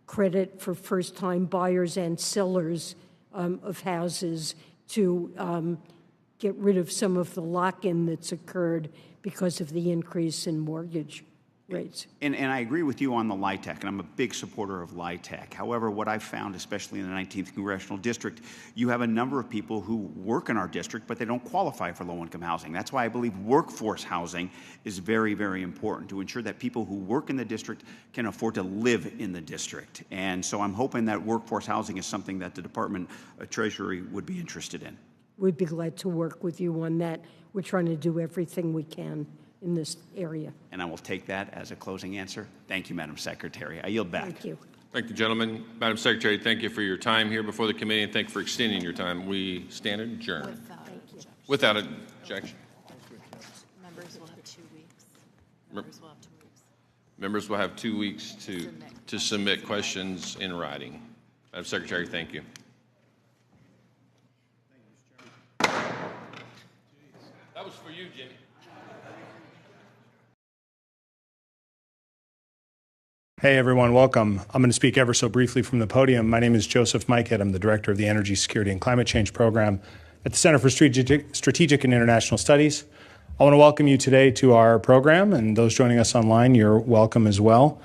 [SPEAKER 7] credit for first-time buyers and sellers of houses to get rid of some of the lock-in that's occurred because of the increase in mortgage rates.
[SPEAKER 19] And I agree with you on the LIHTC, and I'm a big supporter of LIHTC. However, what I've found, especially in the 19th Congressional District, you have a number of people who work in our district, but they don't qualify for low-income housing. That's why I believe workforce housing is very, very important, to ensure that people who work in the district can afford to live in the district. And so I'm hoping that workforce housing is something that the Department of Treasury would be interested in.
[SPEAKER 7] We'd be glad to work with you on that. We're trying to do everything we can in this area.
[SPEAKER 19] And I will take that as a closing answer. Thank you, Madam Secretary. I yield back.
[SPEAKER 7] Thank you.
[SPEAKER 21] Thank you, gentlemen. Madam Secretary, thank you for your time here before the committee, and thank you for extending your time. We stand adjourned. Without objection.
[SPEAKER 20] Members will have 2 weeks.
[SPEAKER 21] Members will have 2 weeks to submit questions in writing. Madam Secretary, thank you. That was for you, Jimmy.
[SPEAKER 23] Hey everyone, welcome. I'm going to speak ever so briefly from the podium. My name is Joseph Mikett. I'm the Director of the Energy Security and Climate Change Program at the Center for Strategic and International Studies. I want to welcome you today to our program, and those joining us online, you're welcome as well.